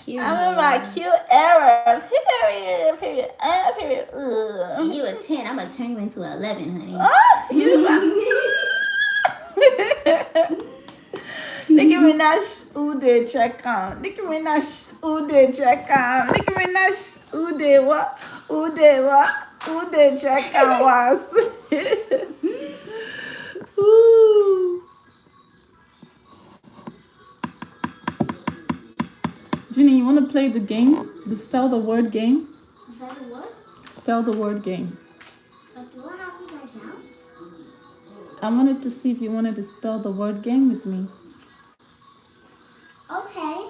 in my cute era. Period. Period. Ugh. You a 10, I'm gonna turn you into 11, honey. Nicki Minaj, Ude check out. Nicki Minaj, Ude check out. Nicki Minaj, Ude what? Ude check out was. Ooh. Ginny, you want to play the game? The spell the word game? Is that a what? Spell the word game. Do I have it right now? I wanted to see if you wanted to spell the word game with me. Okay.